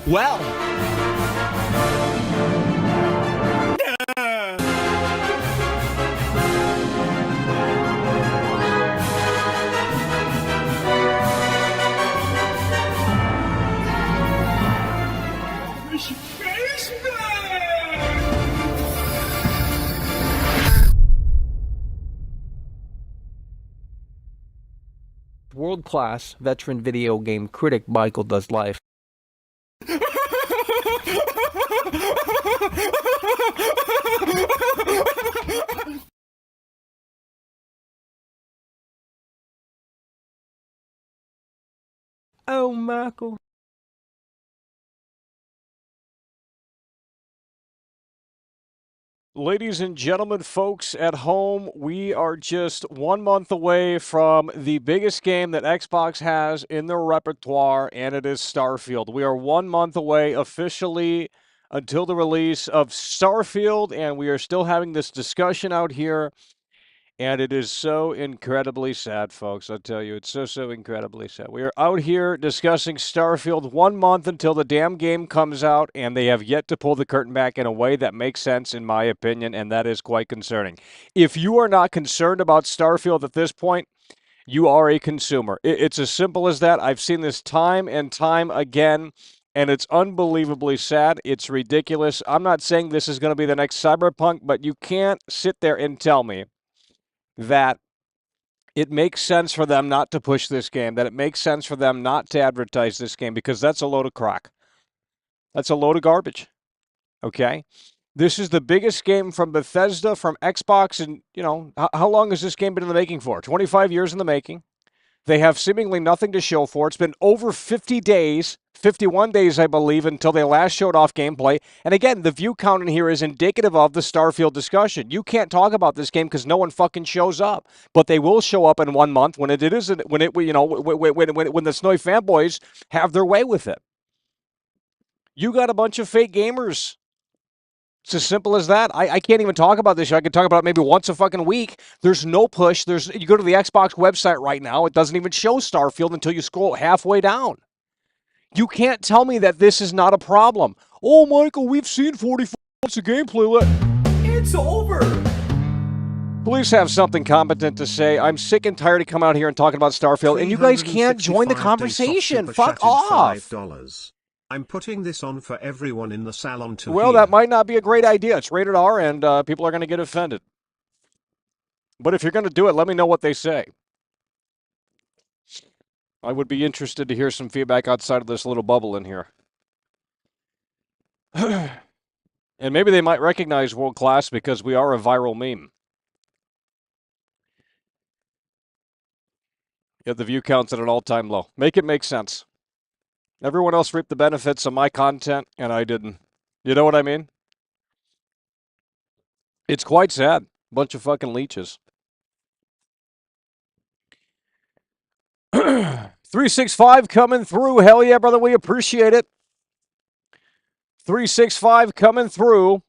Well. World-class veteran video game critic Michael Does Life. Oh, Michael. Ladies and gentlemen, folks at home, we are just 1 month away from the biggest game that Xbox has in their repertoire, and it is Starfield. We are 1 month away officially until the release of Starfield, and we are still having this discussion out here, and it is so incredibly sad, folks. I tell you, it's so incredibly sad. We are out here discussing Starfield 1 month until the damn game comes out, and they have yet to pull the curtain back in a way that makes sense, in my opinion, and that is quite concerning. If you are not concerned about Starfield at this point, you are a consumer. It's as simple as that. I've seen this time and time again, and it's unbelievably sad. It's ridiculous. I'm not saying this is going to be the next Cyberpunk, but you can't sit there and tell me that it makes sense for them not to push this game, that it makes sense for them not to advertise this game, because that's a load of crap. That's a load of garbage. Okay? This is the biggest game from Bethesda, from Xbox, and, how long has this game been in the making for? 25 years in the making. They have seemingly nothing to show for it. It's been over 50 days, 51 days, I believe, until they last showed off gameplay. And again, the view count in here is indicative of the Starfield discussion. You can't talk about this game because no one fucking shows up. But they will show up in 1 month when when the Snowy fanboys have their way with it. You got a bunch of fake gamers. It's as simple as that. I can't even talk about this. I can talk about it maybe once a fucking week. There's no push. You go to the Xbox website right now, it doesn't even show Starfield until you scroll halfway down. You can't tell me that this is not a problem. Oh, Michael, we've seen 45 minutes of gameplay. It's over. Please have something competent to say. I'm sick and tired of coming out here and talking about Starfield, and you guys can't join the conversation. Fuck off. $5. I'm putting this on for everyone in the salon to Well, hear. that might not be a great idea. It's rated R, and people are going to get offended. But if you're going to do it, let me know what they say. I would be interested to hear some feedback outside of this little bubble in here. And maybe they might recognize World Class because we are a viral meme. Yet the view count's at an all-time low. Make it make sense. Everyone else reaped the benefits of my content, and I didn't. You know what I mean? It's quite sad. Bunch of fucking leeches. 365 coming through. Hell yeah, brother. We appreciate it. 365 coming through.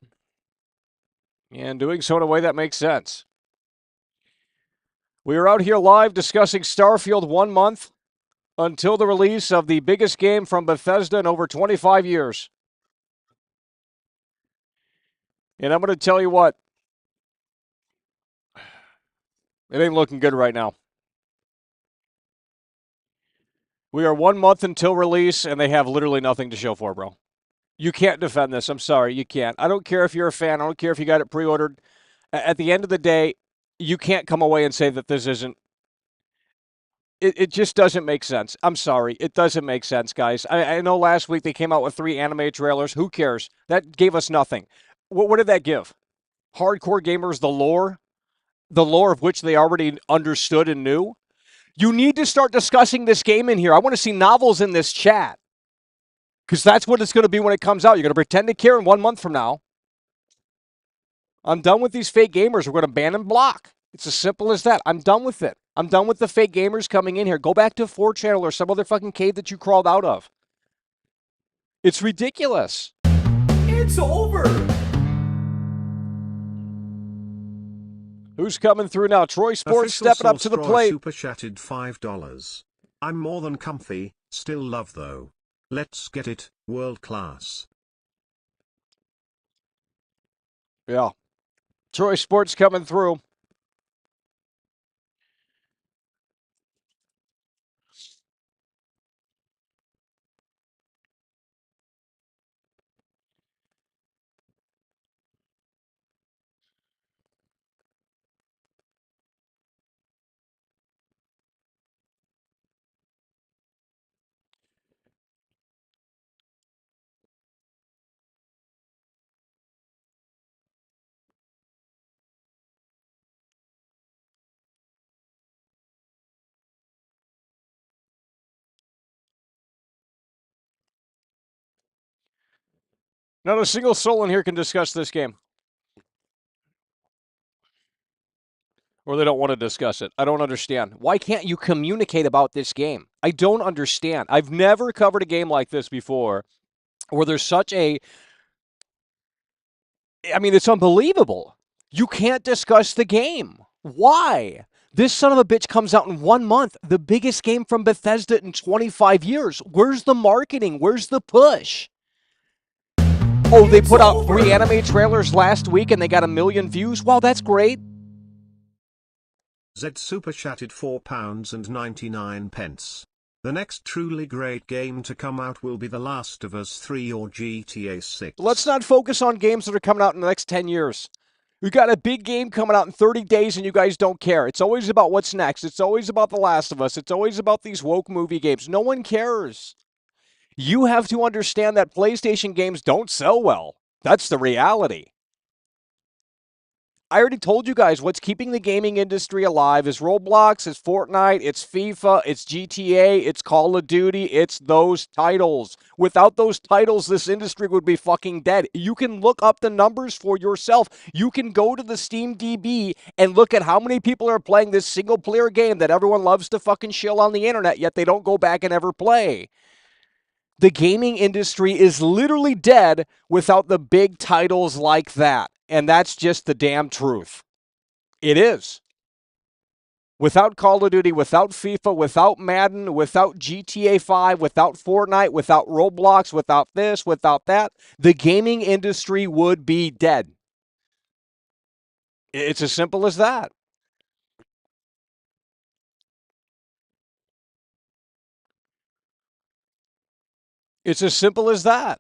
And doing so in a way that makes sense. We are out here live discussing Starfield 1 month until the release of the biggest game from Bethesda in over 25 years. And I'm going to tell you what. It ain't looking good right now. We are 1 month until release, and they have literally nothing to show for, bro. You can't defend this. I'm sorry. You can't. I don't care if you're a fan. I don't care if you got it pre-ordered. At the end of the day, you can't come away and say that this isn't. It just doesn't make sense. I'm sorry. It doesn't make sense, guys. I know last week they came out with 3 anime trailers. Who cares? That gave us nothing. What did that give? Hardcore gamers the lore of which they already understood and knew. You need to start discussing this game in here. I want to see novels in this chat. Because that's what it's going to be when it comes out. You're going to pretend to care in 1 month from now. I'm done with these fake gamers. We're going to ban and block. It's as simple as that. I'm done with it. I'm done with the fake gamers coming in here. Go back to 4channel or some other fucking cave that you crawled out of. It's ridiculous. It's over. Who's coming through now? Troy Sports Official stepping up to the Soulstraw plate. super chatted $5. I'm more than comfy, still love though. Let's get it, world class. Yeah. Troy Sports coming through. Not a single soul in here can discuss this game. Or they don't want to discuss it. I don't understand. Why can't you communicate about this game? I don't understand. I've never covered a game like this before where there's such a... I mean, it's unbelievable. You can't discuss the game. Why? This son of a bitch comes out in 1 month. The biggest game from Bethesda in 25 years. Where's the marketing? Where's the push? Oh, they put out 3 anime trailers last week and they got 1 million views? Wow, that's great. Z Super chatted £4.99. The next truly great game to come out will be The Last of Us 3 or GTA 6. Let's not focus on games that are coming out in the next 10 years. We got a big game coming out in 30 days and you guys don't care. It's always about what's next. It's always about The Last of Us. It's always about these woke movie games. No one cares. You have to understand that PlayStation games don't sell well. That's the reality. I already told you guys what's keeping the gaming industry alive is Roblox, it's Fortnite, it's FIFA, it's GTA, it's Call of Duty, it's those titles. Without those titles, this industry would be fucking dead. You can look up the numbers for yourself. You can go to the Steam DB and look at how many people are playing this single-player game that everyone loves to fucking shill on the internet, yet they don't go back and ever play. The gaming industry is literally dead without the big titles like that. And that's just the damn truth. It is. Without Call of Duty, without FIFA, without Madden, without GTA 5, without Fortnite, without Roblox, without this, without that, the gaming industry would be dead. It's as simple as that. It's as simple as that.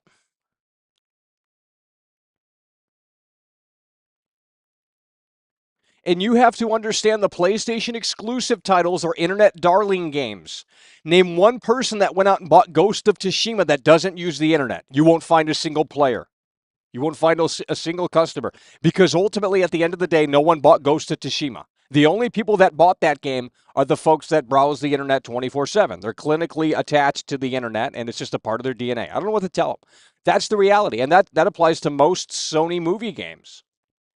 And you have to understand the PlayStation exclusive titles are internet darling games. Name one person that went out and bought Ghost of Tsushima that doesn't use the internet. You won't find a single player. You won't find a single customer. Because ultimately, at the end of the day, no one bought Ghost of Tsushima. The only people that bought that game are the folks that browse the internet 24/7. They're clinically attached to the internet, and it's just a part of their DNA. I don't know what to tell them. That's the reality, and that applies to most Sony movie games.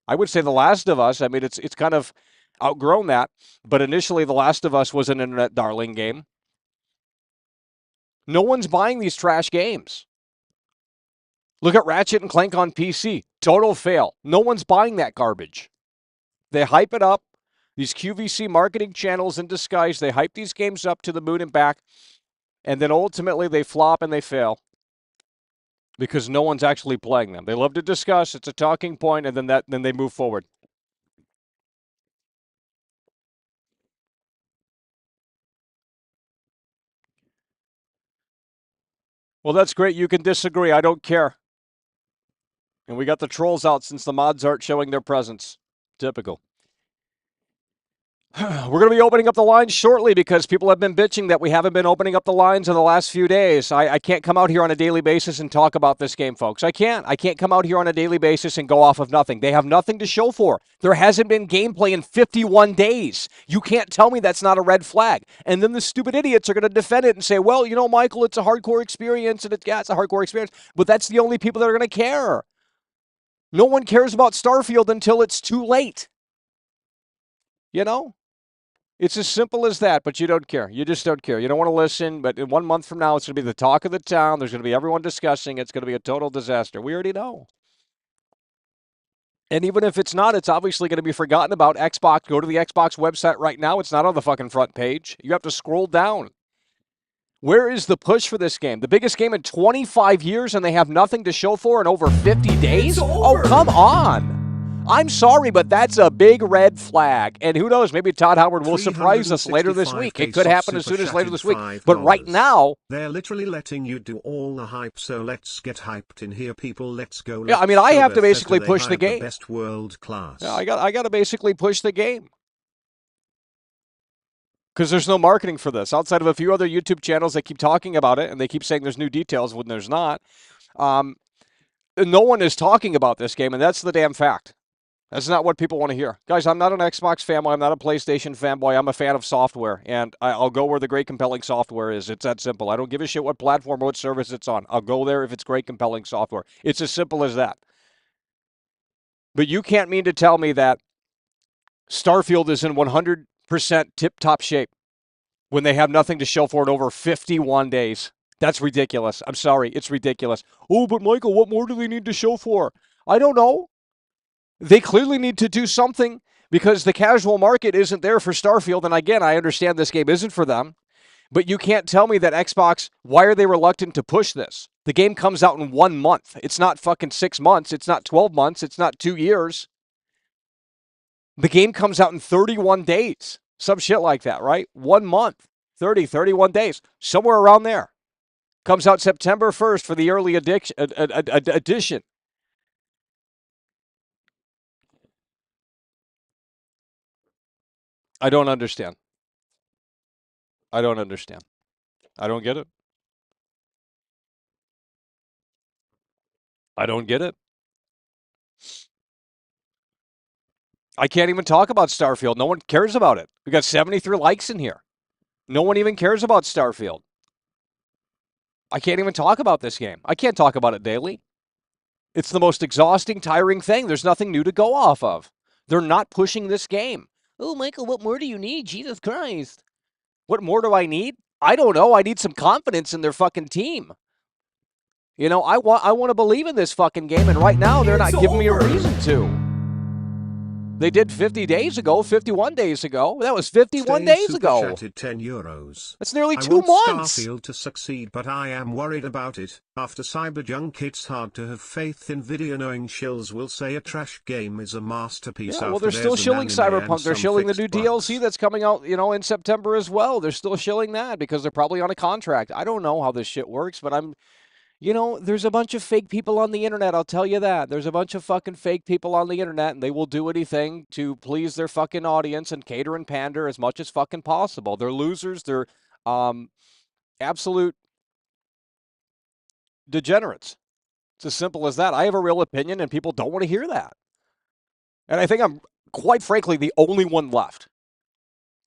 I would say The Last of Us, I mean, it's kind of outgrown that, but initially The Last of Us was an internet darling game. No one's buying these trash games. Look at Ratchet and Clank on PC. Total fail. No one's buying that garbage. They hype it up. These QVC marketing channels in disguise, they hype these games up to the moon and back, and then ultimately they flop and they fail because no one's actually playing them. They love to discuss, it's a talking point, and then they move forward. Well, that's great. You can disagree. I don't care. And we got the trolls out since the mods aren't showing their presence. Typical. We're going to be opening up the lines shortly because people have been bitching that we haven't been opening up the lines in the last few days. I can't come out here on a daily basis and talk about this game, folks. I can't. I can't come out here on a daily basis and go off of nothing. They have nothing to show for. There hasn't been gameplay in 51 days. You can't tell me that's not a red flag. And then the stupid idiots are going to defend it and say, well, you know, Michael, it's a hardcore experience. And it's a hardcore experience. But that's the only people that are going to care. No one cares about Starfield until it's too late. You know? It's as simple as that, but you don't care. You just don't care. You don't want to listen, but in 1 month from now, it's going to be the talk of the town. There's going to be everyone discussing. It's going to be a total disaster. We already know. And even if it's not, it's obviously going to be forgotten about. Xbox, go to the Xbox website right now. It's not on the fucking front page. You have to scroll down. Where is the push for this game? The biggest game in 25 years and they have nothing to show for in over 50 days? Oh, come on. I'm sorry, but that's a big red flag. And who knows, maybe Todd Howard will surprise us later this week. It could happen as soon as later this week. But right now, they're literally letting you do all the hype, so let's get hyped in here, people. Let's go. Yeah, I mean, I have to basically push the game. Best world class. Yeah, I got to basically push the game. Because there's no marketing for this. Outside of a few other YouTube channels that keep talking about it, and they keep saying there's new details when there's not. No one is talking about this game, and that's the damn fact. That's not what people want to hear. Guys, I'm not an Xbox fanboy. I'm not a PlayStation fanboy. I'm a fan of software, and I'll go where the great, compelling software is. It's that simple. I don't give a shit what platform or what service it's on. I'll go there if it's great, compelling software. It's as simple as that. But you can't mean to tell me that Starfield is in 100% tip-top shape when they have nothing to show for it over 51 days. That's ridiculous. I'm sorry. It's ridiculous. Oh, but Michael, what more do they need to show for? I don't know. They clearly need to do something because the casual market isn't there for Starfield. And again, I understand this game isn't for them. But you can't tell me that Xbox, why are they reluctant to push this? The game comes out in 1 month. It's not fucking 6 months. It's not 12 months. It's not 2 years. The game comes out in 31 days. Some shit like that, right? 1 month, 30, 31 days, somewhere around there. Comes out September 1st for the early edition. I don't understand. I don't understand. I don't get it. I don't get it. I can't even talk about Starfield. No one cares about it. We got 73 likes in here. No one even cares about Starfield. I can't even talk about this game. I can't talk about it daily. It's the most exhausting, tiring thing. There's nothing new to go off of. They're not pushing this game. Oh, Michael, what more do you need? Jesus Christ. What more do I need? I don't know. I need some confidence in their fucking team. You know, I want to believe in this fucking game, and right now they're not giving me a reason to. They did 50 days ago, 51 days ago. That was 51 days ago. Chatted €10. That's nearly I 2 want months. Starfield to succeed, but I am worried about it. After Cyberjunk, it's hard to have faith in video, knowing shills will say a trash game is a masterpiece. Yeah, well, they're still shilling Cyberpunk. They're shilling the new DLC that's coming out, in September as well. They're still shilling that because they're probably on a contract. I don't know how this shit works, but there's a bunch of fake people on the internet, I'll tell you that. There's a bunch of fucking fake people on the internet, and they will do anything to please their fucking audience and cater and pander as much as fucking possible. They're losers. They're absolute degenerates. It's as simple as that. I have a real opinion, and people don't want to hear that. And I think I'm, quite frankly, the only one left.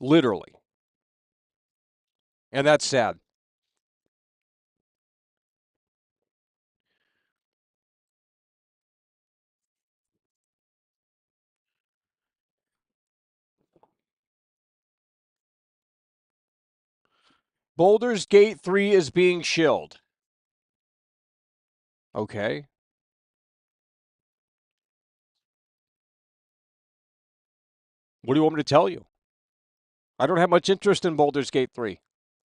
Literally. And that's sad. Baldur's Gate 3 is being shilled. Okay. What do you want me to tell you? I don't have much interest in Baldur's Gate 3.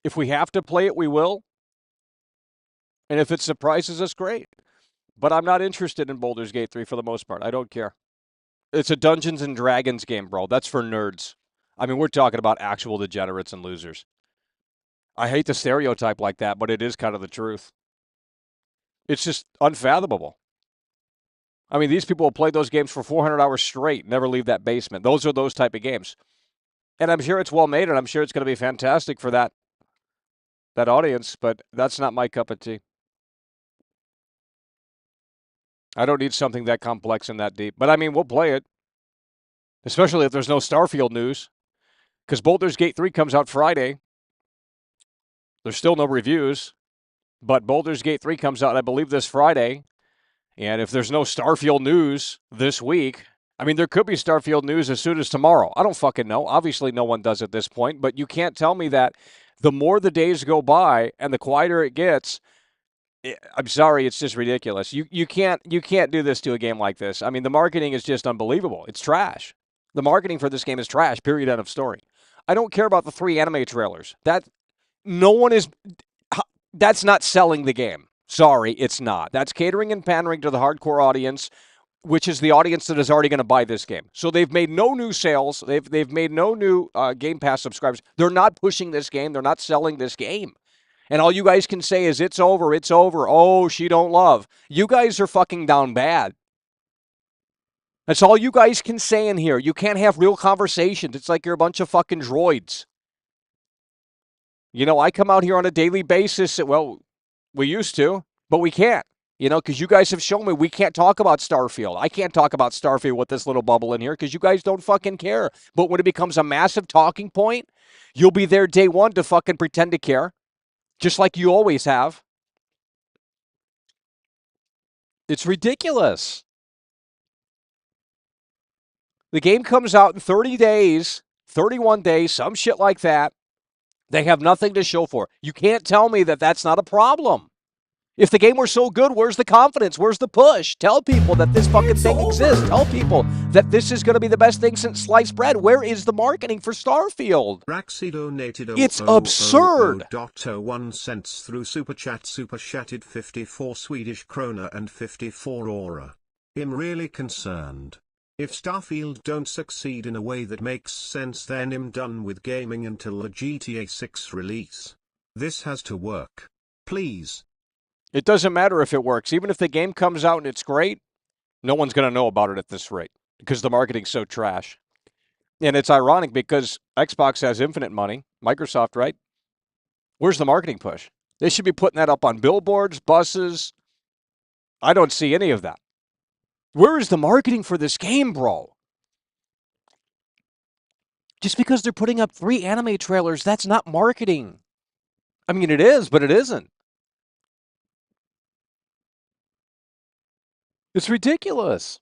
If we have to play it, we will. And if it surprises us, great. But I'm not interested in Baldur's Gate 3 for the most part. I don't care. It's a Dungeons and Dragons game, bro. That's for nerds. I mean, we're talking about actual degenerates and losers. I hate the stereotype like that, but it is kind of the truth. It's just unfathomable. I mean, these people will play those games for 400 hours straight, never leave that basement. Those are those type of games. And I'm sure it's well made, and I'm sure it's going to be fantastic for that audience, but that's not my cup of tea. I don't need something that complex and that deep. But, I mean, we'll play it, especially if there's no Starfield news, because Baldur's Gate 3 comes out Friday. There's still no reviews, but Baldur's Gate 3 comes out, I believe, this Friday. And if there's no Starfield news this week, I mean, there could be Starfield news as soon as tomorrow. I don't fucking know. Obviously, no one does at this point, but you can't tell me that the more the days go by and the quieter it gets, I'm sorry, it's just ridiculous. You can't do this to a game like this. I mean, the marketing is just unbelievable. It's trash. The marketing for this game is trash, period, end of story. I don't care about the 3 anime trailers. That no one is That's not selling the game. Sorry, it's not. That's catering and pandering to the hardcore audience, which is the audience that is already going to buy this game. So they've made no new sales. They've made no new Game Pass subscribers. They're not pushing this game. They're not selling this game. And all you guys can say is, it's over, it's over. Oh, she don't love. You guys are fucking down bad. That's all you guys can say in here. You can't have real conversations. It's like you're a bunch of fucking droids. You know, I come out here on a daily basis. Well, we used to, but we can't. You know, because you guys have shown me we can't talk about Starfield. I can't talk about Starfield with this little bubble in here because you guys don't fucking care. But when it becomes a massive talking point, you'll be there day one to fucking pretend to care, just like you always have. It's ridiculous. The game comes out in 30 days, 31 days, some shit like that. They have nothing to show for it. You can't tell me that that's not a problem. If the game were so good, where's the confidence? Where's the push? Tell people that this fucking thing exists. Tell people that this is going to be the best thing since sliced bread. Where is the marketing for Starfield? Raxi donated It's absurd. 0.01 cents through Super chatted 54 Swedish krona and 54 aura. I'm really concerned. If Starfield don't succeed in a way that makes sense, then I'm done with gaming until the GTA 6 release. This has to work. Please. It doesn't matter if it works. Even if the game comes out and it's great, no one's going to know about it at this rate because the marketing's so trash. And it's ironic because Xbox has infinite money. Microsoft, right? Where's the marketing push? They should be putting that up on billboards, buses. I don't see any of that. Where is the marketing for this game, bro? Just because they're putting up 3 anime trailers, that's not marketing. I mean, it is, but it isn't. It's ridiculous.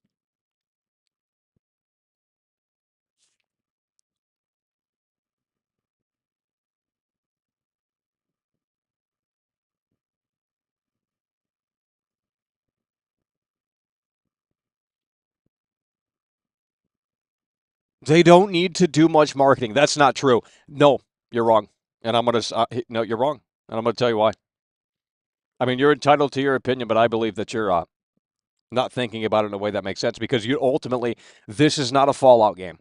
They don't need to do much marketing. That's not true. No, you're wrong. And I'm going to, no, you're wrong. And I'm going to tell you why. I mean, you're entitled to your opinion, but I believe that you're not thinking about it in a way that makes sense because you ultimately, this is not a Fallout game.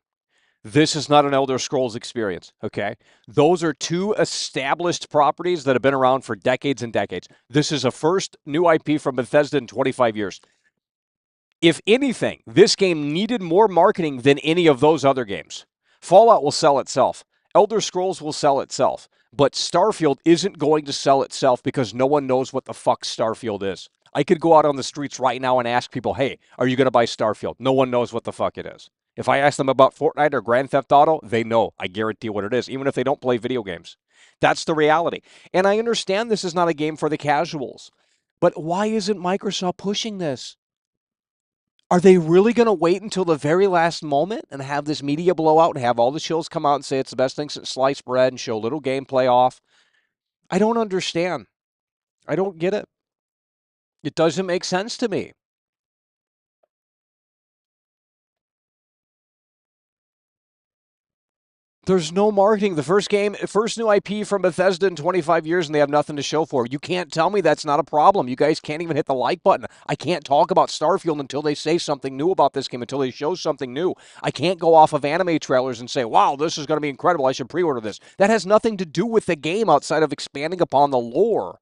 This is not an Elder Scrolls experience, okay? Those are 2 established properties that have been around for decades and decades. This is a first new IP from Bethesda in 25 years. If anything, this game needed more marketing than any of those other games. Fallout will sell itself. Elder Scrolls will sell itself. But Starfield isn't going to sell itself because no one knows what the fuck Starfield is. I could go out on the streets right now and ask people, hey, are you going to buy Starfield? No one knows what the fuck it is. If I ask them about Fortnite or Grand Theft Auto, they know. I guarantee what it is, even if they don't play video games. That's the reality. And I understand this is not a game for the casuals. But why isn't Microsoft pushing this? Are they really going to wait until the very last moment and have this media blowout and have all the shills come out and say it's the best thing since sliced bread and show a little gameplay off? I don't understand. I don't get it. It doesn't make sense to me. There's no marketing. The first new IP from Bethesda in 25 years, and they have nothing to show for it. You can't tell me that's not a problem. You guys can't even hit the like button. I can't talk about Starfield until they say something new about this game, until they show something new. I can't go off of anime trailers and say, wow, this is going to be incredible. I should pre-order this. That has nothing to do with the game outside of expanding upon the lore.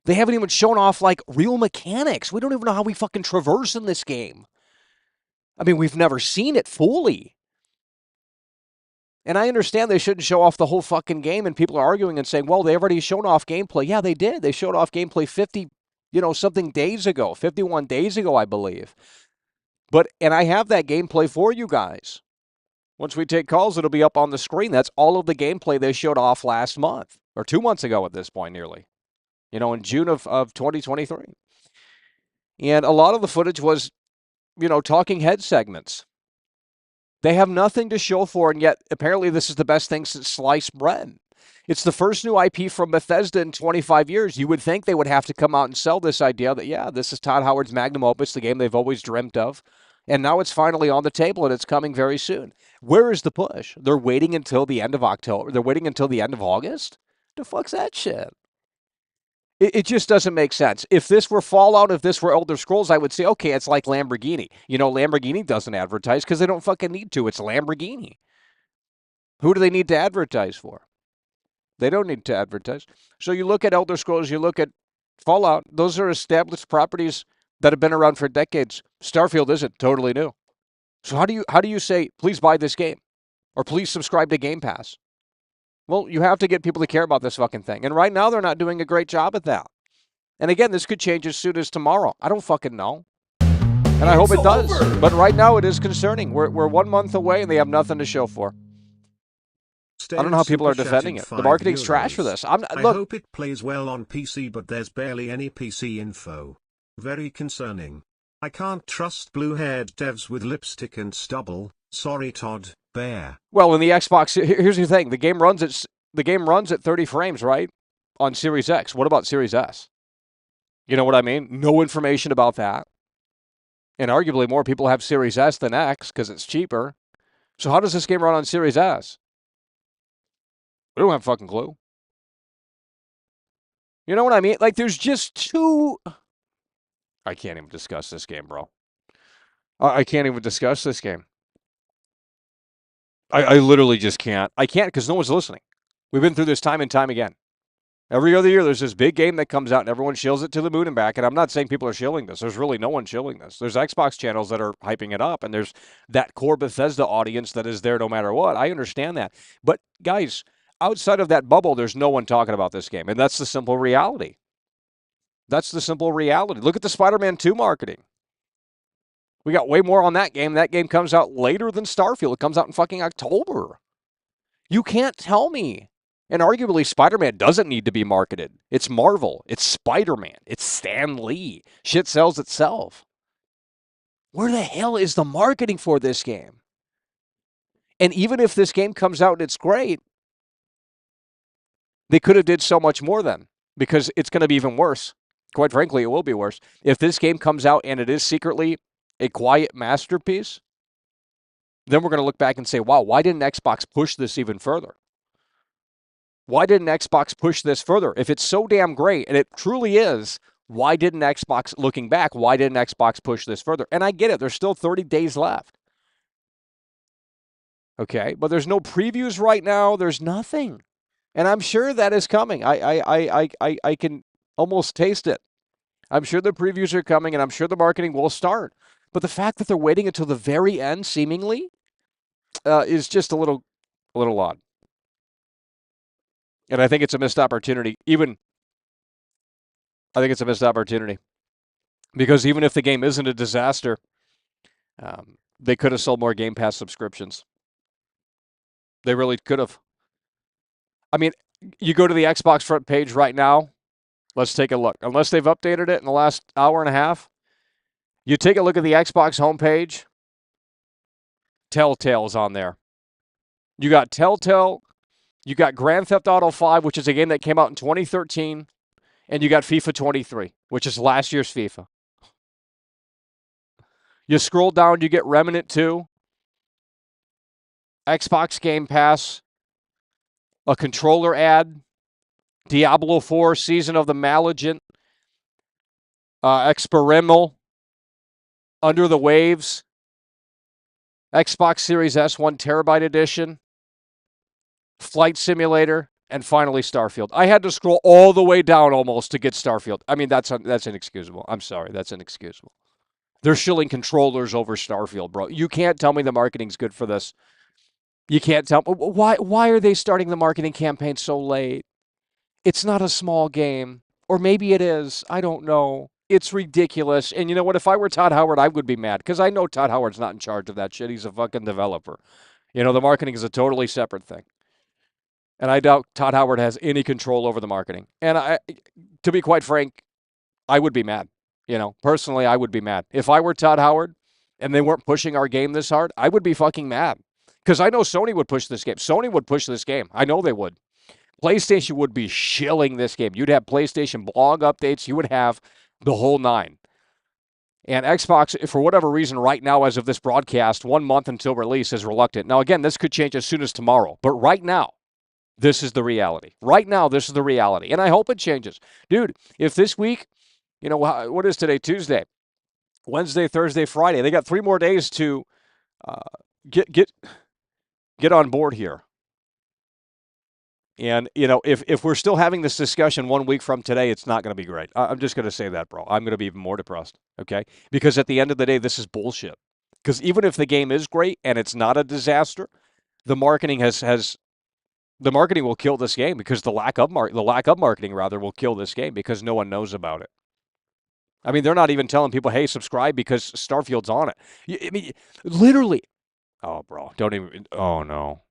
They haven't even shown off, like, real mechanics. We don't even know how we fucking traverse in this game. I mean, we've never seen it fully. And I understand they shouldn't show off the whole fucking game, and people are arguing and saying, well, they've already shown off gameplay. Yeah, they did. They showed off gameplay 50, something days ago, 51 days ago, I believe. And I have that gameplay for you guys. Once we take calls, it'll be up on the screen. That's all of the gameplay they showed off last month, or 2 months ago at this point, nearly. In June of 2023. And a lot of the footage was, talking head segments. They have nothing to show for, and yet apparently this is the best thing since sliced bread. It's the first new IP from Bethesda in 25 years. You would think they would have to come out and sell this idea that, yeah, this is Todd Howard's magnum opus, the game they've always dreamt of. And now it's finally on the table, and it's coming very soon. Where is the push? They're waiting until the end of October. They're waiting until the end of August? The fuck's that shit? It just doesn't make sense. If this were Fallout, if this were Elder Scrolls, I would say, okay, it's like Lamborghini. Lamborghini doesn't advertise because they don't fucking need to. It's Lamborghini. Who do they need to advertise for? They don't need to advertise. So you look at Elder Scrolls, you look at Fallout, those are established properties that have been around for decades. Starfield isn't totally new. So how do you say, please buy this game? Or please subscribe to Game Pass? Well, you have to get people to care about this fucking thing. And right now, they're not doing a great job at that. And again, this could change as soon as tomorrow. I don't fucking know. And I hope it does. Over. But right now, it is concerning. We're 1 month away, and they have nothing to show for. I don't know how people are defending it. The marketing's trash for this. I hope it plays well on PC, but there's barely any PC info. Very concerning. I can't trust blue-haired devs with lipstick and stubble. Sorry, Todd. Bear. Well, in the Xbox, here's the thing: the game runs at 30 frames, right, on Series X. What about Series S? You know what I mean? No information about that. And arguably, more people have Series S than X because it's cheaper. So how does this game run on Series S? We don't have a fucking clue. You know what I mean? Like, there's just too... I can't even discuss this game, bro. I can't even discuss this game. I literally just can't. I can't because no one's listening. We've been through this time and time again. Every other year, there's this big game that comes out and everyone shills it to the moon and back. And I'm not saying people are shilling this. There's really no one shilling this. There's Xbox channels that are hyping it up, and there's that core Bethesda audience that is there no matter what. I understand that. But, guys, outside of that bubble, there's no one talking about this game. And that's the simple reality. That's the simple reality. Look at the Spider-Man 2 marketing. We got way more on that game. That game comes out later than Starfield. It comes out in fucking October. You can't tell me. And arguably, Spider-Man doesn't need to be marketed. It's Marvel. It's Spider-Man. It's Stan Lee. Shit sells itself. Where the hell is the marketing for this game? And even if this game comes out and it's great, they could have did so much more then, because it's going to be even worse. Quite frankly, it will be worse. If this game comes out and it is secretly a quiet masterpiece, then we're going to look back and say, wow, why didn't Xbox push this even further? Why didn't Xbox push this further? If it's so damn great, and it truly is, why didn't Xbox, looking back, why didn't Xbox push this further? And I get it, there's still 30 days left. Okay, but there's no previews right now, there's nothing. And I'm sure that is coming. I can almost taste it. I'm sure the previews are coming, and I'm sure the marketing will start. But the fact that they're waiting until the very end, seemingly, is just a little odd. And I think it's a missed opportunity. I think it's a missed opportunity. Because even if the game isn't a disaster, they could have sold more Game Pass subscriptions. They really could have. I mean, you go to the Xbox front page right now. Let's take a look. Unless they've updated it in the last hour and a half, you take a look at the Xbox homepage. Telltale's on there. You got Telltale. You got Grand Theft Auto 5, which is a game that came out in 2013. And you got FIFA 23, which is last year's FIFA. You scroll down, you get Remnant 2, Xbox Game Pass, a controller ad, Diablo 4, Season of the Malignant, Experimental, Under the Waves, Xbox Series S 1 terabyte edition, Flight Simulator, and finally Starfield. I had to scroll all the way down almost to get Starfield. I mean, that's inexcusable. I'm sorry, that's inexcusable. They're shilling controllers over Starfield, bro. You can't tell me the marketing's good for this. You can't tell me. Why are they starting the marketing campaign so late? It's not a small game. Or maybe it is. I don't know. It's ridiculous. And you know what? If I were Todd Howard, I would be mad. Because I know Todd Howard's not in charge of that shit. He's a fucking developer. You know, the marketing is a totally separate thing. And I doubt Todd Howard has any control over the marketing. And to be quite frank, I would be mad. You know, personally, I would be mad. If I were Todd Howard and they weren't pushing our game this hard, I would be fucking mad. Because I know Sony would push this game. Sony would push this game. I know they would. PlayStation would be shilling this game. You'd have PlayStation blog updates. You would have the whole nine. And Xbox, for whatever reason, right now, as of this broadcast, 1 month until release, is reluctant. Now, again, this could change as soon as tomorrow. But right now, This is the reality. Right now, this is the reality. And I hope it changes. Dude, if this week, what is today? Tuesday, Wednesday, Thursday, Friday. They got 3 more days to uh, get on board here. And, if we're still having this discussion 1 week from today, it's not going to be great. I'm just going to say that, bro. I'm going to be even more depressed, okay? Because at the end of the day, this is bullshit. Because even if the game is great and it's not a disaster, the marketing the marketing will kill this game because the lack of marketing rather will kill this game because no one knows about it. I mean, they're not even telling people, "Hey, subscribe because Starfield's on it." I mean, literally. Oh, bro, don't even. Oh no.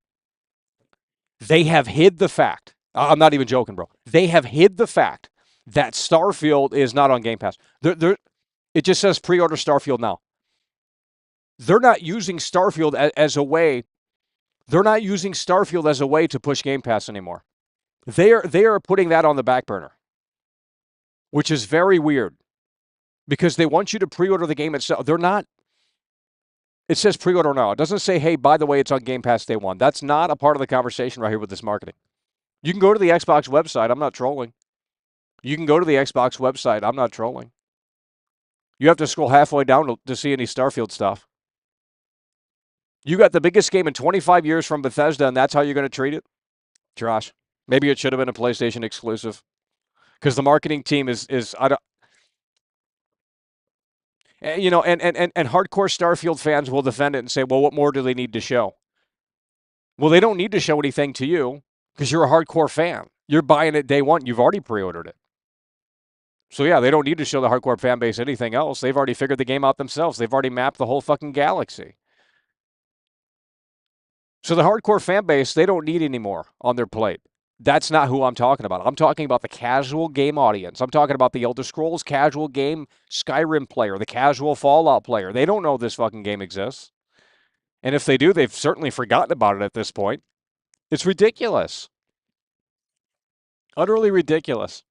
They have hid the fact. I'm not even joking, bro. They have hid the fact that Starfield is not on Game Pass. It just says pre-order Starfield now. They're not using Starfield as a way. They're not using Starfield as a way to push Game Pass anymore. They are putting that on the back burner, which is very weird because they want you to pre-order the game itself. They're not. It says pre-order now. It doesn't say, hey, by the way, it's on Game Pass day one. That's not a part of the conversation right here with this marketing. You can go to the Xbox website. I'm not trolling. You can go to the Xbox website. I'm not trolling. You have to scroll halfway down to see any Starfield stuff. You got the biggest game in 25 years from Bethesda, and that's how you're going to treat it? Josh, maybe it should have been a PlayStation exclusive because the marketing team is I don't. And hardcore Starfield fans will defend it and say, well, what more do they need to show? Well, they don't need to show anything to you because you're a hardcore fan. You're buying it day one. You've already pre-ordered it. So, yeah, they don't need to show the hardcore fan base anything else. They've already figured the game out themselves. They've already mapped the whole fucking galaxy. So the hardcore fan base, they don't need any more on their plate. That's not who I'm talking about. I'm talking about the casual game audience. I'm talking about the Elder Scrolls casual game Skyrim player, the casual Fallout player. They don't know this fucking game exists. And if they do, they've certainly forgotten about it at this point. It's ridiculous. Utterly ridiculous.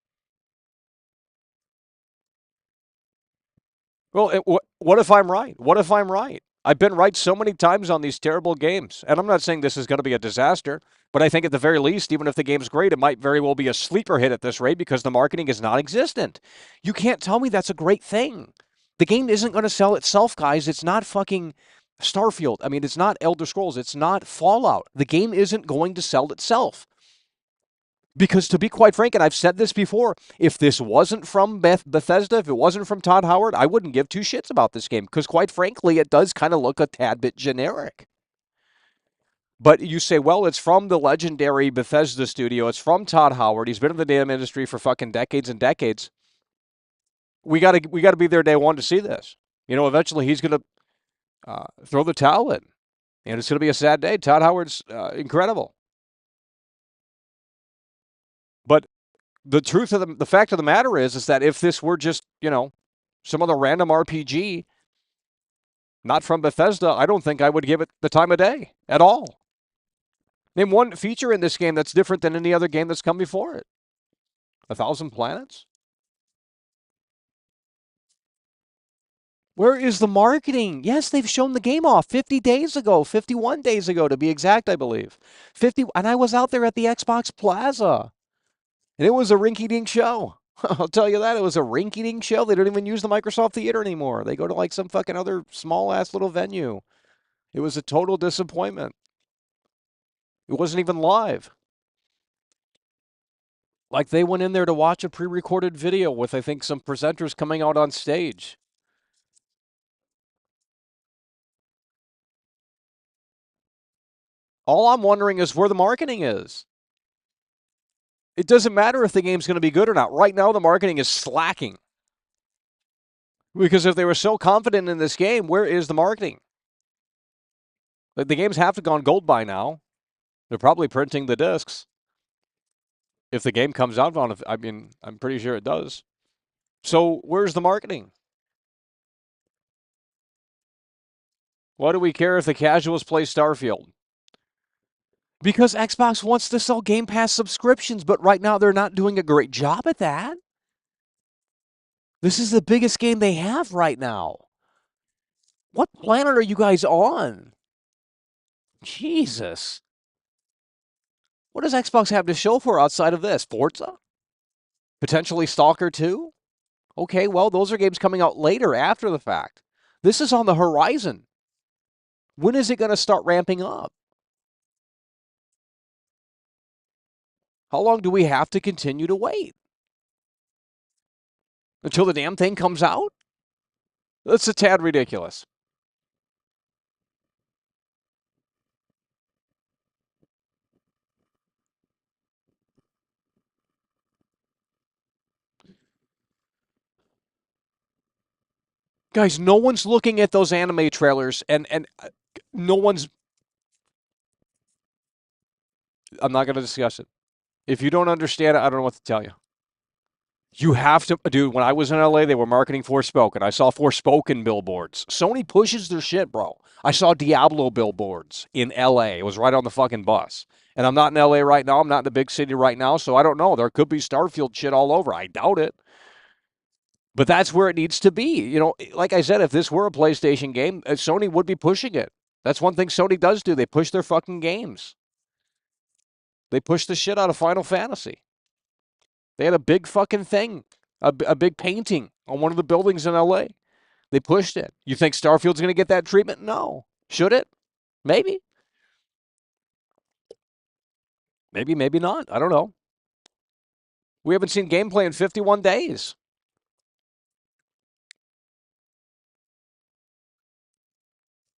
Well, what if I'm right? What if I'm right? I've been right so many times on these terrible games. And I'm not saying this is going to be a disaster, but I think at the very least, even if the game's great, it might very well be a sleeper hit at this rate because the marketing is non existent. You can't tell me that's a great thing. The game isn't going to sell itself, guys. It's not fucking Starfield. I mean, it's not Elder Scrolls. It's not Fallout. The game isn't going to sell itself. Because to be quite frank, and I've said this before, if this wasn't from Bethesda, if it wasn't from Todd Howard, I wouldn't give two shits about this game. Because quite frankly, it does kind of look a tad bit generic. But you say, well, it's from the legendary Bethesda studio. It's from Todd Howard. He's been in the damn industry for fucking decades and decades. We gotta be there day one to see this. Eventually he's gonna throw the towel in, and it's gonna be a sad day. Todd Howard's incredible. But the truth of the fact of the matter is that if this were just, some other random RPG, not from Bethesda, I don't think I would give it the time of day at all. Name one feature in this game that's different than any other game that's come before it. 1,000 planets? Where is the marketing? Yes, they've shown the game off 50 days ago, 51 days ago to be exact, I believe. And I was out there at the Xbox Plaza. And it was a rinky-dink show. I'll tell you that. It was a rinky-dink show. They don't even use the Microsoft Theater anymore. They go to like some fucking other small-ass little venue. It was a total disappointment. It wasn't even live. Like they went in there to watch a pre-recorded video with, I think, some presenters coming out on stage. All I'm wondering is where the marketing is. It doesn't matter if the game's going to be good or not. Right now, the marketing is slacking. Because if they were so confident in this game, where is the marketing? Like the games have to gone gold by now. They're probably printing the discs. If the game comes out on it, I mean, I'm pretty sure it does. So where's the marketing? Why do we care if the casuals play Starfield? Because Xbox wants to sell Game Pass subscriptions, but right now they're not doing a great job at that. This is the biggest game they have right now. What planet are you guys on? Jesus. What does Xbox have to show for outside of this? Forza? Potentially Stalker 2? Okay, well, those are games coming out later after the fact. This is on the horizon. When is it going to start ramping up? How long do we have to continue to wait? Until the damn thing comes out? That's a tad ridiculous. Guys, no one's looking at those anime trailers and no one's. I'm not going to discuss it. If you don't understand it, I don't know what to tell you. You have to, dude. When I was in LA, they were marketing Forspoken. I saw Forspoken billboards. Sony pushes their shit, bro. I saw Diablo billboards in LA. It was right on the fucking bus. And I'm not in LA right now. I'm not in the big city right now, so I don't know. There could be Starfield shit all over. I doubt it. But that's where it needs to be. You know, like I said, if this were a PlayStation game, Sony would be pushing it. That's one thing Sony does do. They push their fucking games. They push the shit out of Final Fantasy. They had a big fucking thing, a big painting on one of the buildings in LA. They pushed it. You think Starfield's going to get that treatment? No. Should it? Maybe. Maybe, maybe not. I don't know. We haven't seen gameplay in 51 days.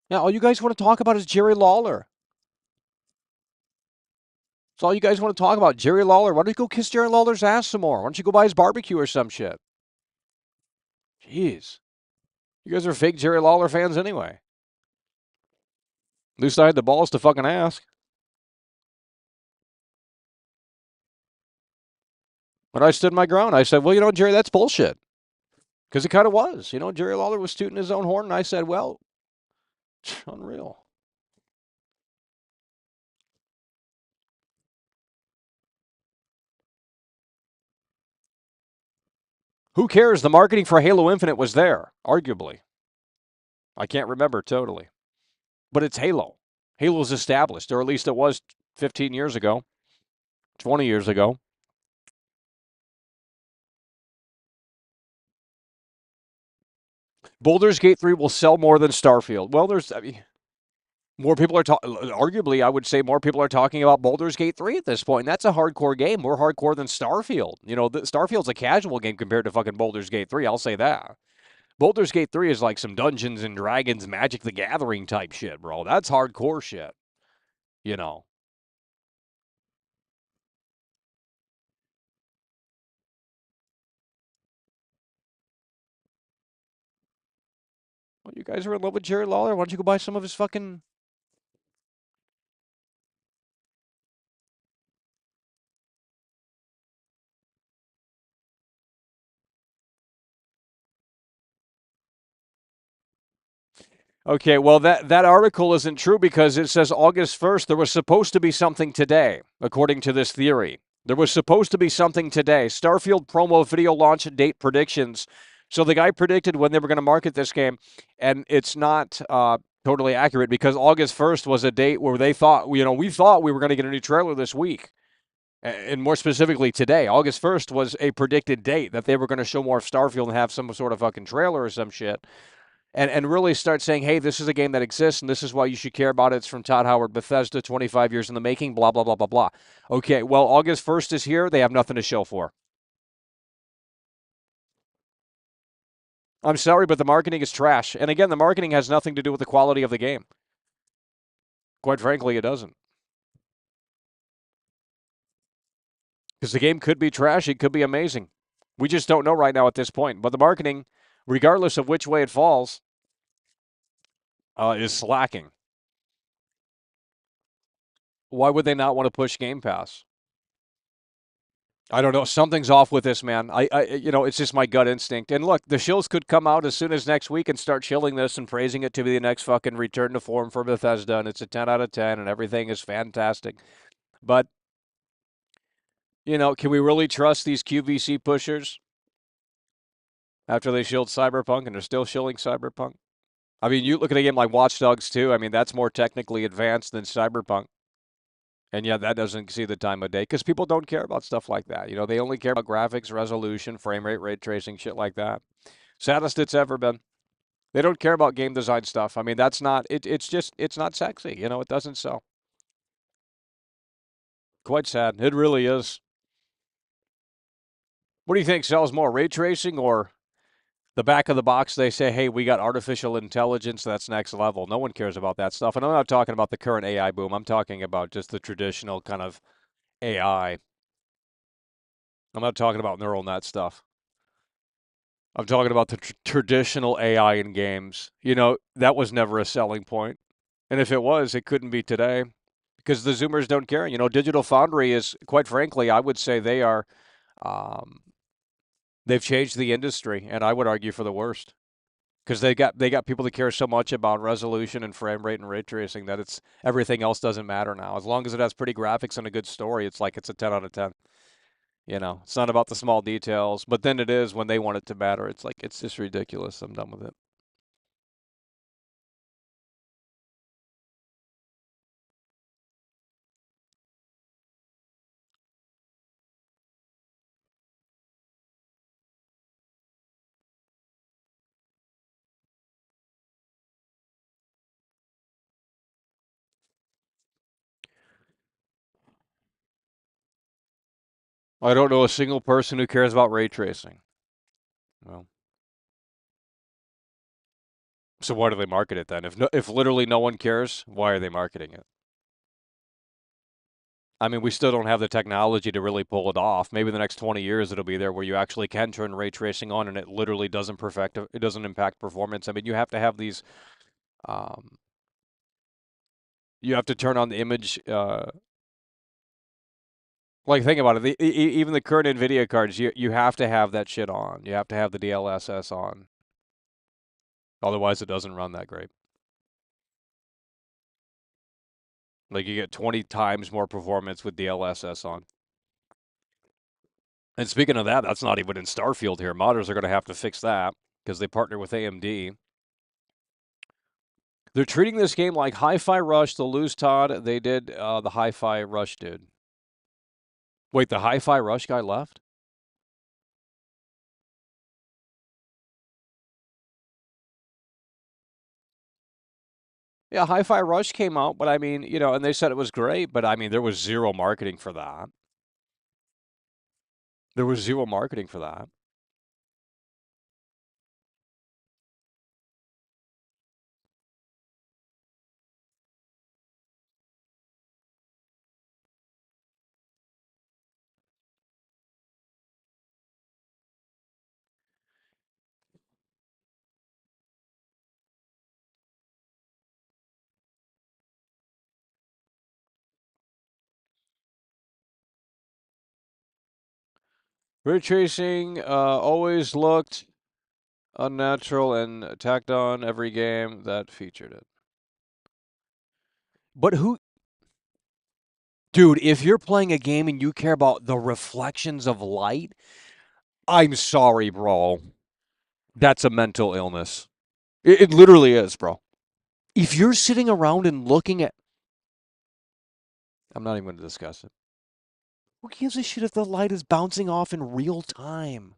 Yeah, all you guys want to talk about is Jerry Lawler. That's all you guys want to talk about. Jerry Lawler. Why don't you go kiss Jerry Lawler's ass some more? Why don't you go buy his barbecue or some shit? Jeez. You guys are fake Jerry Lawler fans anyway. At least I had the balls to fucking ask. But I stood my ground. I said, well, you know, Jerry, that's bullshit. Because it kind of was. You know, Jerry Lawler was tooting his own horn, and I said, well, unreal. Who cares? The marketing for Halo Infinite was there, arguably. I can't remember totally. But it's Halo. Halo's established, or at least it was 15 years ago, 20 years ago. Baldur's Gate 3 will sell more than Starfield. Well, more people are talking. Arguably, I would say more people are talking about Baldur's Gate 3 at this point. And that's a hardcore game, more hardcore than Starfield. You know, Starfield's a casual game compared to fucking Baldur's Gate 3. I'll say that. Baldur's Gate 3 is like some Dungeons and Dragons, Magic the Gathering type shit, bro. That's hardcore shit. You know. Well, you guys are in love with Jerry Lawler. Why don't you go buy some of his fucking. Okay, well, that article isn't true because it says August 1st. There was supposed to be something today, according to this theory. There was supposed to be something today. Starfield promo video launch date predictions. So the guy predicted when they were going to market this game, and it's not totally accurate because August 1st was a date where they thought, you know, we thought we were going to get a new trailer this week. And more specifically today, August 1st was a predicted date that they were going to show more of Starfield and have some sort of fucking trailer or some shit. And really start saying, hey, this is a game that exists, and this is why you should care about it. It's from Todd Howard, Bethesda, 25 years in the making, blah, blah, blah, blah, blah. Okay, well, August 1st is here. They have nothing to show for. I'm sorry, but the marketing is trash. And again, the marketing has nothing to do with the quality of the game. Quite frankly, it doesn't. Because the game could be trash. It could be amazing. We just don't know right now at this point. But the marketing, regardless of which way it falls, is slacking. Why would they not want to push Game Pass? I don't know. Something's off with this, man. You know, it's just my gut instinct. And look, the shills could come out as soon as next week and start shilling this and praising it to be the next fucking return to form for Bethesda, and it's a 10 out of 10, and everything is fantastic. But, you know, can we really trust these QVC pushers after they shilled Cyberpunk and they're still shilling Cyberpunk? I mean, you look at a game like Watch Dogs 2. I mean, that's more technically advanced than Cyberpunk. And yeah, that doesn't see the time of day because people don't care about stuff like that. They only care about graphics, resolution, frame rate, ray tracing, shit like that. Saddest it's ever been. They don't care about game design stuff. I mean, that's not it. It's not sexy. It doesn't sell. Quite sad. It really is. What do you think sells more, ray tracing or the back of the box? They say, hey, we got artificial intelligence. That's next level. No one cares about that stuff. And I'm not talking about the current AI boom. I'm talking about just the traditional kind of AI. I'm not talking about neural net stuff. I'm talking about the traditional AI in games. That was never a selling point. And if it was, it couldn't be today because the Zoomers don't care. Digital Foundry is, quite frankly, I would say um, they've changed the industry, and I would argue for the worst because they got people that care so much about resolution and frame rate and ray tracing that it's everything else doesn't matter now. As long as it has pretty graphics and a good story, it's like it's a 10 out of 10. It's not about the small details, but then it is when they want it to matter. It's like, it's just ridiculous. I'm done with it. I don't know a single person who cares about ray tracing. Well, so why do they market it then? If literally no one cares, why are they marketing it? I mean, we still don't have the technology to really pull it off. Maybe the next 20 years it'll be there where you actually can turn ray tracing on and it literally it doesn't impact performance. I mean, you have to have these you have to turn on the image like, think about it. Even the current NVIDIA cards, you have to have that shit on. You have to have the DLSS on. Otherwise, it doesn't run that great. Like, you get 20 times more performance with DLSS on. And speaking of that, that's not even in Starfield here. Modders are going to have to fix that because they partner with AMD. They're treating this game like Hi-Fi Rush. They'll lose Todd. They did the Hi-Fi Rush dude. Wait, the Hi-Fi Rush guy left? Yeah, Hi-Fi Rush came out, but I mean, and they said it was great, but I mean, there was zero marketing for that. There was zero marketing for that. Ray tracing always looked unnatural and tacked on every game that featured it. But dude, if you're playing a game and you care about the reflections of light, I'm sorry, bro. That's a mental illness. It literally is, bro. If you're sitting around and looking at, I'm not even going to discuss it. Who gives a shit if the light is bouncing off in real time?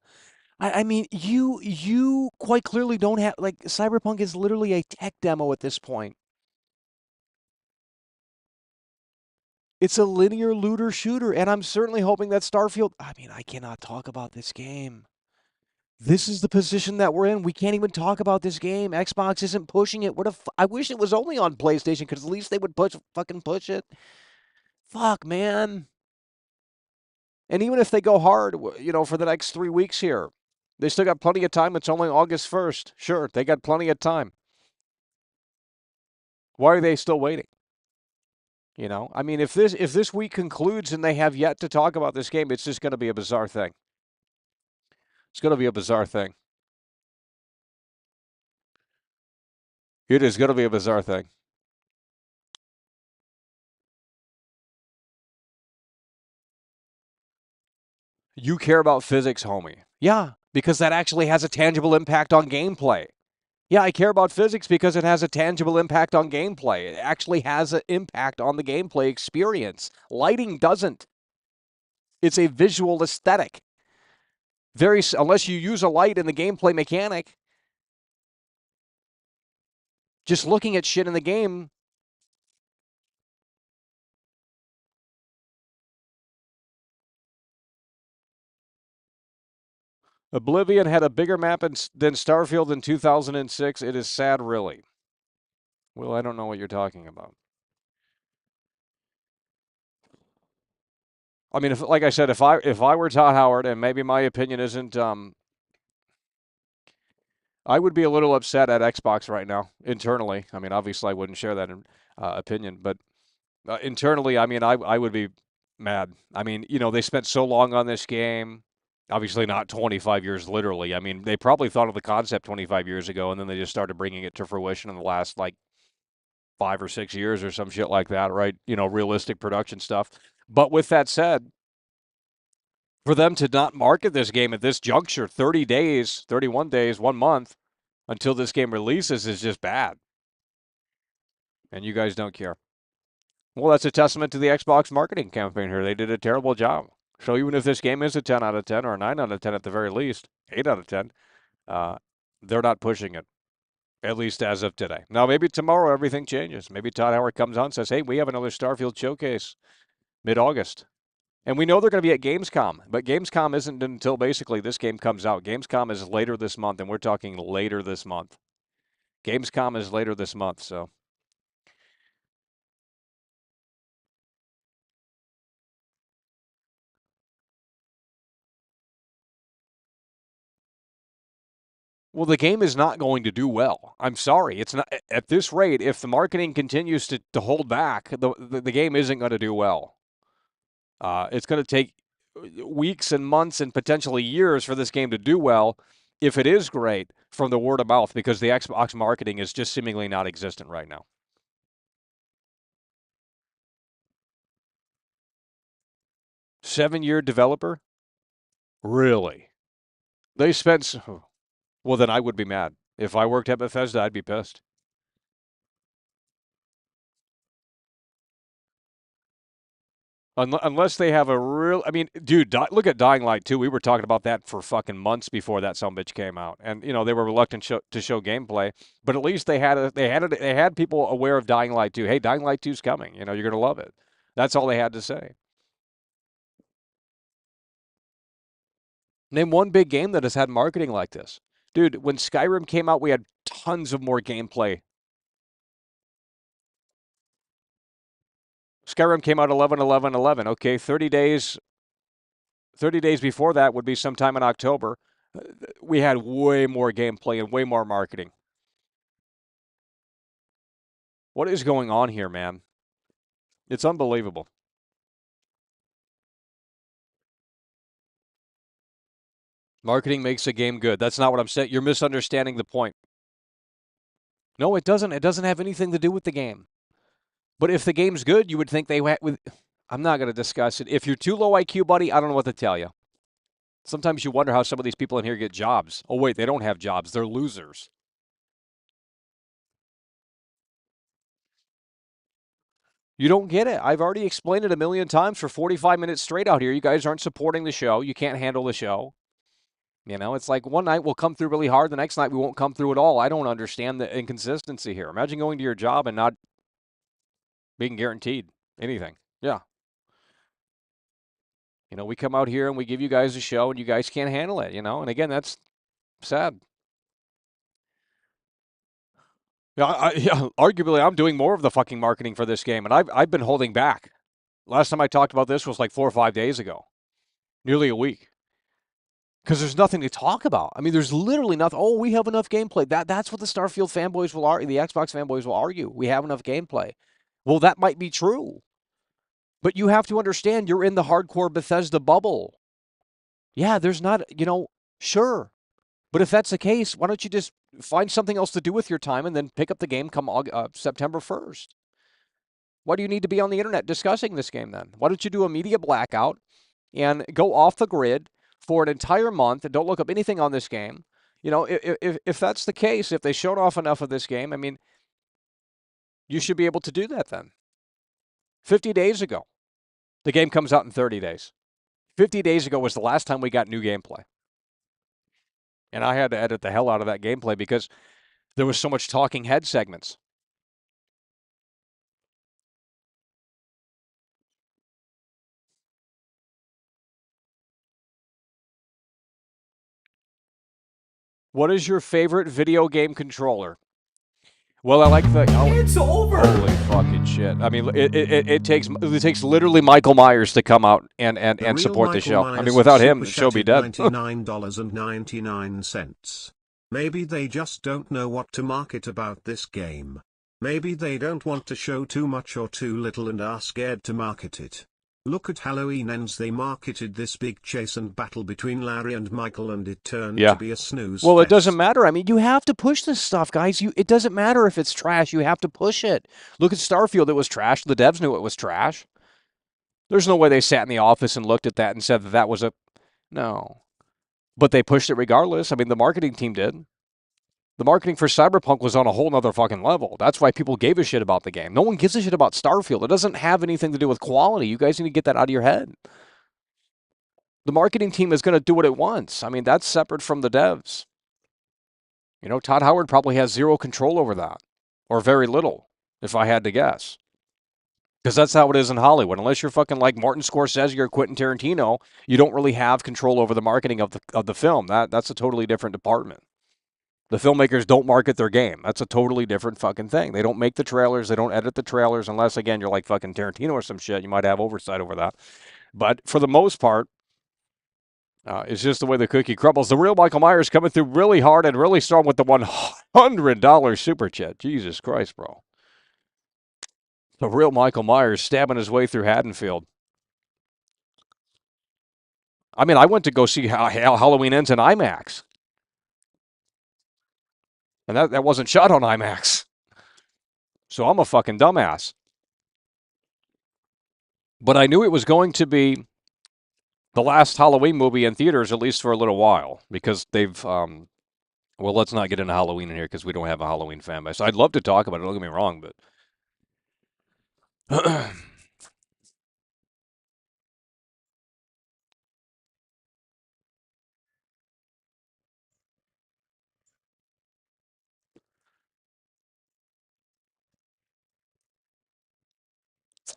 I mean, you quite clearly don't have, like, Cyberpunk is literally a tech demo at this point. It's a linear looter shooter, and I'm certainly hoping that Starfield. I mean, I cannot talk about this game. This is the position that we're in. We can't even talk about this game. Xbox isn't pushing it. I wish it was only on PlayStation because at least they would fucking push it. Fuck, man. And even if they go hard, for the next 3 weeks here, they still got plenty of time. It's only August 1st. Sure, they got plenty of time. Why are they still waiting? I mean, if this week concludes and they have yet to talk about this game, it's just going to be a bizarre thing. It's going to be a bizarre thing. It is going to be a bizarre thing. You care about physics, homie. Yeah, because that actually has a tangible impact on gameplay. Yeah, I care about physics because it has a tangible impact on gameplay. It actually has an impact on the gameplay experience. Lighting doesn't. It's a visual aesthetic. Unless you use a light in the gameplay mechanic, just looking at shit in the game. Oblivion had a bigger map than Starfield in 2006. It is sad, really. Well, I don't know what you're talking about. I mean, like I said, if I were Todd Howard, and maybe my opinion isn't, I would be a little upset at Xbox right now internally. I mean, obviously, I wouldn't share that opinion, but internally, I mean, I would be mad. I mean, they spent so long on this game. Obviously, not 25 years literally. I mean, they probably thought of the concept 25 years ago, and then they just started bringing it to fruition in the last, like, 5 or 6 years or some shit like that, right? Realistic production stuff. But with that said, for them to not market this game at this juncture, 30 days, 31 days, 1 month until this game releases is just bad. And you guys don't care. Well, that's a testament to the Xbox marketing campaign here. They did a terrible job. So even if this game is a 10 out of 10 or a 9 out of 10 at the very least, 8 out of 10, they're not pushing it, at least as of today. Now, maybe tomorrow everything changes. Maybe Todd Howard comes on and says, hey, we have another Starfield showcase mid-August. And we know they're going to be at Gamescom, but Gamescom isn't until basically this game comes out. Gamescom is later this month, and we're talking later this month. Gamescom is later this month, so. Well, the game is not going to do well. I'm sorry. It's not at this rate. If the marketing continues to hold back, the game isn't going to do well. It's going to take weeks and months and potentially years for this game to do well, if it is great, from the word of mouth, because the Xbox marketing is just seemingly not existent right now. Seven-year developer? Really? They spent. Well, then I would be mad. If I worked at Bethesda, I'd be pissed. Unless they have a real, I mean, dude, look at Dying Light 2. We were talking about that for fucking months before that sumbitch came out, and they were reluctant to show gameplay, but at least they had people aware of Dying Light 2. Hey, Dying Light 2's coming. You're gonna love it. That's all they had to say. Name one big game that has had marketing like this, dude. When Skyrim came out, we had tons of more gameplay. Skyrim came out 11/11/11. Okay, 30 days. 30 days before that would be sometime in October. We had way more gameplay and way more marketing. What is going on here, man? It's unbelievable. Marketing makes a game good. That's not what I'm saying. You're misunderstanding the point. No, it doesn't. It doesn't have anything to do with the game. But if the game's good, you would think they would. I'm not going to discuss it. If you're too low IQ, buddy, I don't know what to tell you. Sometimes you wonder how some of these people in here get jobs. Oh, wait, they don't have jobs. They're losers. You don't get it. I've already explained it a million times for 45 minutes straight out here. You guys aren't supporting the show. You can't handle the show. It's like one night we'll come through really hard. The next night we won't come through at all. I don't understand the inconsistency here. Imagine going to your job and not being guaranteed anything. Yeah. We come out here and we give you guys a show and you guys can't handle it, And again, that's sad. Yeah, arguably I'm doing more of the fucking marketing for this game, and I've been holding back. Last time I talked about this was like 4 or 5 days ago. Nearly a week. Because there's nothing to talk about. I mean, there's literally nothing. Oh, we have enough gameplay. That's what the Starfield fanboys will argue. The Xbox fanboys will argue. We have enough gameplay. Well, that might be true. But you have to understand you're in the hardcore Bethesda bubble. Yeah, there's not, sure. But if that's the case, why don't you just find something else to do with your time and then pick up the game come September 1st? Why do you need to be on the internet discussing this game then? Why don't you do a media blackout and go off the grid for an entire month and don't look up anything on this game? You know, if that's the case, if they showed off enough of this game, I mean, you should be able to do that then. 50 days ago, the game comes out in 30 days. 50 days ago was the last time we got new gameplay. And I had to edit the hell out of that gameplay because there was so much talking head segments. What is your favorite video game controller? Well, I like the. It's over. Holy fucking shit! I mean, it takes literally Michael Myers to come out and support the show. I mean, without him, the show would be dead. $99.99. Maybe they just don't know what to market about this game. Maybe they don't want to show too much or too little and are scared to market it. Look at Halloween Ends. They marketed this big chase and battle between Larry and Michael, and it turned to be a snooze Well, it fest. doesn't matter. I mean, you have to push this stuff, guys. It doesn't matter if it's trash. You have to push it. Look at Starfield. It was trash. The devs knew it was trash. There's no way they sat in the office and looked at that and said that was a... No. But they pushed it regardless. I mean, the marketing team did. The marketing for Cyberpunk was on a whole nother fucking level. That's why people gave a shit about the game. No one gives a shit about Starfield. It doesn't have anything to do with quality. You guys need to get that out of your head. The marketing team is going to do what it wants. I mean, that's separate from the devs. You know, Todd Howard probably has zero control over that, or very little, if I had to guess. Because that's how it is in Hollywood. Unless you're fucking like Martin Scorsese or Quentin Tarantino, you don't really have control over the marketing of the film. That's a totally different department. The filmmakers don't market their game. That's a totally different fucking thing. They don't make the trailers. They don't edit the trailers unless, again, you're like fucking Tarantino or some shit. You might have oversight over that. But for the most part, it's just the way the cookie crumbles. The real Michael Myers coming through really hard and really strong with the $100 super chat. Jesus Christ, bro. The real Michael Myers stabbing his way through Haddonfield. I mean, I went to go see how Halloween Ends in IMAX. And that wasn't shot on IMAX. So I'm a fucking dumbass. But I knew it was going to be the last Halloween movie in theaters, at least for a little while, because they've, well, let's not get into Halloween in here because we don't have a Halloween fan base. I'd love to talk about it, don't get me wrong, but...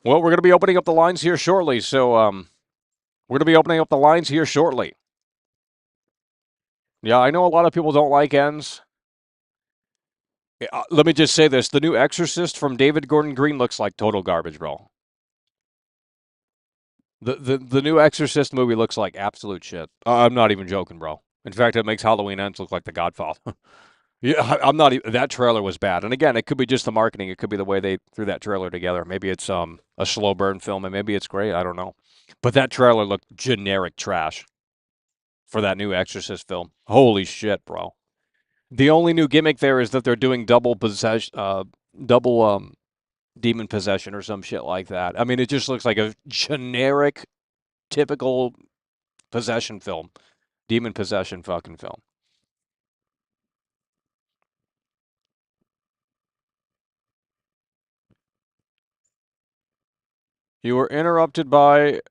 Well, we're going to be opening up the lines here shortly, so we're going to be opening up the lines here shortly. Yeah, I know a lot of people don't like ends. Let me just say this. The new Exorcist from David Gordon Green looks like total garbage, bro. The new Exorcist movie looks like absolute shit. I'm not even joking, bro. In fact, it makes Halloween Ends look like The Godfather. Yeah, I'm not even... That trailer was bad. And again, it could be just the marketing. It could be the way they threw that trailer together. Maybe it's a slow burn film, and maybe it's great. I don't know. But that trailer looked generic trash for that new Exorcist film. Holy shit, bro. The only new gimmick there is that they're doing double demon possession or some shit like that. I mean, it just looks like a generic, typical possession film. Demon possession fucking film. You were interrupted by...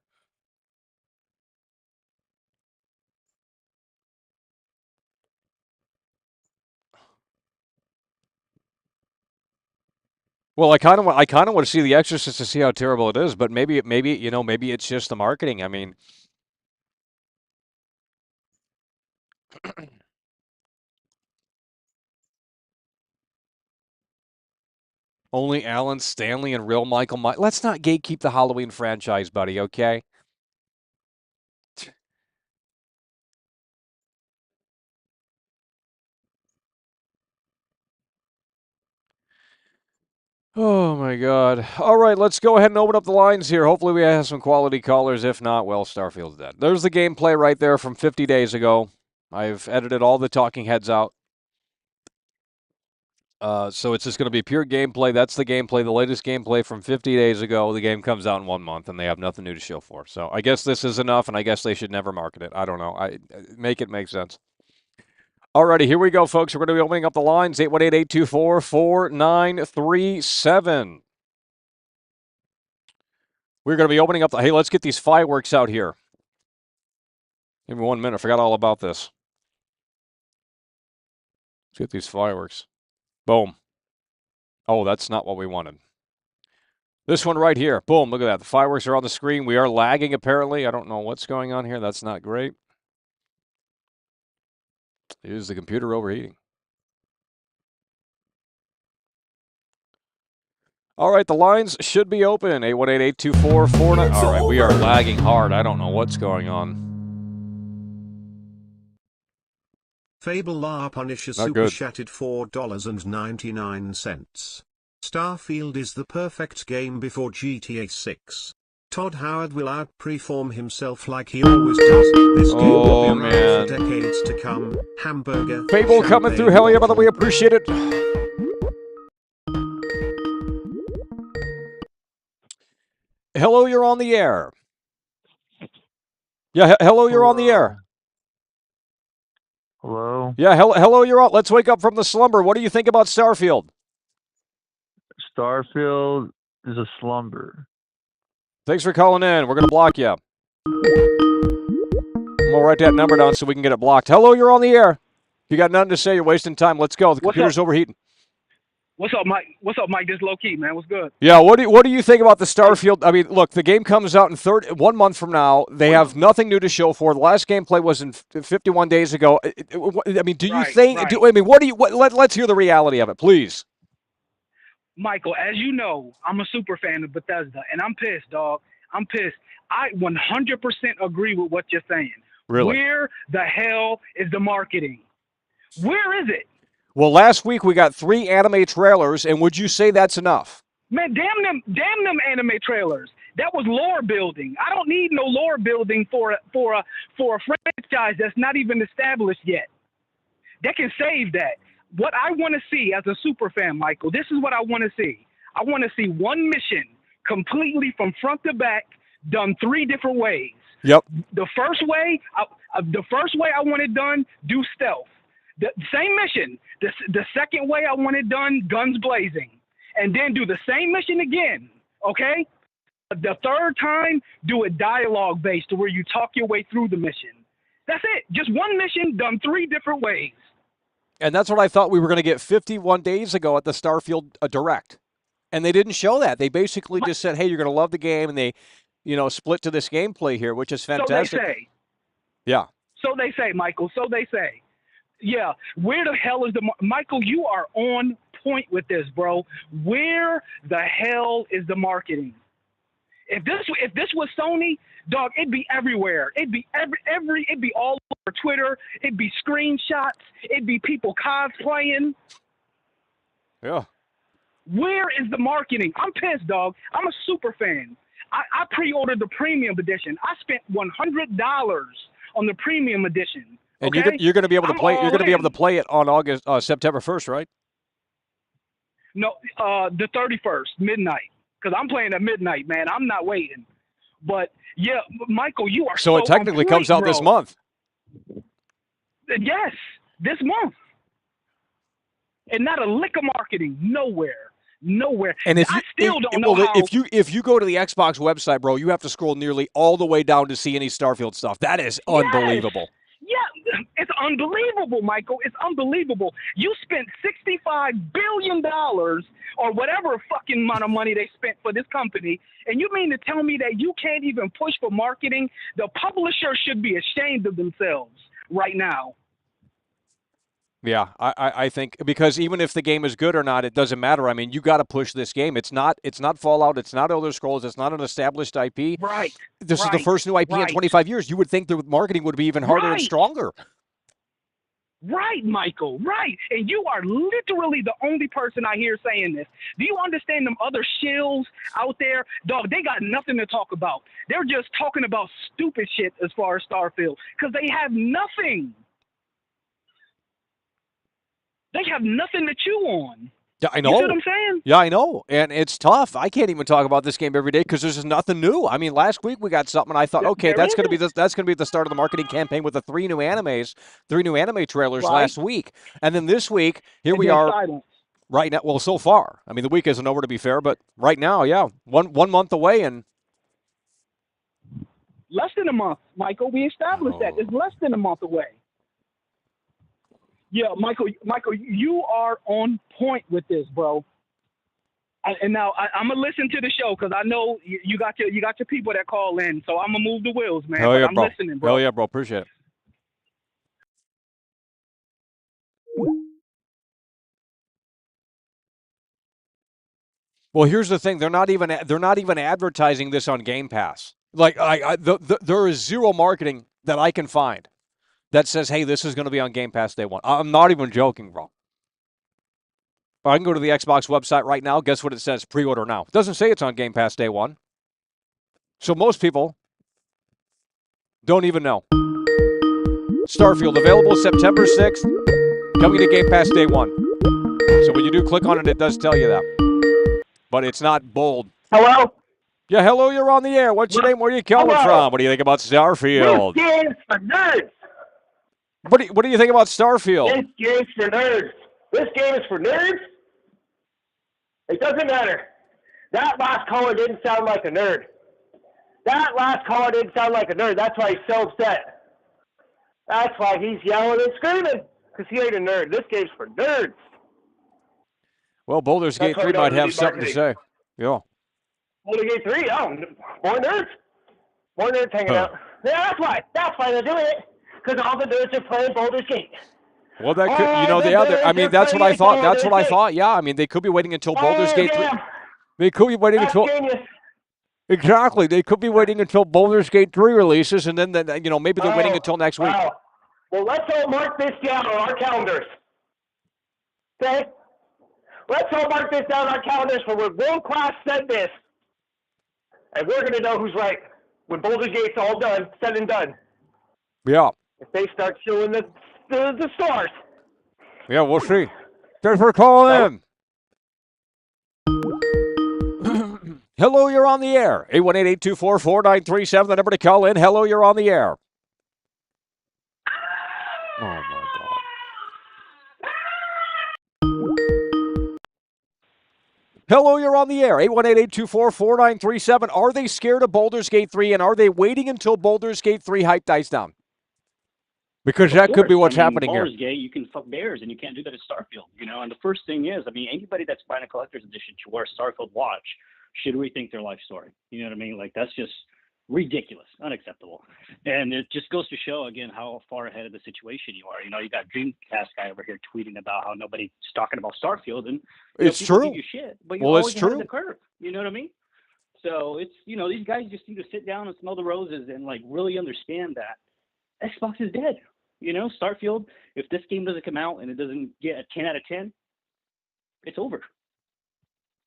Well, I kind of want to see The Exorcist to see how terrible it is, but maybe it's just the marketing. I mean, only Alan Stanley and real Michael Myers. Let's not gatekeep the Halloween franchise, buddy, okay? Oh my God. All right, let's go ahead and open up the lines here. Hopefully we have some quality callers. If not, well, Starfield's dead. There's the gameplay right there from 50 days ago. I've edited all the talking heads out. So it's just going to be pure gameplay. That's the gameplay, the latest gameplay from 50 days ago. The game comes out in 1 month, and they have nothing new to show for. So I guess this is enough, and I guess they should never market it. I don't know. Make it make sense. Alrighty, here we go, folks. We're going to be opening up the lines, 818-824-4937. We're going to be opening up hey, let's get these fireworks out here. Give me 1 minute. I forgot all about this. Let's get these fireworks. Boom. Oh, that's not what we wanted. This one right here. Boom, look at that. The fireworks are on the screen. We are lagging, apparently. I don't know what's going on here. That's not great. Is the computer overheating? All right, the lines should be open. 818-824-49. All right, we are lagging hard. I don't know what's going on. Fable La Punisher Not super good. chatted $4.99. Starfield is the perfect game before GTA 6. Todd Howard will outperform himself like he always does. This game will be around for decades to come. Hamburger. Fable coming through. Hell yeah, brother. We appreciate it. Hello, you're on the air. Yeah, hello, you're on the air. Hello? Yeah, hello, you're on. Let's wake up from the slumber. What do you think about Starfield? Starfield is a slumber. Thanks for calling in. We're going to block you. We'll write that number down so we can get it blocked. Hello, you're on the air. You got nothing to say. You're wasting time. Let's go. The computer's overheating. What's up, Mike? What's up, Mike? This low key, man. What's good? Yeah, what do you think about the Starfield? I mean, look, the game comes out in 1 month from now. They have nothing new to show for. The last gameplay was in 51 days ago. I mean, do you think? Right. I mean, let's hear the reality of it, please. Michael, as you know, I'm a super fan of Bethesda, and I'm pissed, dog. I'm pissed. I 100% agree with what you're saying. Really? Where the hell is the marketing? Where is it? Well, last week we got 3 anime trailers, and would you say that's enough? Man, damn them anime trailers. That was lore building. I don't need no lore building for a franchise that's not even established yet. They can save that. What I want to see as a super fan, Michael, this is what I want to see. I want to see one mission completely from front to back, done 3 different ways. Yep. The first way I want it done, do stealth. The same mission. The second way I want it done, guns blazing. And then do the same mission again, okay? The third time, do it dialogue-based to where you talk your way through the mission. That's it. Just one mission done 3 different ways. And that's what I thought we were going to get 51 days ago at the Starfield Direct. And they didn't show that. They basically just said, hey, you're going to love the game, and they, split to this gameplay here, which is fantastic. So they say. Yeah. So they say, Michael. So they say. Yeah. Where the hell is Michael, you are on point with this, bro. Where the hell is the marketing? If this was Sony, dog, it'd be everywhere. It'd be it'd be all over Twitter. It'd be screenshots. It'd be people cosplaying. Yeah. Where is the marketing? I'm pissed, dog. I'm a super fan. I pre-ordered the premium edition. I spent $100 on the premium edition. And okay? you're going to be able to play. You're going to be able to in. play it on September 1st, right? No, the 31st, midnight. Because I'm playing at midnight, man. I'm not waiting. But yeah, Michael, you are so it technically comes out this month. Yes, this month. And not a lick of marketing, nowhere. And if I still don't know how. If you go to the Xbox website, bro, you have to scroll nearly all the way down to see any Starfield stuff. That is unbelievable. Yeah, it's unbelievable, Michael. It's unbelievable. You spent $65 billion or whatever fucking amount of money they spent for this company, and you mean to tell me that you can't even push for marketing? The publisher should be ashamed of themselves right now. Yeah, I think because even if the game is good or not, it doesn't matter. I mean, you got to push this game. It's not Fallout. It's not Elder Scrolls. It's not an established IP. Right. This is the first new IP in 25 years. You would think the marketing would be even harder and stronger. Right, Michael, right. And you are literally the only person I hear saying this. Do you understand them other shills out there? Dog, they got nothing to talk about. They're just talking about stupid shit as far as Starfield because they have nothing. They have nothing to chew on. Yeah, I You know. see what I'm saying? Yeah, I know. And it's tough. I can't even talk about this game every day because there's just nothing new. I mean, last week we got something and I thought, okay, There that's going to be isn't. that's going to be the start of the marketing campaign with the three new anime trailers Right. last week. And then this week, here And we then are silence. right now. Well, so far. I mean, the week isn't over to be fair, but right now, yeah, one month away and Less than a month, Michael. We established that. It's less than a month away. Yeah, Michael, you are on point with this, bro. And now I'm gonna listen to the show because I know you got your people that call in. So I'm gonna move the wheels, man. hell But yeah, I'm bro. listening, bro. Hell yeah, bro. Appreciate it. Well, here's the thing: they're not even advertising this on Game Pass. Like, there is zero marketing that I can find that says, "Hey, this is going to be on Game Pass day one." I'm not even joking, bro. I can go to the Xbox website right now. Guess what it says? Pre-order now. It doesn't say it's on Game Pass day one. So most people don't even know. Starfield available September 6th, coming to Game Pass day one. So when you do click on it, it does tell you that. But it's not bold. Hello? Yeah, hello, you're on the air. What's your name? Where are you calling from? What do you think about Starfield? This game's for nerds. What do you think about Starfield? This game's for nerds. This game is for nerds? It doesn't matter. That last caller didn't sound like a nerd. That last caller didn't sound like a nerd. That's why he's so upset. That's why he's yelling and screaming. Because he ain't a nerd. This game's for nerds. Well, Baldur's Gate 3 might have something to say. Yeah. Baldur's Gate 3? Oh, more nerds. More nerds hanging out. Yeah, that's why. That's why they're doing it. Because all the nerds are playing Baldur's Gate. Well, that could, I mean, that's what I thought. That's what I thought. Yeah, I mean, they could be waiting until Baldur's Gate 3. They could be waiting until. Genius. Exactly. They could be waiting until Baldur's Gate 3 releases, and then, maybe they're waiting until next week. Wow. Well, let's all mark this down on our calendars. Okay? Let's all mark this down on our calendars for when World Class said this. And we're going to know who's right. When Baldur's Gate's all done, said and done. Yeah. If they start showing the stars. Yeah, we'll see. Thanks for calling in. Hello, you're on the air. 818-824-4937, the number to call in. Hello, you're on the air. Oh, my God. Hello, you're on the air. 818-824-4937. Are they scared of Baldur's Gate 3, and are they waiting until Baldur's Gate 3 hype dies down? Because that could be what's happening here. Baldur's Gate, you can fuck bears, and you can't do that at Starfield. And the first thing is, I mean, anybody that's buying a collector's edition to wear a Starfield watch should rethink their life story. You know what I mean? Like, that's just ridiculous, unacceptable. And it just goes to show, again, how far ahead of the situation you are. You got Dreamcast guy over here tweeting about how nobody's talking about Starfield, and it's people true. give you shit, but you're Well, always it's ahead true. of the curve. You know what I mean? So it's, these guys just need to sit down and smell the roses and, like, really understand that Xbox is dead. Starfield, if this game doesn't come out and it doesn't get a 10 out of 10, it's over.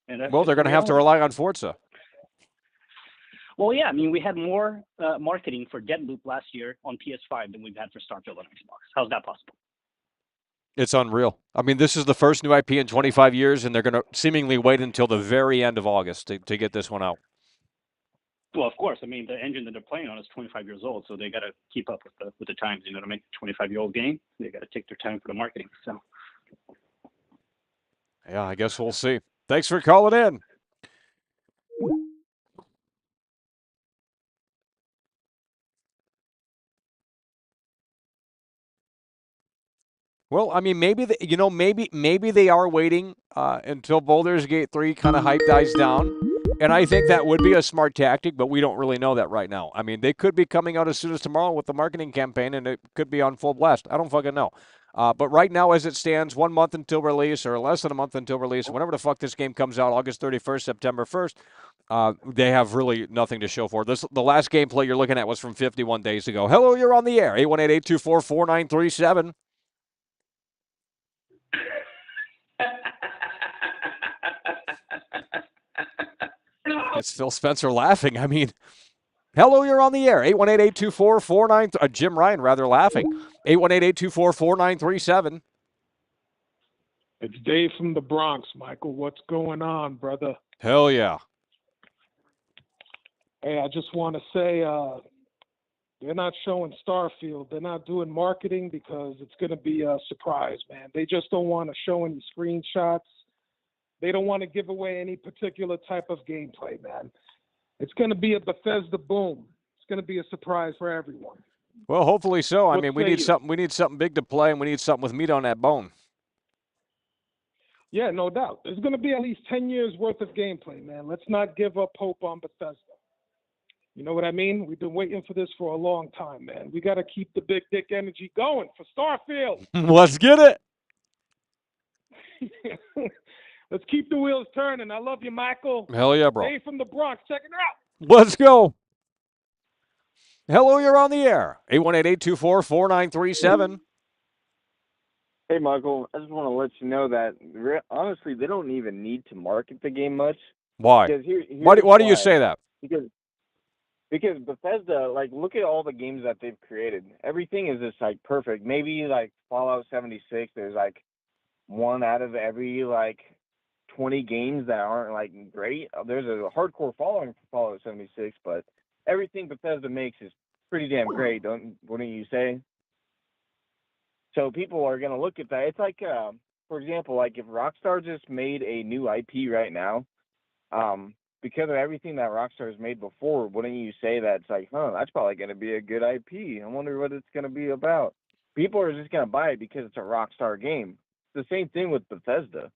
And Well, they're going to have to rely on Forza. Well, yeah, I mean, we had more marketing for Deadloop last year on PS5 than we've had for Starfield on Xbox. How's that possible? It's unreal. I mean, this is the first new IP in 25 years, and they're going to seemingly wait until the very end of August to get this one out. Well, of course. I mean, the engine that they're playing on is 25 years old, so they got to keep up with the times. You know what I mean? 25-year-old game. They got to take their time for the marketing. So. Yeah, I guess we'll see. Thanks for calling in. Well, I mean, maybe maybe they are waiting until Baldur's Gate 3 kind of hype dies down. And I think that would be a smart tactic, but we don't really know that right now. I mean, they could be coming out as soon as tomorrow with the marketing campaign, and it could be on full blast. I don't fucking know. But right now, as it stands, 1 month until release, or less than a month until release, whenever the fuck this game comes out, August 31st, September 1st, they have really nothing to show for it. The last gameplay you're looking at was from 51 days ago. Hello, you're on the air. 818-824-4937. It's Phil Spencer laughing. I mean, hello, you're on the air. 818-824-4937. Jim Ryan rather laughing. 818-824-4937. It's Dave from the Bronx, Michael. What's going on, brother? Hell yeah. Hey, I just want to say they're not showing Starfield. They're not doing marketing because it's going to be a surprise, man. They just don't want to show any screenshots. They don't want to give away any particular type of gameplay, man. It's going to be a Bethesda boom. It's going to be a surprise for everyone. Well, hopefully so. I What mean, we say need you? something. We need something big to play, and we need something with meat on that bone. Yeah, no doubt. There's going to be at least 10 years worth of gameplay, man. Let's not give up hope on Bethesda. You know what I mean? We've been waiting for this for a long time, man. We got to keep the big dick energy going for Starfield. Let's get it. Let's keep the wheels turning. I love you, Michael. Hell yeah, bro. Dave from the Bronx, checking it out. Let's go. Hello, you're on the air. 818-824-4937. Hey, Michael, I just want to let you know that, honestly, they don't even need to market the game much. Why? Because Why do you say that? Because Bethesda, like, look at all the games that they've created. Everything is just, like, perfect. Maybe, like, Fallout 76, there's, like, one out of every, like, 20 games that aren't, like, great. There's a hardcore following for Fallout 76, but everything Bethesda makes is pretty damn great, wouldn't you say? So people are going to look at that. It's like, for example, like if Rockstar just made a new IP right now, because of everything that Rockstar has made before, wouldn't you say that it's like, that's probably going to be a good IP. I wonder what it's going to be about. People are just going to buy it because it's a Rockstar game. It's the same thing with Bethesda.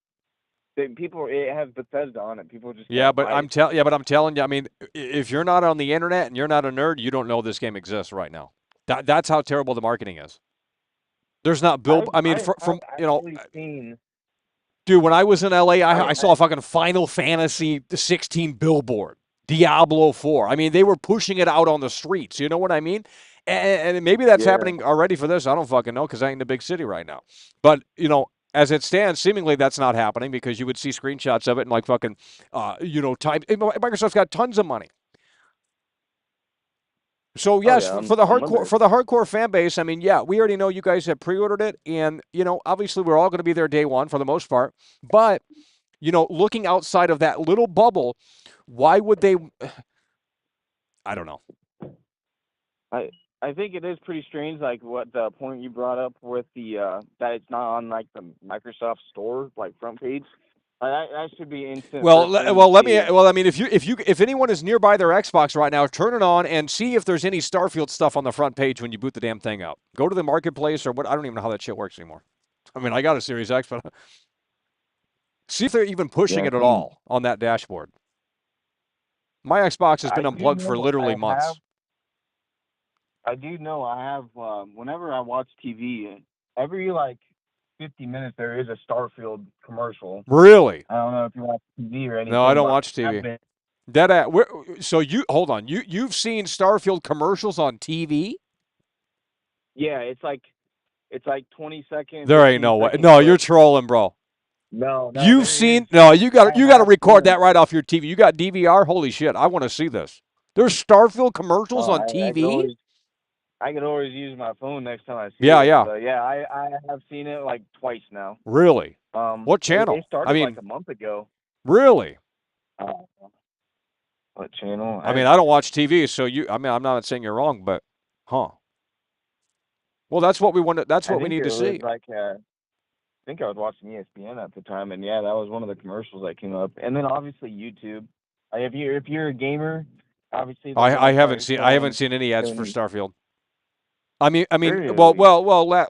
It has Bethesda on it. People just but I'm telling you. I mean, if you're not on the internet and you're not a nerd, you don't know this game exists right now. That's how terrible the marketing is. There's not build. Seen. Dude, when I was in LA, I saw a fucking Final Fantasy 16 billboard, Diablo 4. I mean, they were pushing it out on the streets. You know what I mean? And maybe that's happening already for this. I don't fucking know because I ain't in a big city right now. But, as it stands, seemingly that's not happening because you would see screenshots of it and like fucking, time. Microsoft's got tons of money. So yes, for the hardcore fan base, I mean, yeah, we already know you guys have pre-ordered it, and obviously we're all going to be there day one for the most part. But looking outside of that little bubble, why would they? I don't know. I think it is pretty strange, like what the point you brought up with the that it's not on like the Microsoft Store like front page. That should be instant. If anyone is nearby their Xbox right now, turn it on and see if there's any Starfield stuff on the front page when you boot the damn thing up. Go to the marketplace or what? I don't even know how that shit works anymore. I mean, I got a Series X, but see if they're even pushing it at all on that dashboard. My Xbox has been unplugged for literally months. I do know I have. Whenever I watch TV, every 50 minutes there is a Starfield commercial. Really? I don't know if you watch TV or anything. No, I don't watch TV. So hold on. You've seen Starfield commercials on TV? Yeah, it's like 20 seconds. There ain't no way. No, you're trolling, bro. No. You've seen? No, you got to record that right off your TV. You got DVR? Holy shit! I want to see this. There's Starfield commercials on TV. I could always use my phone next time I see it. Yeah. But yeah, I have seen it twice now. Really? What channel? It started a month ago. Really? What channel? I don't watch TV, so I'm not saying you're wrong, but Well, that's what we want. That's what we need to see. I think I was watching ESPN at the time, and yeah, that was one of the commercials that came up. And then obviously YouTube. If you're a gamer, obviously I haven't seen any ads for Starfield. Really?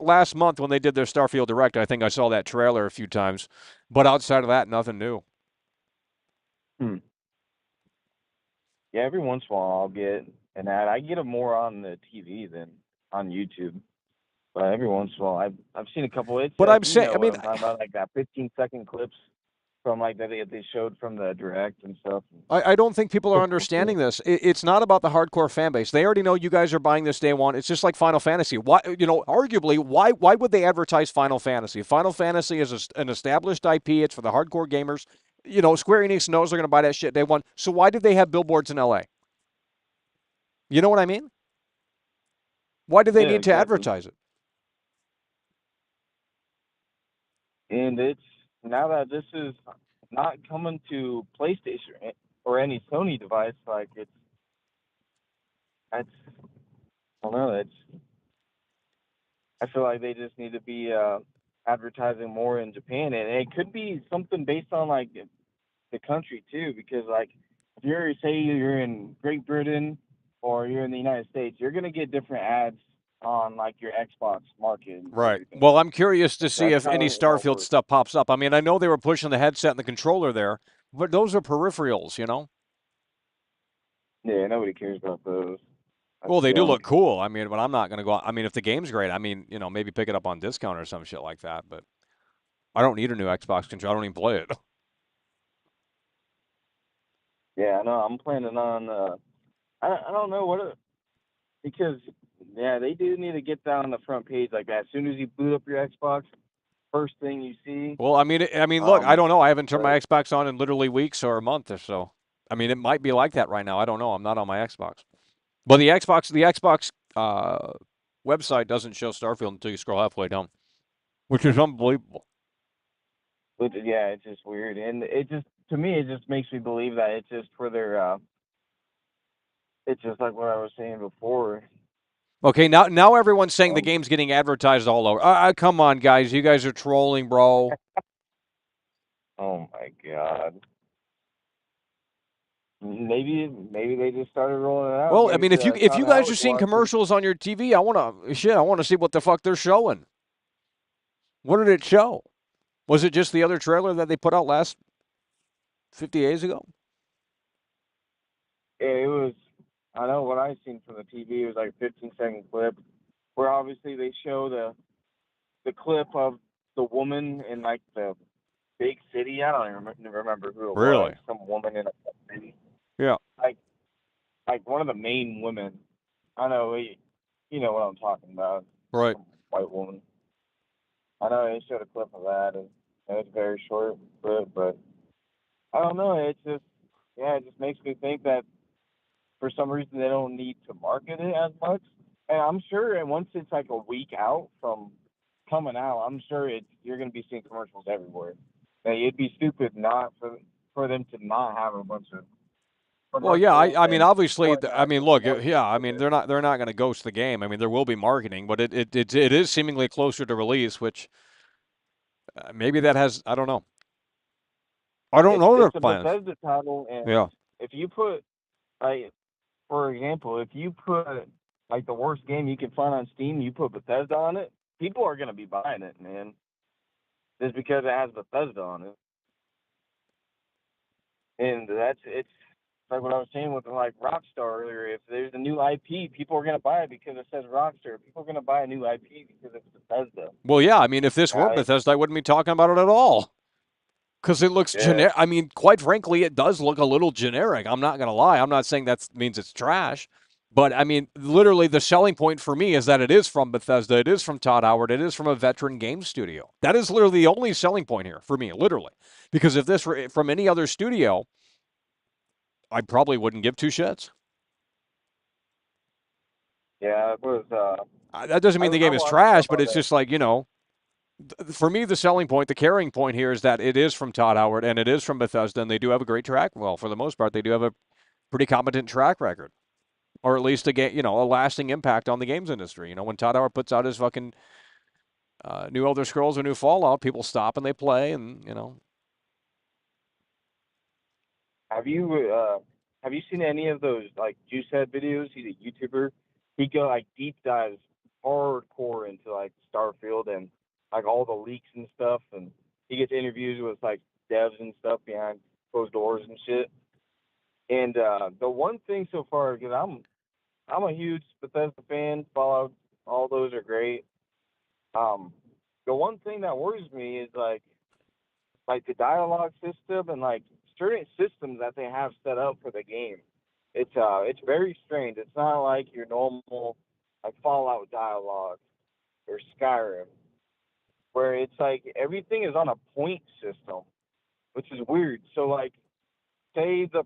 Last month when they did their Starfield Direct, I think I saw that trailer a few times, but outside of that, nothing new. Yeah, every once in a while I'll get an ad. I get them more on the TV than on YouTube, but every once in a while I've seen a couple. But I'm saying, I'm talking about that 15-second clips from that they showed from the Direct and stuff. I don't think people are understanding this. It's not about the hardcore fan base. They already know you guys are buying this day one. It's just like Final Fantasy. Why, arguably, why would they advertise Final Fantasy? Final Fantasy is an established IP. It's for the hardcore gamers. Square Enix knows they're going to buy that shit day one. So why did they have billboards in LA? You know what I mean? Why do they need to advertise it? And it's now that this is not coming to PlayStation or any Sony device, like it's I don't know. I feel like they just need to be advertising more in Japan, and it could be something based on like the country too, because like if you're in Great Britain or you're in the United States, you're gonna get different ads on like your Xbox market and Right. everything. Well, I'm curious to Like, see that's if any how it all Starfield works. stuff pops up. I mean, I know they were pushing the headset and the controller there, but those are peripherals, you know? Yeah, nobody cares about those. That's Well, they do look junk. cool. I mean, but I'm not going to go. I mean, if the game's great, I mean, maybe pick it up on discount or some shit like that. But I don't need a new Xbox controller. I don't even play it. Yeah, I know. I'm planning on. I don't know because yeah, they do need to get that on the front page like that. As soon as you boot up your Xbox, first thing you see. Well, I mean, look, I don't know. I haven't turned But my Xbox on in literally weeks or a month or so. I mean, it might be like that right now. I don't know. I'm not on my Xbox. But the Xbox website doesn't show Starfield until you scroll halfway down, which is unbelievable. yeah, it's just weird, and it just to me it just makes me believe that it's just for their. It's just like what I was saying before. Okay, now everyone's saying the Um, game's getting advertised all over. Come on, guys, you guys are trolling, bro. oh my god. Maybe they just started rolling it out. Well, I Gave it mean, if you to if Todd you guys are Howard to seeing watch. And commercials on your TV, I want to see what the fuck they're showing. What did it show? Was it just the other trailer that they put out last 50 days ago? it was. I know what I seen from the TV. It was like a 15-second clip where obviously they show the clip of the woman in like the big city. I don't even remember who it was. Really? Some woman in a city. Yeah. Like like one of the main women. I know you know what I'm talking about. Right. Some white woman. I know they showed a clip of that, and it's very short clip, but I don't know. It's just yeah, it just makes me think that for some reason they don't need to market it as much. And I'm sure, and once it's like a week out from coming out, I'm sure you're going to be seeing commercials everywhere. Like, it'd be stupid not for them to not have a bunch of Well, yeah. commercials I mean, and obviously, pointing I out mean, different look, markets yeah. I with mean, it. they're not going to ghost the game. I mean, there will be marketing, but it is seemingly closer to release, which maybe that has. I don't know. I don't know their It's a plans. Bethesda title, and Yeah. if you put like for example, if you put like the worst game you can find on Steam, you put Bethesda on it, people are going to be buying it, man, just because it has Bethesda on it. And it's like what I was saying with like Rockstar earlier. If there's a new IP, people are gonna buy it because it says Rockstar. People are gonna buy a new IP because it's Bethesda. Well, yeah. I mean, if this weren't Right? Bethesda, I wouldn't be talking about it at all. Because it looks Yeah. generic. I mean, quite frankly, it does look a little generic. I'm not going to lie. I'm not saying that means it's trash. But I mean, literally, the selling point for me is that it is from Bethesda. It is from Todd Howard. It is from a veteran game studio. That is literally the only selling point here for me, literally. Because if this were from any other studio, I probably wouldn't give two shits. Yeah. It was. That doesn't mean the I game is watched some trash, but of it's it. just like, for me, the selling point, the carrying point here is that it is from Todd Howard and it is from Bethesda, and they do have a great track. Well, for the most part, they do have a pretty competent track record, or at least a lasting impact on the games industry. When Todd Howard puts out his fucking new Elder Scrolls or new Fallout, people stop and they play, and. Have you have you seen any of those like Juicehead videos? He's a YouTuber. He go like deep dives hardcore into like Starfield and like all the leaks and stuff, and he gets interviews with like devs and stuff behind closed doors and shit. And the one thing so far, because I'm a huge Bethesda fan. Fallout, all those are great. Um, the one thing that worries me is like the dialogue system and like certain systems that they have set up for the game. It's very strange. It's not like your normal like Fallout dialogue or Skyrim, where it's like everything is on a point system, which is weird. So like, say the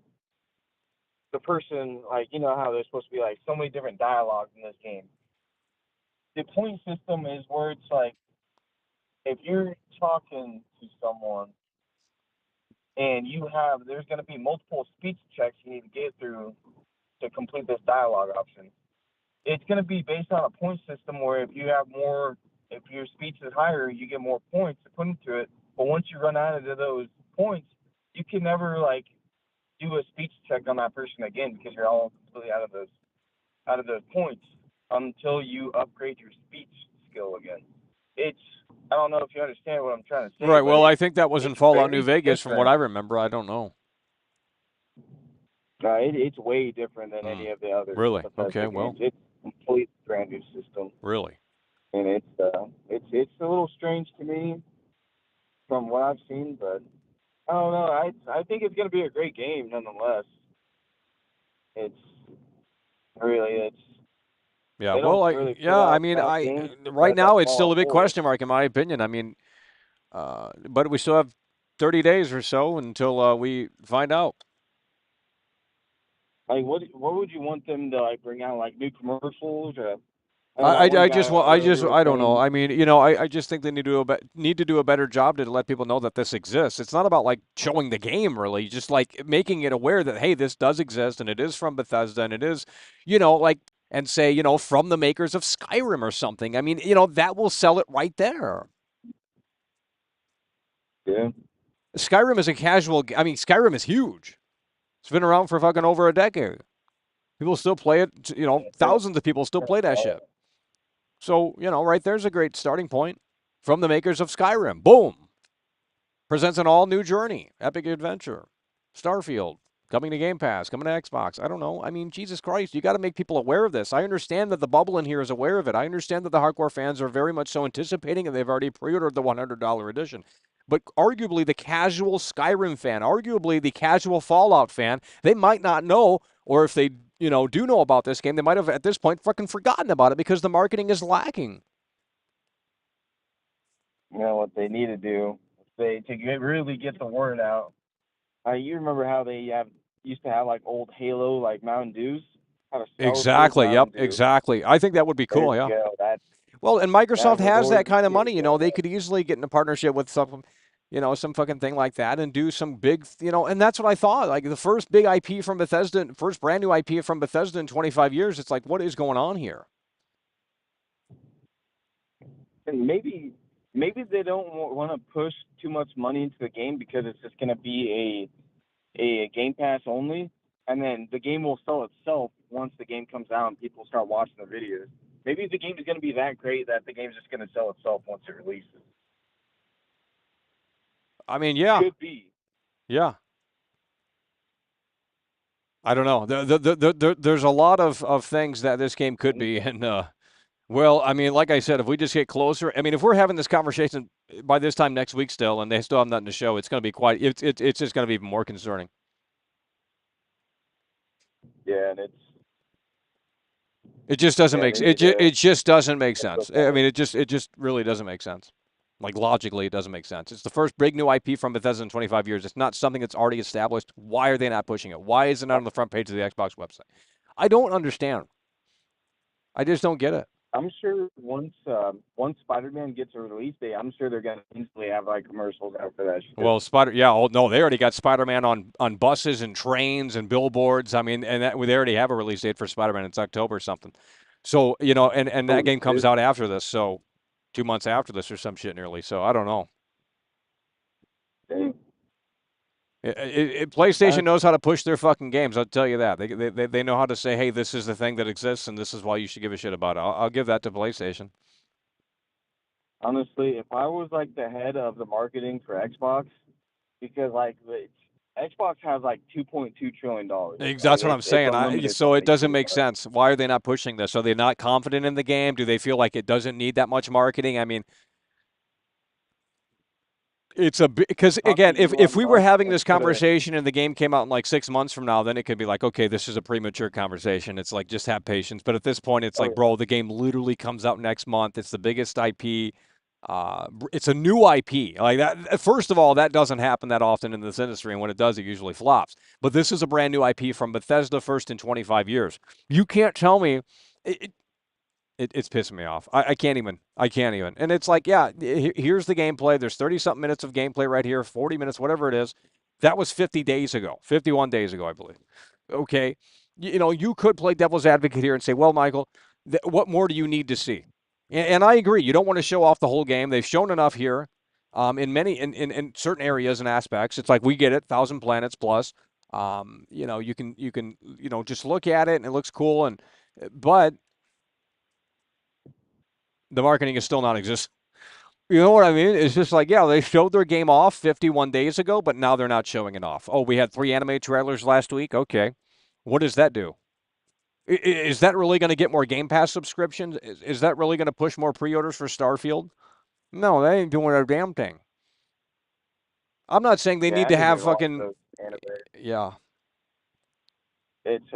person like you know how there's supposed to be like so many different dialogues in this game. The point system is where it's like if you're talking to someone and there's going to be multiple speech checks you need to get through to complete this dialogue option. It's going to be based on a point system where if your speech is higher, you get more points to put into it. But once you run out of those points, you can never do a speech check on that person again because you're all completely out of those points until you upgrade your speech skill again. I don't know if you understand what I'm trying to say. Right. Well, I think that was in Fallout New Vegas, from what different. I remember. I don't know. It's way different than any of the other. Really? Bethesda Okay. games. Well. It's a complete brand new system. Really. And it's a little strange to me from what I've seen, but I don't know. I think it's going to be a great game nonetheless. Yeah. Well, I mean, right now it's still a big question mark in my opinion. I mean, but we still have 30 days or so until we find out. What would you want them to bring out, new commercials or? I don't know. I mean, I just think they need to do a better job to let people know that this exists. It's not about showing the game really, just making it aware that hey, this does exist and it is from Bethesda and it is, and say, from the makers of Skyrim or something. I mean, that will sell it right there. Yeah. Skyrim is Skyrim is huge. It's been around for fucking over a decade. People still play it, thousands of people still play that shit. So, right there's a great starting point. From the makers of Skyrim. Boom. Presents an all-new journey. Epic adventure. Starfield. Coming to Game Pass. Coming to Xbox. I don't know. I mean, Jesus Christ. You got to make people aware of this. I understand that the bubble in here is aware of it. I understand that the hardcore fans are very much so anticipating and they've already pre-ordered the $100 edition. But arguably the casual Skyrim fan, arguably the casual Fallout fan, they might not know, or if they do know about this game, they might have at this point fucking forgotten about it because the marketing is lacking. What they need to do really get the word out. You remember how they used to have old Halo Mountain Dews? Exactly. Yep. Exactly. I think that would be cool. Yeah. Well, and Microsoft has that kind of money. They could easily get in a partnership with some fucking thing like that and do some big, and that's what I thought. The first big IP from Bethesda, first brand new IP from Bethesda in 25 years. It's what is going on here? And maybe they don't want to push too much money into the game because it's just going to be a Game Pass only, and then the game will sell itself once the game comes out and people start watching the videos. Maybe the game is going to be that great that the game's just going to sell itself once it releases. I mean, yeah. Could be. Yeah. I don't know. There's a lot of things that this game could be, and well, I mean, like I said, if we just get closer, I mean, if we're having this conversation by this time next week still, and they still have nothing to show, it's going to be it's just going to be even more concerning. Yeah, and it just doesn't make it just doesn't make sense. I mean, it just really doesn't make sense. Logically, it doesn't make sense. It's the first big new IP from Bethesda in 25 years. It's not something that's already established. Why are they not pushing it? Why is it not on the front page of the Xbox website? I don't understand. I just don't get it. I'm sure once Spider-Man gets a release date, I'm sure they're going to instantly have commercials after that shit. Well, they already got Spider-Man on buses and trains and billboards. I mean, and they already have a release date for Spider-Man. It's October or something. So, and that game comes out after this. So 2 months after this or some shit nearly. So I don't know. PlayStation knows how to push their fucking games. I'll tell you that. They know how to say, hey, this is the thing that exists, and this is why you should give a shit about it. I'll give that to PlayStation. Honestly, if I was the head of the marketing for Xbox, because Xbox has $2.2 trillion. That's what I'm saying. So it doesn't make sense. Why are they not pushing this? Are they not confident in the game? Do they feel like it doesn't need that much marketing? I mean, it's because again, if we were having this conversation and the game came out in 6 months from now, then it could be okay, this is a premature conversation. It's just have patience. But at this point, it's bro, the game literally comes out next month. It's the biggest IP. It's a new IP. That. First of all, that doesn't happen that often in this industry, and when it does, it usually flops. But this is a brand new IP from Bethesda, first in 25 years. You can't tell me. It's pissing me off. I can't even. I can't even. And it's like, yeah, here's the gameplay. There's 30-something minutes of gameplay right here, 40 minutes, whatever it is. That was 50 days ago, 51 days ago, I believe. Okay. You could play devil's advocate here and say, well, Michael, what more do you need to see? And I agree. You don't want to show off the whole game. They've shown enough here in certain areas and aspects. It's like, we get it, 1,000 planets plus. You can just look at it and it looks cool. But the marketing is still non-existent. You know what I mean? It's just like, yeah, they showed their game off 51 days ago, but now they're not showing it off. Oh, we had 3 anime trailers last week? Okay. What does that do? Is that really going to get more Game Pass subscriptions? Is that really going to push more pre-orders for Starfield? No, they ain't doing a damn thing. I'm not saying they need to have fucking... Yeah. It's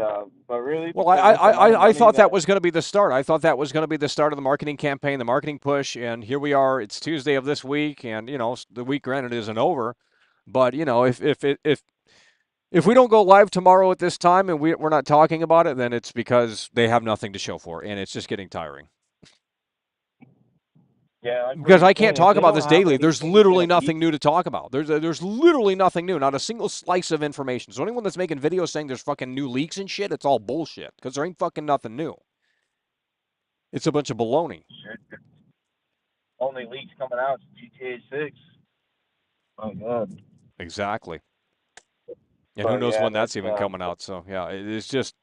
but really, well, with the amount of I money thought that was going to be the start. I thought that was going to be the start of the marketing campaign, the marketing push, and here we are. It's Tuesday of this week, and the week, granted, isn't over, but if we don't go live tomorrow at this time and we're not talking about it, then it's because they have nothing to show for, and it's just getting tiring. Yeah, Because I can't if talk they about don't this have daily. There's literally anything nothing new to talk about. There's literally nothing new. Not a single slice of information. So anyone that's making videos saying there's fucking new leaks and shit, it's all bullshit. Because there ain't fucking nothing new. It's a bunch of baloney. only leaks coming out is GTA 6. Oh God. Exactly. And But who knows yeah, when that's that's even coming out. So yeah, it's just...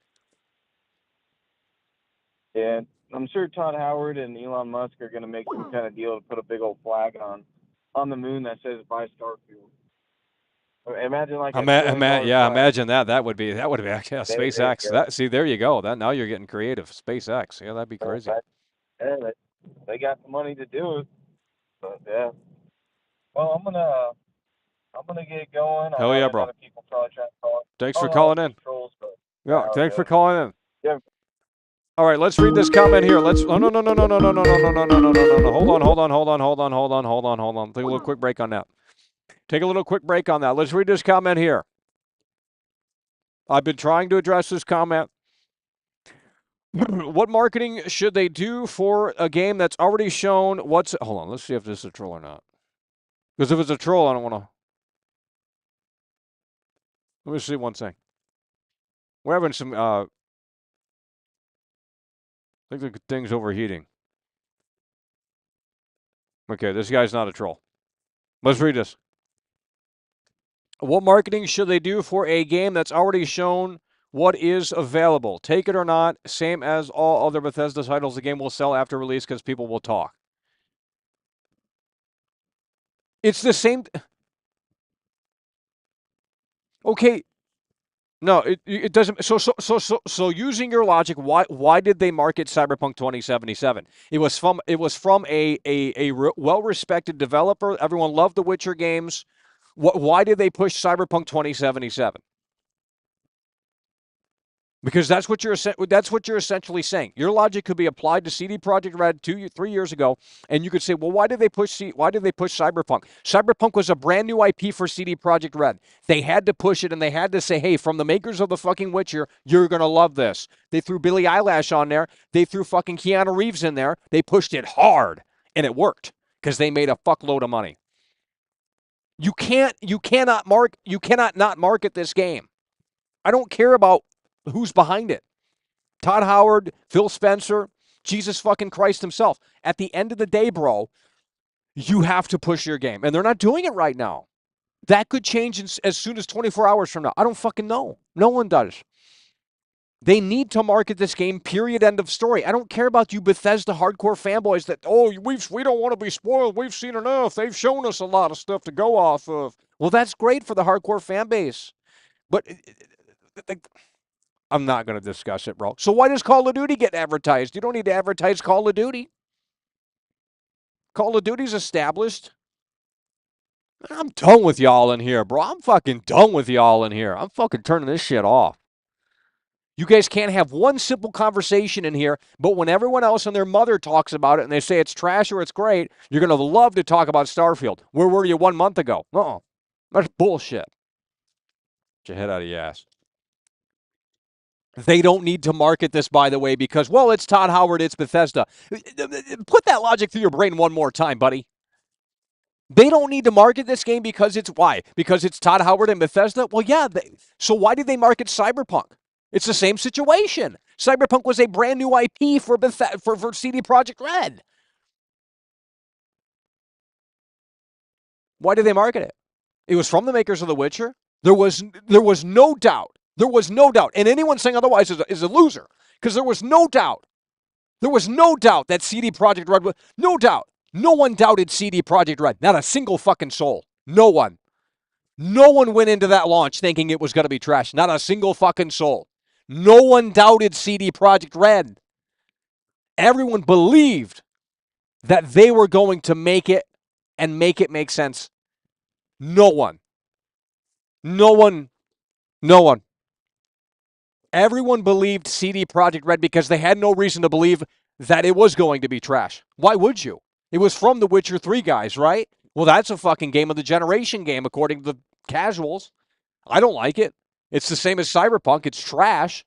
Yeah, I'm sure Todd Howard and Elon Musk are going to make some kind of deal to put a big old flag on the moon that says "Buy Starfield." Imagine like a $1 billion yeah, flag. imagine that. That would be yeah, There you SpaceX. go. There you go. Now you're getting creative. SpaceX. Yeah, that'd be crazy. Yeah, they got the money to do it. But yeah. Well, I'm gonna get going. I Hell know yeah, there's bro. other people probably trying to call. Thanks for calling in. Trolls, but Yeah, thanks for calling in. Yeah. All right, let's read this comment here. Let's no. Hold on. Take a little quick break on that. Let's read this comment here. I've been trying to address this comment. What marketing should they do for a game that's already shown what's... Hold on, let's see if this is a troll or not. Because if it's a troll, I don't want to... Let me see one thing. We're having some... I think the thing's overheating. Okay, this guy's not a troll. Let's read this. What marketing should they do for a game that's already shown what is available? Take it or not, same as all other Bethesda titles, the game will sell after release because people will talk. It's the same... Okay. No, it doesn't. So using your logic, why did they market Cyberpunk 2077? It was from a well-respected developer. Everyone loved the Witcher games. Why did they push Cyberpunk 2077? Because that's what you're essentially saying. Your logic could be applied to CD Projekt Red 3 years ago, and you could say, well, why did they push Cyberpunk? Cyberpunk was a brand new IP for CD Projekt Red. They had to push it, and they had to say, hey, from the makers of the fucking Witcher, you're gonna love this. They threw Billie Eilish on there. They threw fucking Keanu Reeves in there. They pushed it hard, and it worked because they made a fuckload of money. You cannot not market this game. I don't care about who's behind it. Todd Howard, Phil Spencer, Jesus fucking Christ himself. At the end of the day, bro, you have to push your game. And they're not doing it right now. That could change as soon as 24 hours from now. I don't fucking know. No one does. They need to market this game, period, end of story. I don't care about you Bethesda hardcore fanboys that, we don't want to be spoiled. We've seen enough. They've shown us a lot of stuff to go off of. Well, that's great for the hardcore fan base. But... I'm not going to discuss it, bro. So why does Call of Duty get advertised? You don't need to advertise Call of Duty. Call of Duty's established. I'm done with y'all in here, bro. I'm fucking done with y'all in here. I'm fucking turning this shit off. You guys can't have one simple conversation in here, but when everyone else and their mother talks about it and they say it's trash or it's great, you're going to love to talk about Starfield. Where were you 1 month ago? That's bullshit. Get your head out of your ass. They don't need to market this, by the way, because, well, it's Todd Howard, it's Bethesda. Put that logic through your brain one more time, buddy. They don't need to market this game because it's why? Because it's Todd Howard and Bethesda? Well, yeah. So why did they market Cyberpunk? It's the same situation. Cyberpunk was a brand new IP for CD Projekt Red. Why did they market it? It was from the makers of The Witcher. There was no doubt. There was no doubt. And anyone saying otherwise is a loser, because there was no doubt. There was no doubt that CD Projekt Red was, no doubt. No one doubted CD Projekt Red. Not a single fucking soul. No one. No one went into that launch thinking it was going to be trash. Not a single fucking soul. No one doubted CD Projekt Red. Everyone believed that they were going to make it and make it make sense. No one. No one. No one. Everyone believed CD Projekt Red because they had no reason to believe that it was going to be trash. Why would you? It was from the Witcher 3 guys, right? Well, that's a fucking game of the generation game, according to the casuals. I don't like it. It's the same as Cyberpunk. It's trash.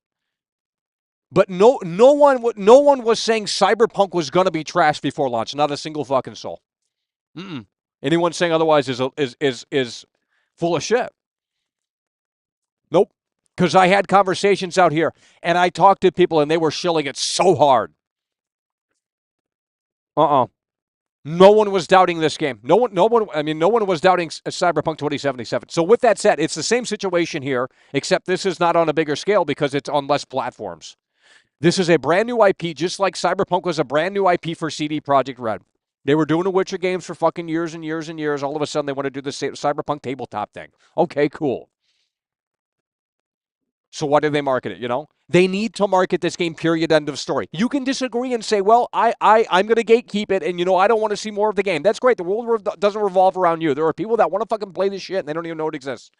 But no one was saying Cyberpunk was going to be trash before launch. Not a single fucking soul. Anyone saying otherwise is full of shit. Nope. Because I had conversations out here, and I talked to people, and they were shilling it so hard. No one was doubting this game. No one was doubting Cyberpunk 2077. So with that said, it's the same situation here, except this is not on a bigger scale because it's on less platforms. This is a brand new IP, just like Cyberpunk was a brand new IP for CD Projekt Red. They were doing the Witcher games for fucking years and years and years. All of a sudden, they want to do the Cyberpunk tabletop thing. Okay, cool. So why do they market it, you know? They need to market this game, period, end of story. You can disagree and say, well, I'm going to gatekeep it, and, I don't want to see more of the game. That's great. The world doesn't revolve around you. There are people that want to fucking play this shit, and they don't even know it exists.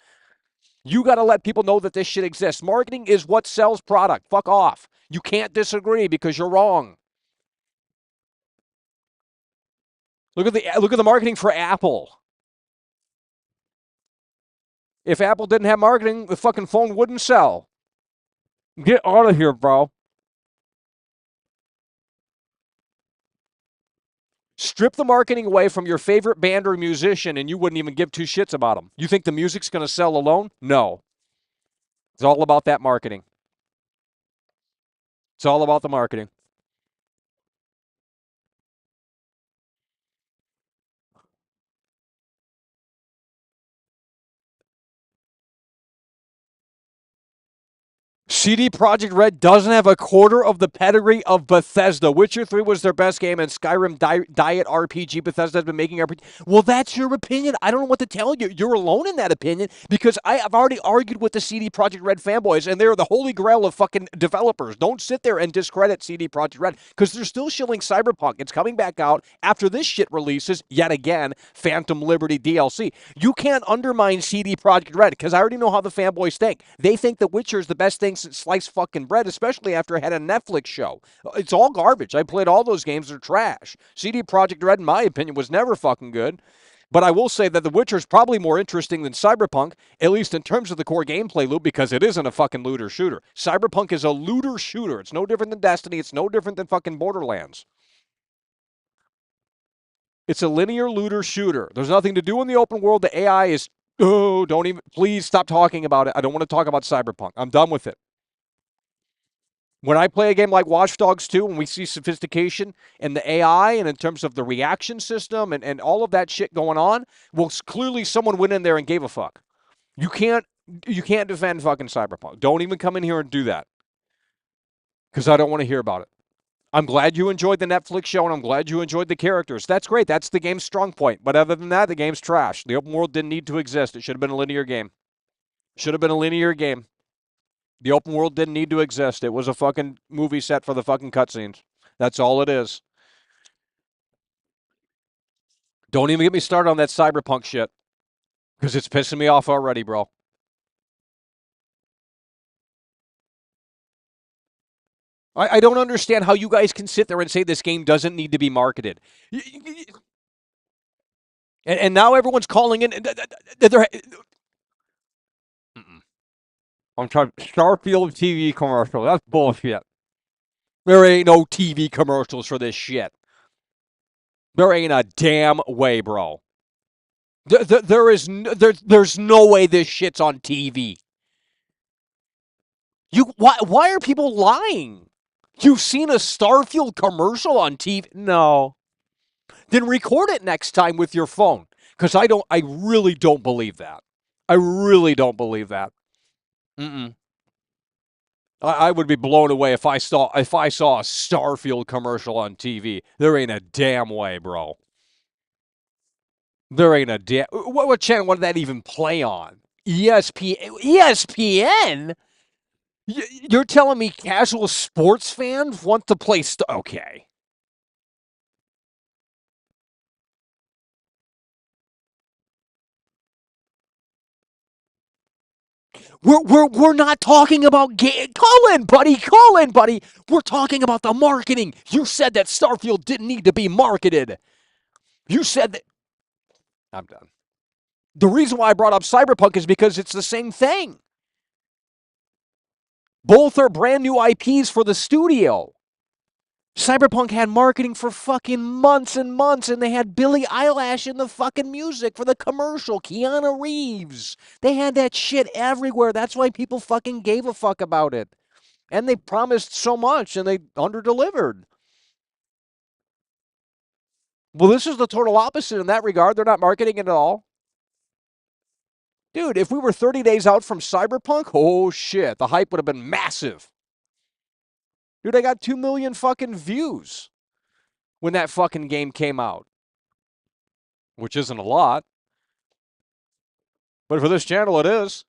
You got to let people know that this shit exists. Marketing is what sells product. Fuck off. You can't disagree because you're wrong. Look at the marketing for Apple. If Apple didn't have marketing, the fucking phone wouldn't sell. Get out of here, bro. Strip the marketing away from your favorite band or musician, and you wouldn't even give two shits about them. You think the music's going to sell alone? No. It's all about that marketing. It's all about the marketing. CD Projekt Red doesn't have a quarter of the pedigree of Bethesda. Witcher 3 was their best game, and Skyrim Diet RPG. Bethesda has been making RPG. Well, that's your opinion. I don't know what to tell you. You're alone in that opinion because I've already argued with the CD Projekt Red fanboys, and they're the holy grail of fucking developers. Don't sit there and discredit CD Projekt Red because they're still shilling Cyberpunk. It's coming back out after this shit releases, yet again, Phantom Liberty DLC. You can't undermine CD Projekt Red because I already know how the fanboys think. They think The Witcher is the best thing since sliced fucking bread, especially after it had a Netflix show. It's all garbage. I played all those games. They're trash. CD Projekt Red, in my opinion, was never fucking good. But I will say that The Witcher is probably more interesting than Cyberpunk, at least in terms of the core gameplay loop, because it isn't a fucking looter shooter. Cyberpunk is a looter shooter. It's no different than Destiny. It's no different than fucking Borderlands. It's a linear looter shooter. There's nothing to do in the open world. The AI is, don't even, please stop talking about it. I don't want to talk about Cyberpunk. I'm done with it. When I play a game like Watch Dogs 2, when we see sophistication in the AI and in terms of the reaction system and all of that shit going on, well, clearly someone went in there and gave a fuck. You can't defend fucking Cyberpunk. Don't even come in here and do that because I don't want to hear about it. I'm glad you enjoyed the Netflix show, and I'm glad you enjoyed the characters. That's great. That's the game's strong point. But other than that, the game's trash. The open world didn't need to exist. It should have been a linear game. Should have been a linear game. The open world didn't need to exist. It was a fucking movie set for the fucking cutscenes. That's all it is. Don't even get me started on that Cyberpunk shit because it's pissing me off already, bro. I don't understand how you guys can sit there and say this game doesn't need to be marketed. And now everyone's calling in. I'm trying Starfield TV commercial. That's bullshit. There ain't no TV commercials for this shit. There ain't a damn way, bro. There's no way this shit's on TV. Why are people lying? You've seen a Starfield commercial on TV? No. Then record it next time with your phone. Because I really don't believe that. I really don't believe that. Mm-mm. I would be blown away if I saw a Starfield commercial on TV. There ain't a damn way, bro. There ain't a damn. What channel would that even play on? ESPN? ESPN? You're telling me casual sports fans want to play okay. We're not talking about call in, buddy. Call in, buddy. We're talking about the marketing. You said that Starfield didn't need to be marketed. You said that. I'm done. The reason why I brought up Cyberpunk is because it's the same thing. Both are brand new IPs for the studio. Cyberpunk had marketing for fucking months and months, and they had Billie Eilish in the fucking music for the commercial. Keanu Reeves. They had that shit everywhere. That's why people fucking gave a fuck about it. And they promised so much, and they underdelivered. Well, this is the total opposite in that regard. They're not marketing it at all. Dude, if we were 30 days out from Cyberpunk, oh shit, the hype would have been massive. Dude, I got 2 million fucking views when that fucking game came out. Which isn't a lot. But for this channel, it is.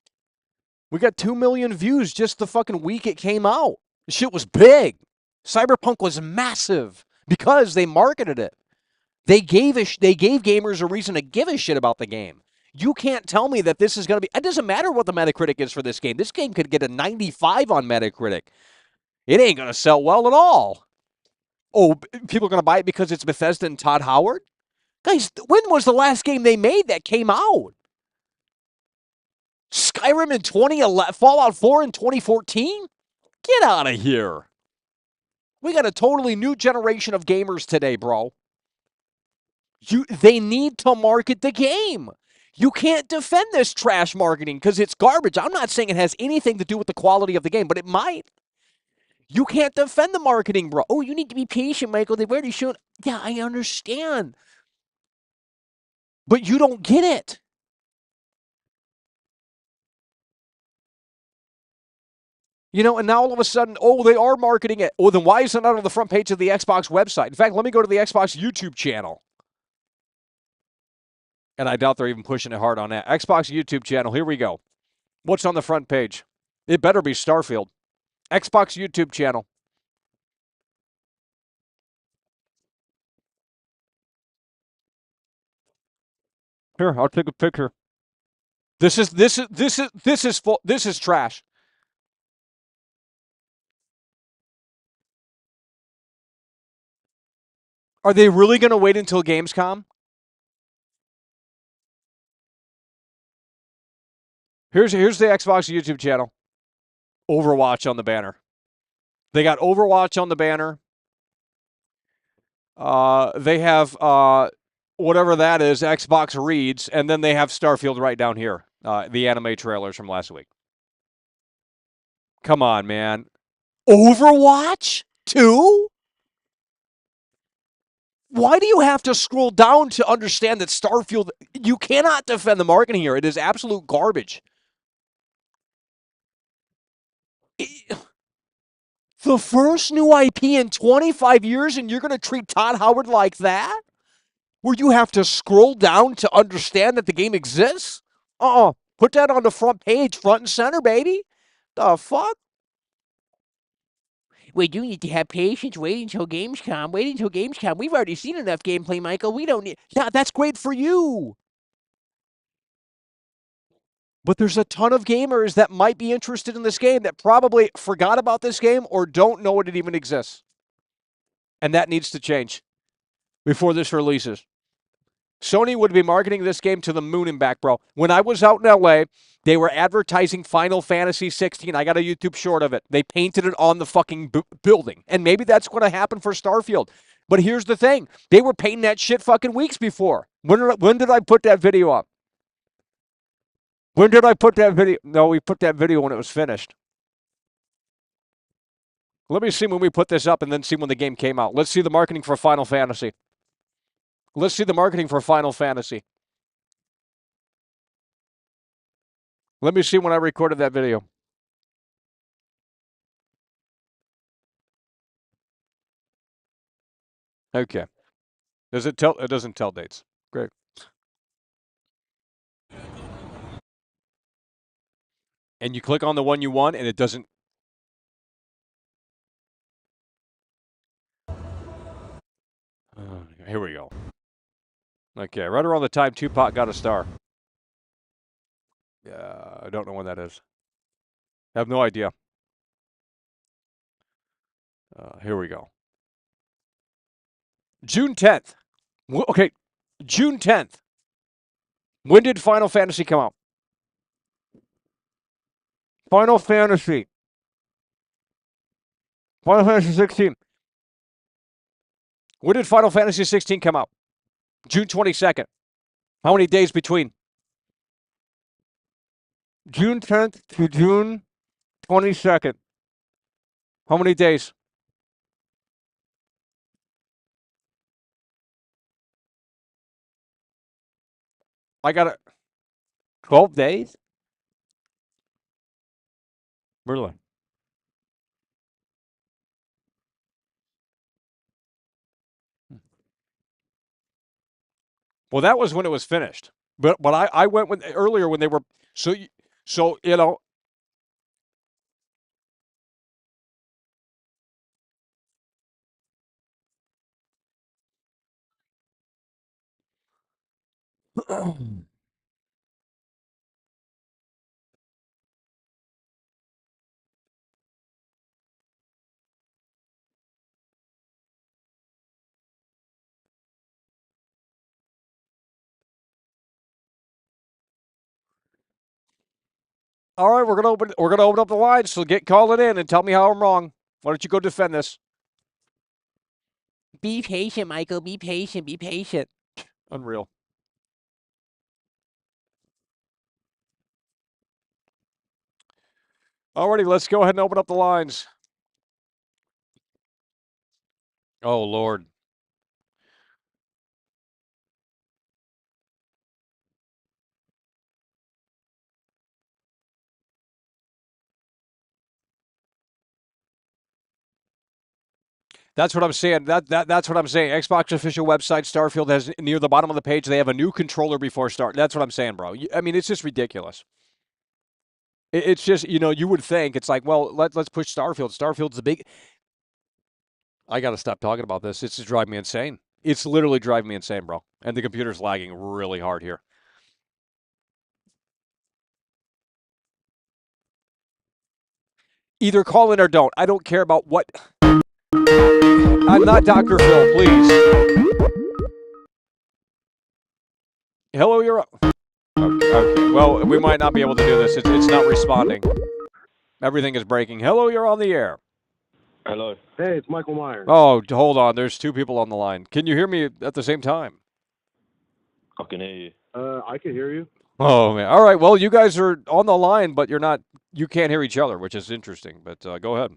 We got 2 million views just the fucking week it came out. The shit was big. Cyberpunk was massive because they marketed it. They gave gamers a reason to give a shit about the game. You can't tell me that this is going to be... It doesn't matter what the Metacritic is for this game. This game could get a 95 on Metacritic. It ain't going to sell well at all. Oh, people are going to buy it because it's Bethesda and Todd Howard? Guys, when was the last game they made that came out? Skyrim in 2011, Fallout 4 in 2014? Get out of here. We got a totally new generation of gamers today, bro. They need to market the game. You can't defend this trash marketing because it's garbage. I'm not saying it has anything to do with the quality of the game, but it might. You can't defend the marketing, bro. Oh, you need to be patient, Michael. They've already shown. Yeah, I understand. But you don't get it. You know, and now all of a sudden, oh, they are marketing it. Oh, then why is it not on the front page of the Xbox website? In fact, let me go to the Xbox YouTube channel. And I doubt they're even pushing it hard on that. Xbox YouTube channel, here we go. What's on the front page? It better be Starfield. Xbox YouTube channel. Here, I'll take a picture. This is trash. Are they really going to wait until Gamescom? Here's the Xbox YouTube channel. Overwatch on the banner. They got Overwatch on the banner. They have whatever that is, Xbox Reads, and then they have Starfield right down here. The anime trailers from last week. Come on, man. Overwatch 2? Why do you have to scroll down to understand that Starfield... You cannot defend the marketing here. It is absolute garbage. The first new IP in 25 years, and you're going to treat Todd Howard like that? Where you have to scroll down to understand that the game exists? Put that on the front page, front and center, baby. The fuck? Wait, you need to have patience. Wait until Gamescom. Wait until Gamescom. We've already seen enough gameplay, Michael. We don't need... Yeah, that's great for you. But there's a ton of gamers that might be interested in this game that probably forgot about this game or don't know it even exists. And that needs to change before this releases. Sony would be marketing this game to the moon and back, bro. When I was out in LA, they were advertising Final Fantasy 16. I got a YouTube short of it. They painted it on the fucking building. And maybe that's going to happen for Starfield. But here's the thing. They were painting that shit fucking weeks before. When did I put that video up? When did I put that video? No, we put that video when it was finished. Let me see when we put this up and then see when the game came out. Let's see the marketing for Final Fantasy. Let's see the marketing for Final Fantasy. Let me see when I recorded that video. Okay. Does it tell? It doesn't tell dates. Great. And you click on the one you want, and it doesn't. Here we go. Okay, right around the time Tupac got a star. Yeah, I don't know when that is. I have no idea. Here we go. June 10th. Okay, June 10th. When did Final Fantasy come out? Final Fantasy 16. When did Final Fantasy 16 come out? June 22nd. How many days between? June 10th to June 22nd. How many days? I got it. 12 days? Really? Well, that was when it was finished. But I went with earlier when they were so you know. All right, we're gonna open up the lines. So call it in and tell me how I'm wrong. Why don't you go defend this? Be patient, Michael. Be patient. Be patient. Unreal. Alrighty, let's go ahead and open up the lines. Oh Lord. That's what I'm saying. That's what I'm saying. Xbox official website, Starfield has near the bottom of the page. They have a new controller before start. That's what I'm saying, bro. I mean, it's just ridiculous. It's just you would think it's like, well, let's push Starfield. Starfield's the big. I got to stop talking about this. It's just driving me insane. It's literally driving me insane, bro. And the computer's lagging really hard here. Either call in or don't. I don't care about what. I'm not Dr. Phil, please. Hello, you're up. Okay. Well, we might not be able to do this. It's not responding. Everything is breaking. Hello, you're on the air. Hello. Hey, it's Michael Myers. Oh, hold on. There's two people on the line. Can you hear me at the same time? I can hear you. I can hear you. Oh, man. All right. Well, you guys are on the line, but you can't hear each other, which is interesting. But go ahead.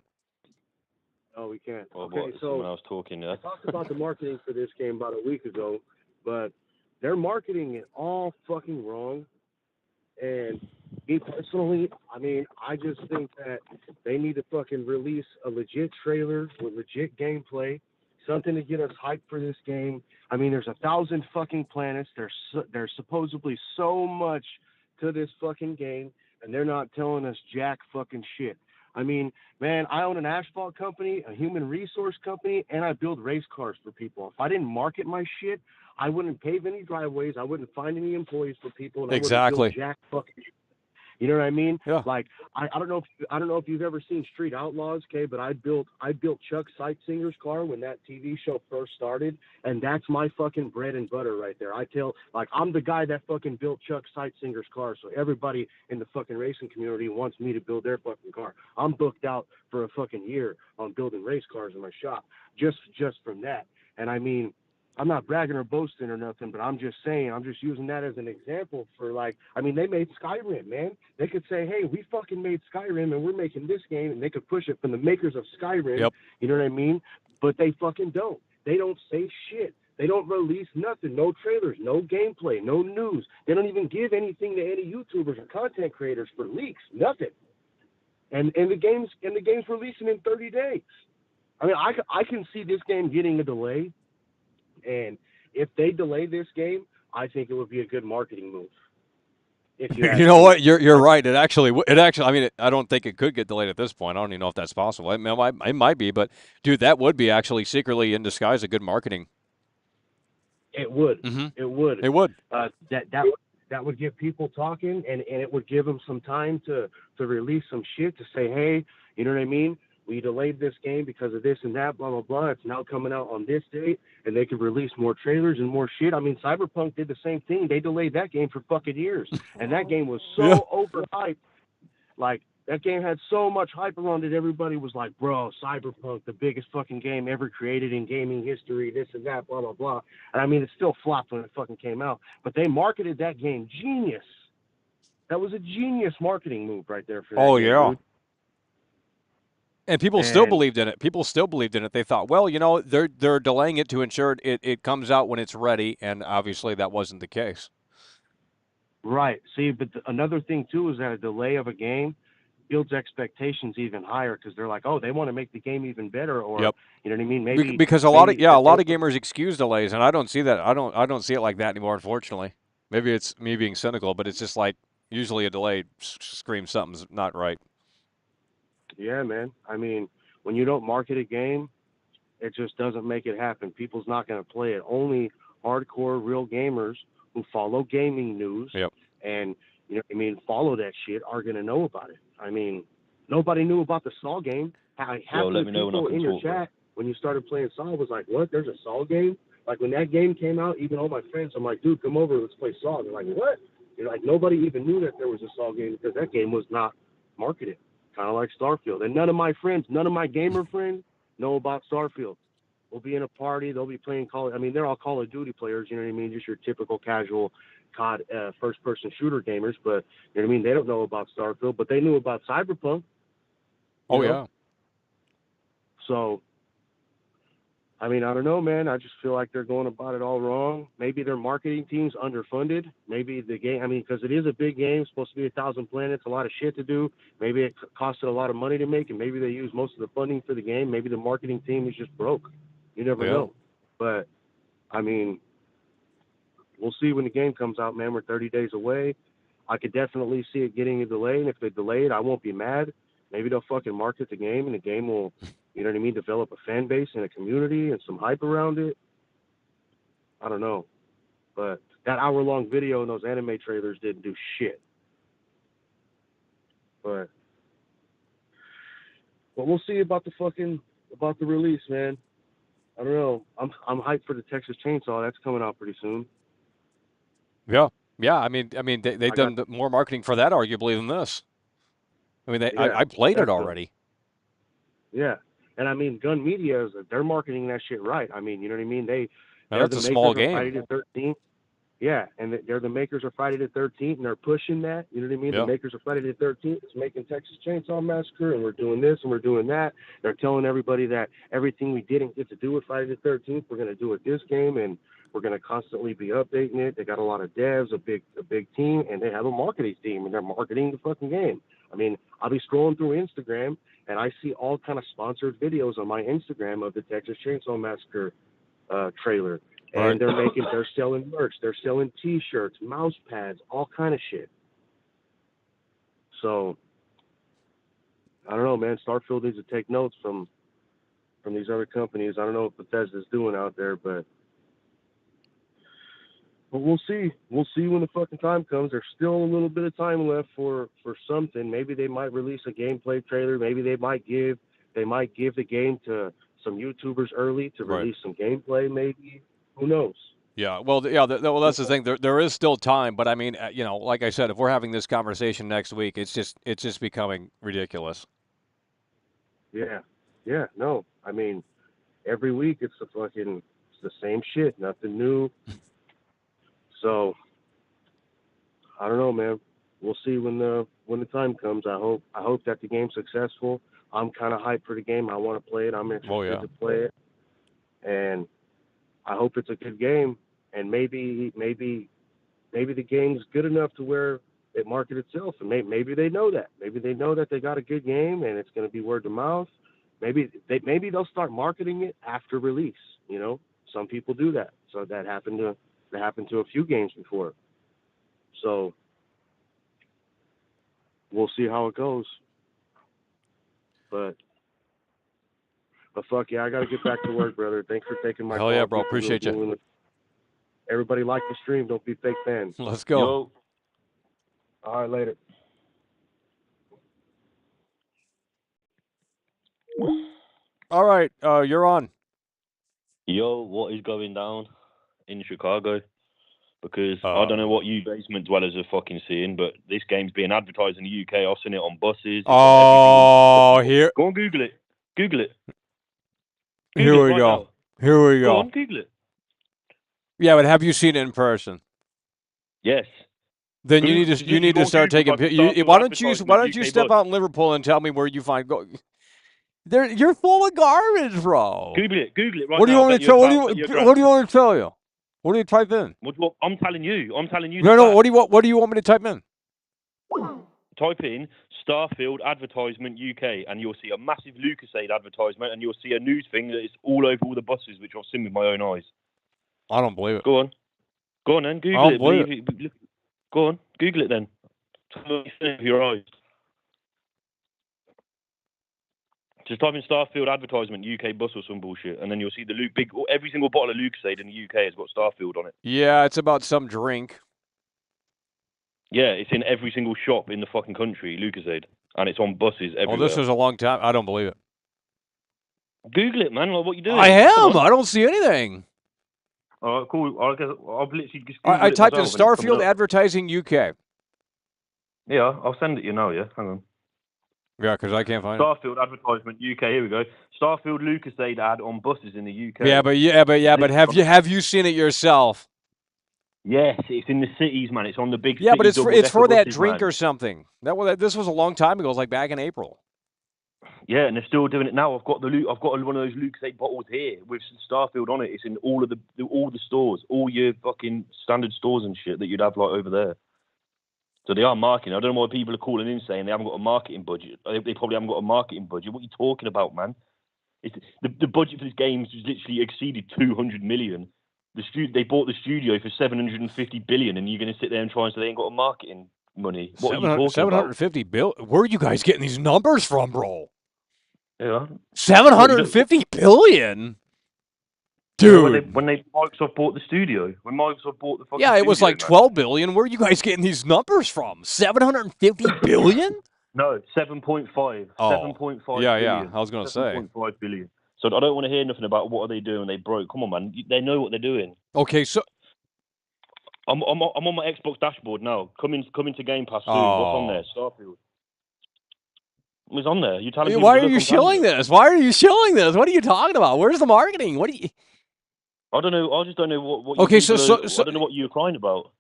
Oh, we can't. Well, okay, what, so someone else talking there. I talked about the marketing for this game about a week ago, but they're marketing it all fucking wrong. And me personally, I mean, I just think that they need to fucking release a legit trailer with legit gameplay, something to get us hyped for this game. I mean, there's 1,000 fucking planets. There's supposedly so much to this fucking game, and they're not telling us jack fucking shit. I mean, man, I own an asphalt company, a human resource company, and I build race cars for people. If I didn't market my shit, I wouldn't pave any driveways. I wouldn't find any employees for people. And Exactly. I wouldn't build jack fucking. You know what I mean? Yeah. Like I don't know if you've ever seen Street Outlaws, okay, but I built Chuck Sightsinger's car when that TV show first started, and that's my fucking bread and butter right there. I'm the guy that fucking built Chuck Sightsinger's car, so everybody in the fucking racing community wants me to build their fucking car. I'm booked out for a fucking year on building race cars in my shop just from that. And I mean, I'm not bragging or boasting or nothing, but I'm just saying, I'm just using that as an example for they made Skyrim, man. They could say, hey, we fucking made Skyrim and we're making this game, and they could push it from the makers of Skyrim. Yep. You know what I mean? But they fucking don't. They don't say shit. They don't release nothing, no trailers, no gameplay, no news. They don't even give anything to any YouTubers or content creators for leaks, nothing. And the game's releasing in 30 days. I mean, I can see this game getting a delay. And if they delay this game, I think it would be a good marketing move. If you You know what? You're right. It actually. I mean, I don't think it could get delayed at this point. I don't even know if that's possible. It might be, but dude, that would be actually secretly in disguise a good marketing. It would. Mm-hmm. It would. It would. That would get people talking, and it would give them some time to release some shit to say, hey, you know what I mean? We delayed this game because of this and that, blah, blah, blah. It's now coming out on this date, and they could release more trailers and more shit. I mean, Cyberpunk did the same thing. They delayed that game for fucking years, and that game was so overhyped. Like, that game had so much hype around it. Everybody was like, bro, Cyberpunk, the biggest fucking game ever created in gaming history, this and that, blah, blah, blah. And I mean, it still flopped when it fucking came out. But they marketed that game genius. That was a genius marketing move right there for that game, yeah. dude. And people still believed in it. People still believed in it. They thought, well, they're delaying it to ensure it comes out when it's ready, and obviously that wasn't the case. Right. See, but another thing too is that a delay of a game builds expectations even higher because they're like, oh, they want to make the game even better, or Yep. you know what I mean? Maybe because a lot of gamers excuse delays, and I don't see that. I don't see it like that anymore. Unfortunately, maybe it's me being cynical, but it's just like usually a delay screams something's not right. Yeah, man. I mean, when you don't market a game, it just doesn't make it happen. People's not going to play it. Only hardcore real gamers who follow gaming news and follow that shit are going to know about it. I mean, nobody knew about the Saw game. Half the people in your chat when you started playing Saw was like, what? There's a Saw game? Like when that game came out, even all my friends, I'm like, dude, come over, let's play Saw. They're like, what? Like nobody even knew that there was a Saw game because that game was not marketed. Kind of like Starfield. And none of my gamer friends know about Starfield. We'll be in a party. They'll be playing they're all Call of Duty players, you know what I mean? Just your typical casual COD first-person shooter gamers. But, you know what I mean? They don't know about Starfield, but they knew about Cyberpunk. Oh, yeah. So, I mean, I don't know, man. I just feel like they're going about it all wrong. Maybe their marketing team's underfunded. Maybe the game, because it is a big game, it's supposed to be 1,000 planets, a lot of shit to do. Maybe it costed a lot of money to make, and maybe they use most of the funding for the game. Maybe the marketing team is just broke. You never know. But, I mean, we'll see when the game comes out, man. We're 30 days away. I could definitely see it getting a delay, and if they delay it, I won't be mad. Maybe they'll fucking market the game, and the game will, you know what I mean, develop a fan base and a community and some hype around it. I don't know. But that hour-long video and those anime trailers didn't do shit. But we'll see about the release, man. I don't know. I'm hyped for the Texas Chainsaw. That's coming out pretty soon. Yeah. Yeah, I mean, they've done more marketing for that, arguably, than this. I mean, I played it already. Yeah, and I mean, Gun Media they're marketing that shit right. I mean, you know what I mean? They're that's a small game. Friday the 13th. Yeah, and they're the makers of Friday the 13th, and they're pushing that. You know what I mean? Yeah. The makers of Friday the 13th is making Texas Chainsaw Massacre, and we're doing this and we're doing that. They're telling everybody that everything we didn't get to do with Friday the 13th, we're going to do with this game, and we're going to constantly be updating it. They got a lot of devs, a big team, and they have a marketing team, and they're marketing the fucking game. I mean, I'll be scrolling through Instagram, and I see all kind of sponsored videos on my Instagram of the Texas Chainsaw Massacre trailer. And they're selling merch, they're selling T-shirts, mouse pads, all kind of shit. So I don't know, man. Starfield needs to take notes from these other companies. I don't know what Bethesda's doing out there, but But we'll see. We'll see when the fucking time comes. There's still a little bit of time left for something. Maybe they might release a gameplay trailer. Maybe they might give the game to some YouTubers early to release some gameplay. Maybe, who knows? Yeah, well, yeah, well, that's the thing. There is still time, but I mean, like I said, if we're having this conversation next week, it's just becoming ridiculous. Yeah, no. I mean, every week it's the same shit, nothing new. So I don't know, man. We'll see when the time comes. I hope that the game's successful. I'm kind of hyped for the game. I want to play it. I'm interested to play it, and I hope it's a good game. And maybe the game's good enough to where it market itself, and maybe they know that. Maybe they know that they got a good game, and it's going to be word of mouth. Maybe they'll start marketing it after release. You know, some people do that. So that happened to a few games before. So we'll see how it goes. But fuck yeah, I got to get back to work, brother. Thanks for taking my call. Hell yeah, bro. Appreciate you. Everybody like the stream. Don't be fake fans. Let's go. Yo. All right, later. All right, you're on. Yo, what is going down in Chicago? Because I don't know what you basement dwellers are fucking seeing, but this game's being advertised in the UK. I've seen it on buses. Here. Go on, Google it. Google it. Here we go. Here we Go go. on, Google it. Yeah, but have you seen it in person? Yes. Then you need to start taking. Why don't you step out in Liverpool and tell me where you find go? You're full of garbage, bro. Google it right now. What do you want me to tell? What do you want me to tell you? What do you type in? I'm telling you. No. What do you want me to type in? Type in Starfield advertisement UK, and you'll see a massive Lucasade advertisement, and you'll see a news thing that is all over all the buses, which I've seen with my own eyes. I don't believe it. Go on then. Google it. Go on, Google it then. Tell me what you think with your eyes. Just type in Starfield advertisement UK bus or some bullshit, and then you'll see every single bottle of Lucasade in the UK has got Starfield on it. Yeah, it's about some drink. Yeah, it's in every single shop in the fucking country, Lucasade, and it's on buses everywhere. Oh, this was a long time. I don't believe it. Google it, man. Like, what you doing? I am. I don't see anything. All right, cool. I guess I've literally just. I typed in Starfield advertising UK. Yeah, I'll send it you now. Yeah, hang on. Yeah, because I can't find Starfield advertisement UK. Here we go. Starfield Lucasade ad on buses in the UK. But have you seen it yourself? Yes, it's in the cities, man. It's on the big. Yeah, but it's for that buses, drink man. or something. This was a long time ago. It was like back in April. Yeah, and they're still doing it now. I've got one of those Lucasade bottles here with some Starfield on it. It's in all the stores, all your fucking standard stores and shit that you'd have like over there. So they are marketing. I don't know why people are calling in saying they haven't got a marketing budget. They probably haven't got a marketing budget. What are you talking about, man? The budget for this game has literally exceeded 200 million. They bought the studio for 750 billion, and you're going to sit there and try and say they ain't got a marketing money. What are you talking 750 billion? Where are you guys getting these numbers from, bro? Yeah. 750 billion? Dude. When Microsoft bought the studio. When Microsoft bought the fucking Yeah, it was studio, like 12 billion. Where are you guys getting these numbers from? 750 billion? No, 7.5. Oh. 7.5 yeah, billion. Yeah, I was going to say. 7.5 billion. So I don't want to hear nothing about what are they doing. They broke. Come on, man. They know what they're doing. Okay, so I'm on my Xbox dashboard now. Coming to Game Pass soon. What's on there? Starfield. It's on there. You telling me? Why are you showing this? Why are you showing this? What are you talking about? Where's the marketing? What are you? I don't know. I just don't know what. Okay, so I don't know what you're crying about.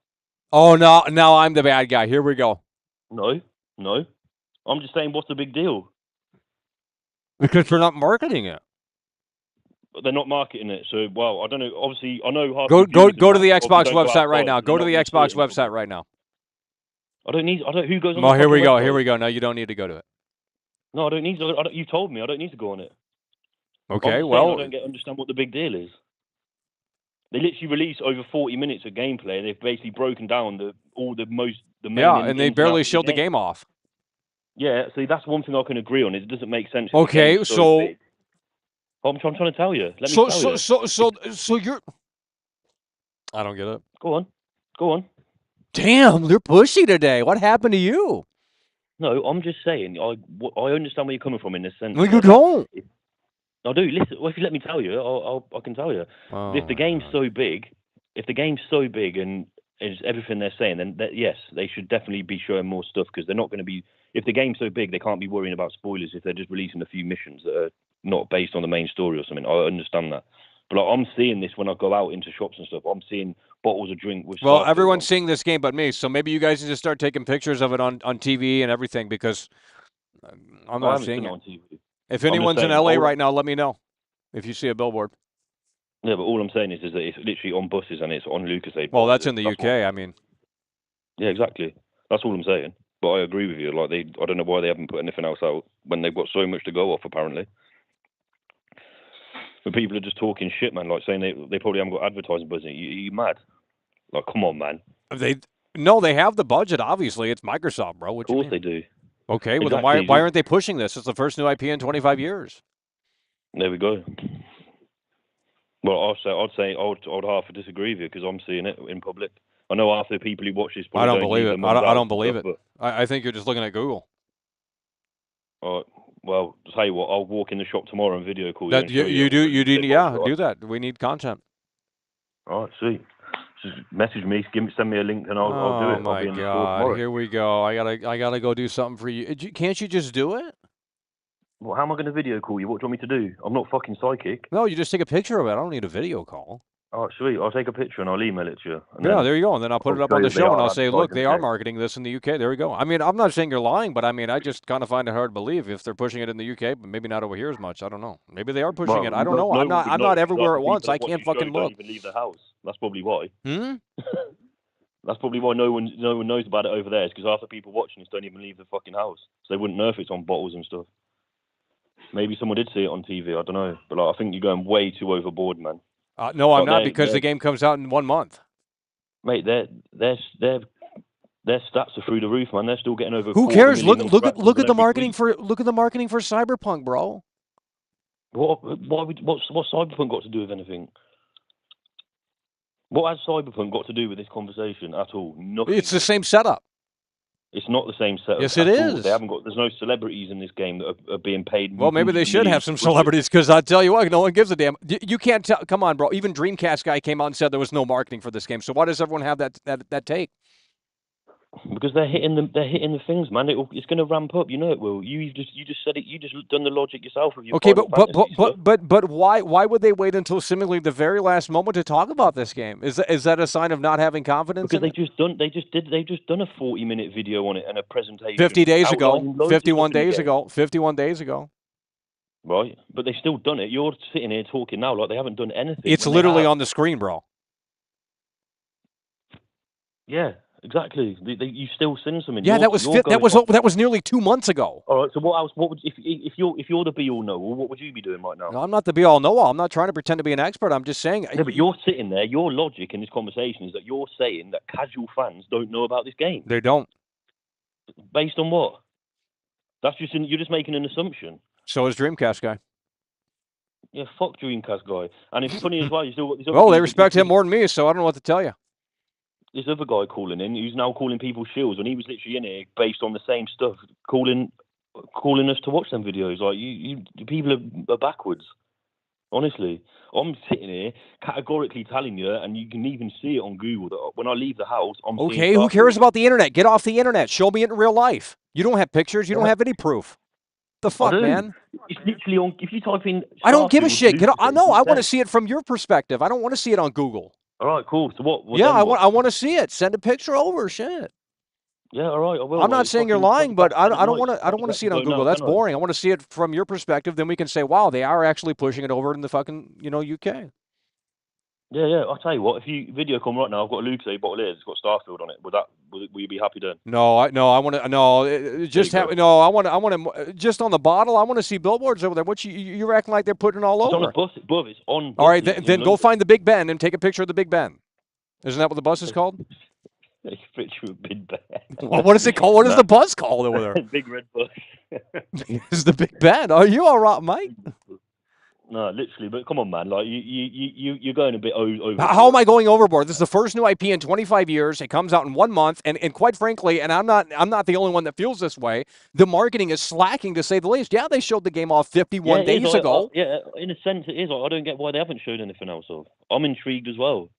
Oh, now I'm the bad guy. Here we go. No. I'm just saying, what's the big deal? Because they're not marketing it. They're not marketing it, so well, I don't know. Obviously, I know. Go to the Xbox website right now. Go to the Xbox website right now. I don't. Who goes on? Oh, here we go. Here we go. No, you don't need to go to it. No, I don't need to. You told me I don't need to go on it. Okay, well, I don't understand what the big deal is. They literally released over 40 minutes of gameplay. They've basically broken down the main. Yeah, and they barely showed the game off. Yeah, see, that's one thing I can agree on. It doesn't make sense. Okay, so I'm trying to tell you. Let me tell you. So you're. I don't get it. Go on. Go on. Damn, they're pushy today. What happened to you? No, I'm just saying. I understand where you're coming from in this sense. No, you don't. I do. Listen, well, if you let me tell you, I can tell you. Oh, if the game's so big, and is everything they're saying, then yes, they should definitely be showing more stuff because they're not going to be. If the game's so big, they can't be worrying about spoilers if they're just releasing a few missions that are not based on the main story or something. I understand that, but like, I'm seeing this when I go out into shops and stuff. I'm seeing bottles of drink with. Well, Starfield everyone's on. seeing this game but me, so maybe you guys need to start taking pictures of it on TV and everything because I'm I not haven't seeing seen it it. on TV. If I'm just anyone's in saying, LA right now, let me know if you see a billboard. Yeah, but all I'm saying is that it's literally on buses and it's on Lucasade. Well, buses. that's in the UK. I mean, yeah, exactly. That's all I'm saying. But I agree with you. Like I don't know why they haven't put anything else out when they've got so much to go off. Apparently, but people are just talking shit, man. Like saying they probably haven't got advertising budget. You mad? Like, come on, man. they have the budget. Obviously, it's Microsoft, bro. What Of course you they mean? do. Okay, well exactly. then why aren't they pushing this? It's the first new IP in 25 years. There we go. Well, I'd say I'd half disagree with you because I'm seeing it in public. I know half the people who watch this. I don't believe leave it. their I don't mums believe out it. and stuff, I think you're just looking at Google. But, well, tell you what, I'll walk in the shop tomorrow and video call you. That And show you do. Yeah, right? do that. We need content. All right, sweet. Just message me, send me a link, and I'll do it. Oh my I'll be in the store God! tomorrow. Here we go. I gotta go do something for you. Can't you just do it? Well, how am I going to video call you? What do you want me to do? I'm not fucking psychic. No, you just take a picture of it. I don't need a video call. All right, sweet. I'll take a picture and I'll email it to you. Yeah, there you go. And then I'll put it up on the show and I'll say, look, they are marketing. marketing this in the UK. There we go. I mean, I'm not saying you're lying, but I mean, I just kind of find it hard to believe if they're pushing it in the UK, but maybe not over here as much. I don't know. Maybe they are pushing it. I don't know. I'm not everywhere at once. I can't fucking look. Don't even leave the house. That's probably why. Hmm? That's probably why no one knows about it over there. It's because half the people watching this don't even leave the fucking house, so they wouldn't know if it's on bottles and stuff. Maybe someone did see it on TV. I don't know, but like, I think you're going way too overboard, man. No, I'm not because the game comes out in 1 month. Mate, their stats are through the roof, man. They're still getting over. Who cares? Look at the marketing for Cyberpunk, bro. What's Cyberpunk got to do with anything? What has Cyberpunk got to do with this conversation at all? Nothing. It's the same setup. It's not the same setup. Yes, it is. They haven't got. There's no celebrities in this game that are being paid. Well, maybe they should have some celebrities because I tell you what, no one gives a damn. You can't tell. Come on, bro. Even Dreamcast guy came out and said there was no marketing for this game. So why does everyone have that take? Because they're hitting the things, man. It's going to ramp up. You know it will. You just said it. You just done the logic yourself with your. Okay, but why would they wait until seemingly the very last moment to talk about this game? Is that a sign of not having confidence? Because they've just done a 40-minute video on it and a presentation. 50 days ago, 51 days ago, 51 days ago. Right, but they've still done it. You're sitting here talking now like they haven't done anything. It's literally on the screen, bro. Yeah. Exactly. You still seen something. Yeah, that was nearly 2 months ago. All right. So what else? What would if you're the be all know all? What would you be doing right now? No, I'm not the be all know all. I'm not trying to pretend to be an expert. I'm just saying. Yeah, but you're sitting there. Your logic in this conversation is that you're saying that casual fans don't know about this game. They don't. Based on what? That's just you're just making an assumption. So is Dreamcast guy. Yeah, fuck Dreamcast guy. And it's funny as well. You still got this. Well, they respect him more than me, so I don't know what to tell you. This other guy calling in, who's now calling people shills, when he was literally in here based on the same stuff, calling us to watch them videos. Like you people are backwards. Honestly, I'm sitting here categorically telling you, and you can even see it on Google that when I leave the house, I'm okay. Who cares about the internet? Get off the internet. Show me it in real life. You don't have pictures. You don't have any proof. The fuck, man? It's literally on. If you type in, I don't give a shit. Get off. I know. I want to see it from your perspective. I don't want to see it on Google. All right, cool. So what? Yeah, I want to see it. Send a picture over. Shit. Yeah, all right. I will. I'm not saying you're lying, but I don't want to see it on Google. That's boring. I want to see it from your perspective. Then we can say, wow, they are actually pushing it over in the fucking UK. Yeah. I'll tell you what. If you video call right now, I've got a Lucasade bottle here. It's got Starfield on it. Will you be happy then? No. I want to. Just have no. I want to just on the bottle. I want to see billboards over there. What you're acting like they're putting it all over? It's on a bus. Above. It's on. All right, then go find the Big Ben and take a picture of the Big Ben. Isn't that what the bus is called? Picture of Big Ben. Well, what is it called? What is the bus called over there? Big red bus. It's the Big Ben. Are you all right, Mike? No, literally, but come on, man. Like you're going a bit over. How am I going overboard? This is the first new IP in 25 years. It comes out in 1 month, and quite frankly, and I'm not the only one that feels this way. The marketing is slacking, to say the least. Yeah, they showed the game off 51 days ago. Yeah, in a sense, it is. I don't get why they haven't showed anything else of. I'm intrigued as well.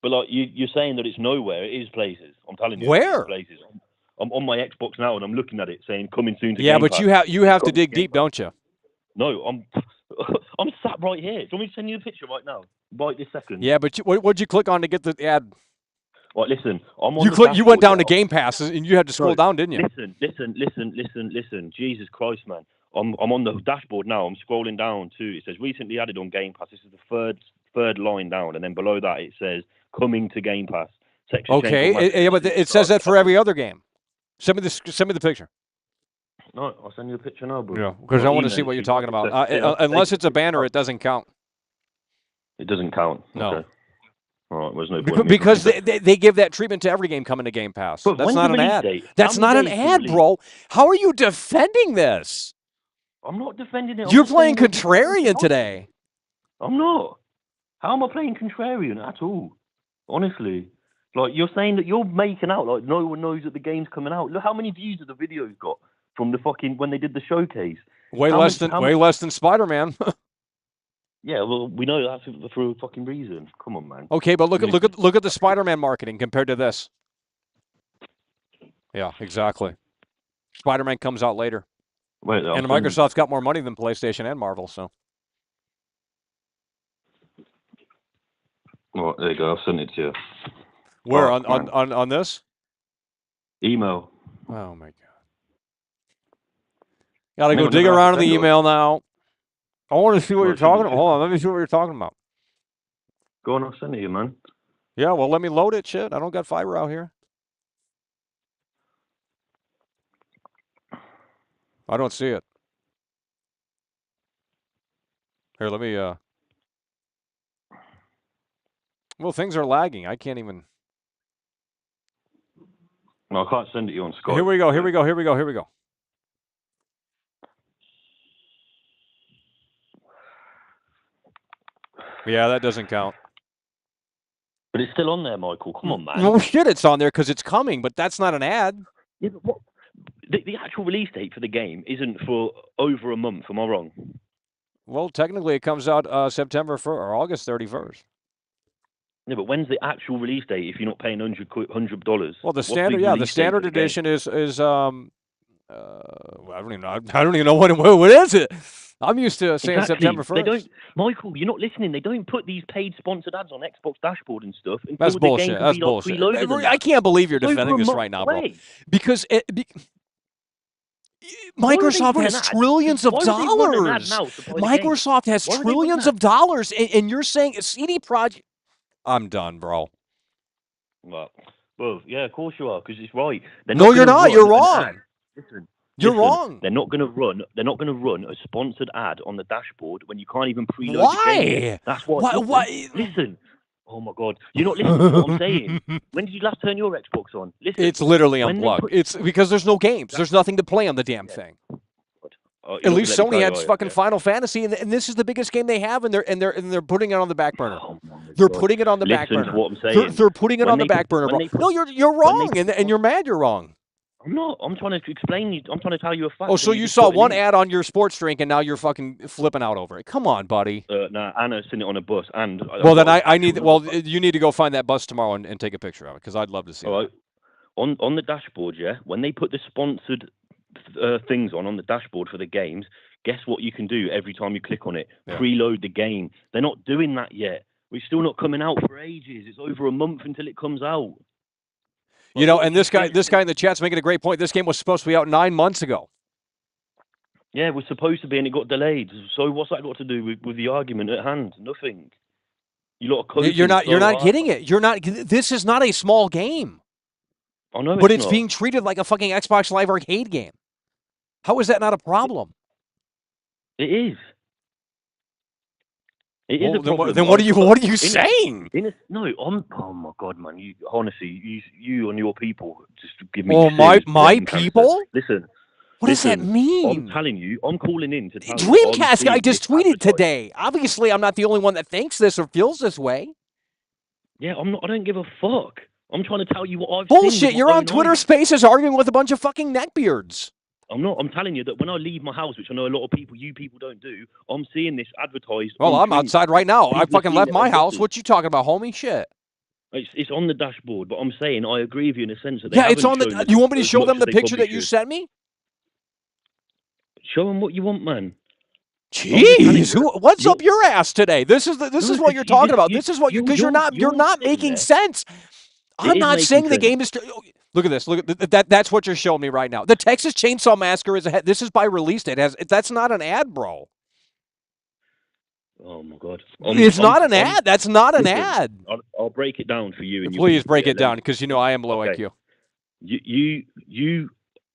But like you're saying that it's nowhere. It is places. I'm telling you, Where? It is places. I'm on my Xbox now, and I'm looking at it saying coming soon to Yeah, Game but Pass. you have to dig deep, don't you? No, I'm sat right here. Do you want me to send you a picture right now? Right this second. Yeah, but what'd you click on to get the ad? Right, listen. You went down to Game Pass, and you had to scroll down, didn't you? Listen. Jesus Christ, man. I'm on the dashboard now. I'm scrolling down to. It says recently added on Game Pass. This is the third line down, and then below that it says coming to Game Pass. Okay, but it says that for every other game. Send me the picture. No, I'll send you a picture now, bro. Yeah, because I want to see what you're talking about. Unless it's a banner, it doesn't count. It doesn't count. No. Okay. All right, there's no point. Because they give that treatment to every game coming to Game Pass. But that's not an ad. Date? That's not an ad, bro. How are you defending this? I'm not defending it. You're playing contrarian today. I'm not. How am I playing contrarian at all? Honestly. Like, you're saying that you're making out like no one knows that the game's coming out. Look how many views have the video's got from the when they did the showcase. Way less than Spider-Man. Yeah, well, we know that for a fucking reason. Come on, man. Okay, but look at the Spider-Man marketing compared to this. Yeah, exactly. Spider-Man comes out later. Wait, and Microsoft's got more money than PlayStation and Marvel, so. Oh, there you go. I'll send it to you. Where on this? Email. Oh my god. Gotta go dig around in the email now. I want to see what you're talking about. Hold on, let me see what you're talking about. Go on, I'll send it to you, man. Yeah, well, let me load it. Shit, I don't got fiber out here. I don't see it. Here, let me. Well, things are lagging. I can't even. No, I can't send it to you on Skype. Here we go. Yeah, that doesn't count. But it's still on there, Michael. Come on, man. Well, shit, it's on there because it's coming, but that's not an ad. Yeah, but what? The actual release date for the game isn't for over a month. Am I wrong? Well, technically, it comes out September 1st or August 31st. Yeah, but when's the actual release date if you're not paying $100? Well, the standard edition is I don't even know what is it. I'm used to saying September 1st. Michael, you're not listening. They don't put these paid sponsored ads on Xbox dashboard and stuff. That's bullshit. That's bullshit. I can't believe you're defending this right now, bro. Because Microsoft has trillions of dollars. Microsoft has trillions of dollars, and you're saying a CD Projekt. I'm done, bro. Well, yeah, of course you are, because it's right. No, you're not. You're wrong. You're wrong. They're not going to run a sponsored ad on the dashboard when you can't even preload Why? the game. That's why. Why? Listen. Oh my God, you're not listening to what I'm saying. When did you last turn your Xbox on? Listen. It's literally unplugged. It's because there's no games. There's nothing to play on the damn thing. At least Sony had fucking Final Fantasy, and this is the biggest game they have, and they're putting it on the back burner. They're putting it on the back burner. Listen to what I'm saying. They're putting it on the back burner, bro. No, you're wrong, and you're mad. You're wrong. I'm not. I'm trying to explain you. I'm trying to tell you a fact. Oh, so you saw one ad on your sports drink, and now you're fucking flipping out over it. Come on, buddy. Nah, Anna's seen it on a bus, and well, then I need. Well, you need to go find that bus tomorrow and take a picture of it, because I'd love to see it. Right. On the dashboard, yeah. When they put the sponsored things on the dashboard for the games, guess what you can do every time you click on it? Yeah. Preload the game. They're not doing that yet. It's still not coming out for ages. It's over a month until it comes out. You know, and this guy in the chat's making a great point. This game was supposed to be out 9 months ago. Yeah, it was supposed to be, and it got delayed. So what's that got to do with the argument at hand? Nothing. You're not getting it. You're not. This is not a small game. I know, but it's being treated like a fucking Xbox Live Arcade game. How is that not a problem? It is. It is a problem. Then what are you saying? Oh my God, man! You honestly, you and your people just give me. Oh, my people. Listen, What does that Listen, mean? I'm telling you, I'm calling in to tell you. I'm Dreamcast guy seeing just this tweeted advertised. today. Obviously, I'm not the only one that thinks this or feels this way. Yeah, I'm not. I don't give a fuck. I'm trying to tell you what I've seen. Bullshit! With You're my on own Twitter eyes. Spaces arguing with a bunch of fucking neckbeards. I'm not. I'm telling you that when I leave my house, which I know a lot of people, you people don't do, I'm seeing this advertised. Well, on I'm drinks. outside right now. I People are fucking seeing left it my on house. buses. What you talking about, homie? Shit. It's on the dashboard, but I'm saying I agree with you in a sense that they Yeah, it's haven't on shown the. You want me to as show much them as the they picture probably that you should. sent me? Show them what you want, man. Jeez, what's up your ass today? This is what you're talking about. This is what because you're not making sense. I'm not saying the game is. Look at this. Look at that. That's what you're showing me right now. The Texas Chainsaw Massacre is ahead. This is by release date. That's not an ad, bro. Oh my god! It's not an ad. That's not an ad. I'll break it down for you. And Please break it down because you know I am low IQ. You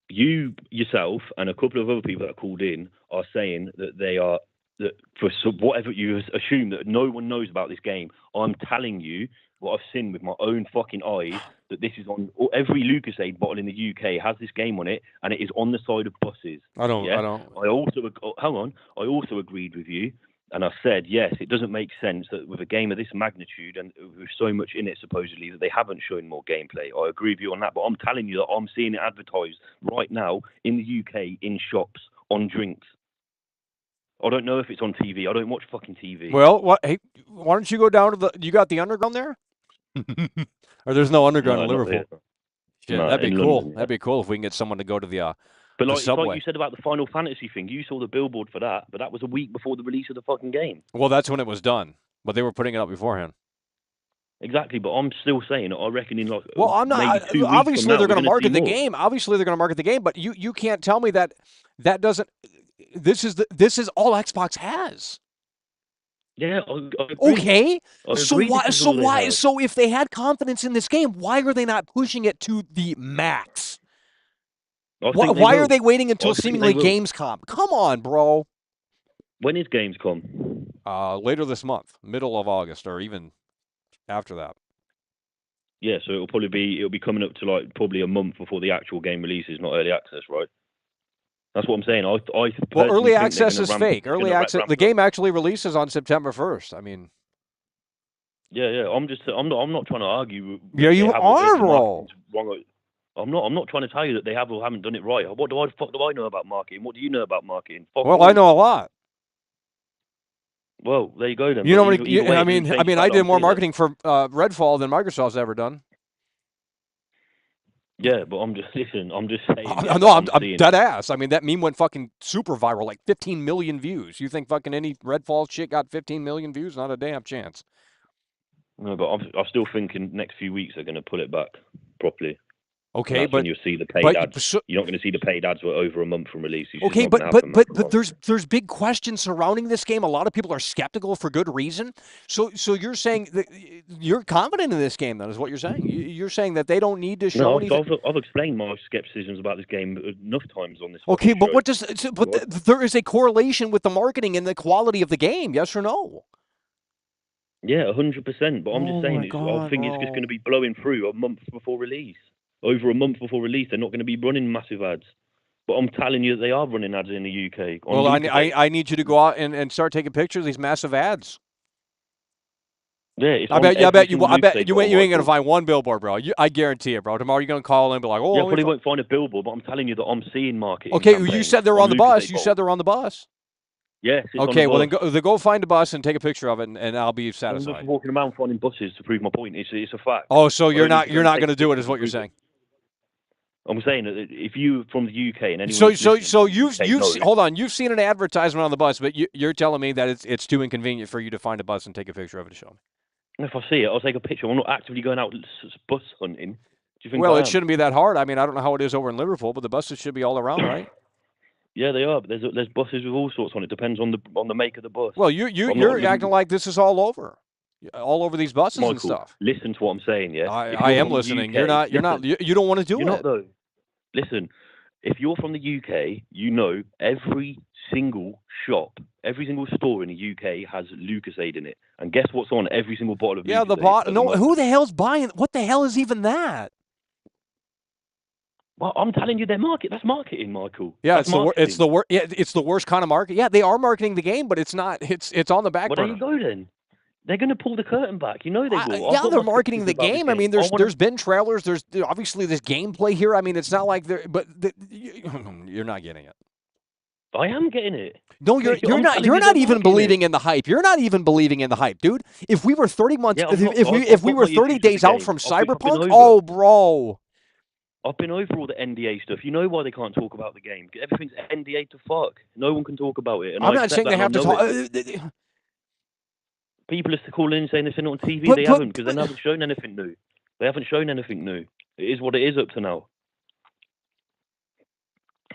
yourself and a couple of other people that called in are saying that they are that for whatever you assume that no one knows about this game. I'm telling you what I've seen with my own fucking eyes that this is on every Lucasade bottle in the UK has this game on it, and it is on the side of buses. I don't. I also agreed with you. And I said, yes, it doesn't make sense that with a game of this magnitude and with so much in it, supposedly, that they haven't shown more gameplay. I agree with you on that. But I'm telling you that I'm seeing it advertised right now in the UK, in shops, on drinks. I don't know if it's on TV. I don't watch fucking TV. Well, hey, why don't you go down to the? You got the underground there? Or there's no underground in Liverpool? Shit, No, that'd be in cool. London, yeah. That'd be cool if we can get someone to go to the. But the like, it's subway. like you said about the Final Fantasy thing, you saw the billboard for that, but that was a week before the release of the fucking game. Well, that's when it was done, but they were putting it up beforehand. Exactly, but I'm still saying I reckon in like I'm not. maybe 2 weeks Obviously, from now, they're going to market the game. Obviously, they're going to market the game, but you can't tell me that doesn't. This is all Xbox has. Yeah. I agree. Okay. I So if they had confidence in this game, why are they not pushing it to the max? Why are they waiting until seemingly Gamescom? Come on, bro. When is Gamescom? Later this month, middle of August, or even after that. Yeah, so it'll be coming up to like probably a month before the actual game releases, not early access, right? That's what I'm saying. Well, early access is fake. Early access, the game actually releases on September 1st. I mean, yeah. I'm not trying to argue. Yeah, you are, bro. I'm not trying to tell you that they have or haven't done it right. What do I know about marketing? What do you know about marketing? Well, I know a lot. Well, there you go then. You know, I did more marketing for Redfall than Microsoft's ever done. Yeah, but I'm just saying. I'm dead ass. I mean, that meme went fucking super viral, like 15 million views. You think fucking any Redfall shit got 15 million views? Not a damn chance. No, but I'm still thinking next few weeks they're going to pull it back properly. Okay, but when you'll see the paid ads. You're not going to see the paid ads over a month from release. Okay, but there's big questions surrounding this game. A lot of people are skeptical for good reason. So you're saying that you're confident in this game, then, is what you're saying? You're saying that they don't need to show anything? I've explained my skepticisms about this game enough times on this. Okay, but there is a correlation with the marketing and the quality of the game. Yes or no? Yeah, 100%. But I'm just saying, I think it's just going to be blowing through a month before release. Over a month before release, they're not going to be running massive ads. But I'm telling you that they are running ads in the UK. Well, I need you to go out and start taking pictures of these massive ads. Yeah, I bet you ain't gonna find one billboard, bro. I guarantee it, bro. Tomorrow you're gonna call in and be like, "Oh, yeah, probably won't find a billboard." But I'm telling you that I'm seeing marketing. Okay, you said they're on the bus. You said they're on the bus. Yes. Okay, well then go find a bus and take a picture of it, and I'll be satisfied. I'm just walking around finding buses to prove my point. It's a fact. Oh, so you're not going to do it, is what you're saying? I'm saying that if you from the UK and anyone so you've hold on, you've seen an advertisement on the bus, but you're telling me that it's too inconvenient for you to find a bus and take a picture of it to show me. If I see it, I'll take a picture. I'm not actively going out bus hunting. Do you think? Well, it shouldn't be that hard. I mean, I don't know how it is over in Liverpool, but the buses should be all around, right? Yeah, they are. But there's buses with all sorts on it. Depends on the make of the bus. Well, you're acting like this is all over these buses, Michael, and stuff. Listen to what I'm saying. Yeah, I am listening. UK, you don't want to do it. You're not though. Listen, if you're from the UK, you know every single shop, every single store in the UK has Lucasade in it. And guess what's on every single bottle of Lucasade? Yeah, the bottle. No, who the hell's buying? What the hell is even that? Well, I'm telling you, that's marketing, Michael. Yeah, That's it's the worst. Yeah, it's the worst kind of market. Yeah, they are marketing the game, but it's not. It's on the back Well, burner. there you go then. They're going to pull the curtain back. You know they will. Yeah, they're marketing the game. I mean, there's been trailers. There's obviously this gameplay here. I mean, it's not like they're. But you're not getting it. I am getting it. No, you're not. You're not even believing in the hype. You're not even believing in the hype, dude. If we were 30 months, if we were 30 days out from Cyberpunk, oh, bro. I've been over all the NDA stuff. You know why they can't talk about the game? Everything's NDA to fuck. No one can talk about it. And I'm not saying they have to talk. People are calling in saying they've seen it on TV. They haven't, because they haven't shown anything new. They haven't shown anything new. It is what it is up to now.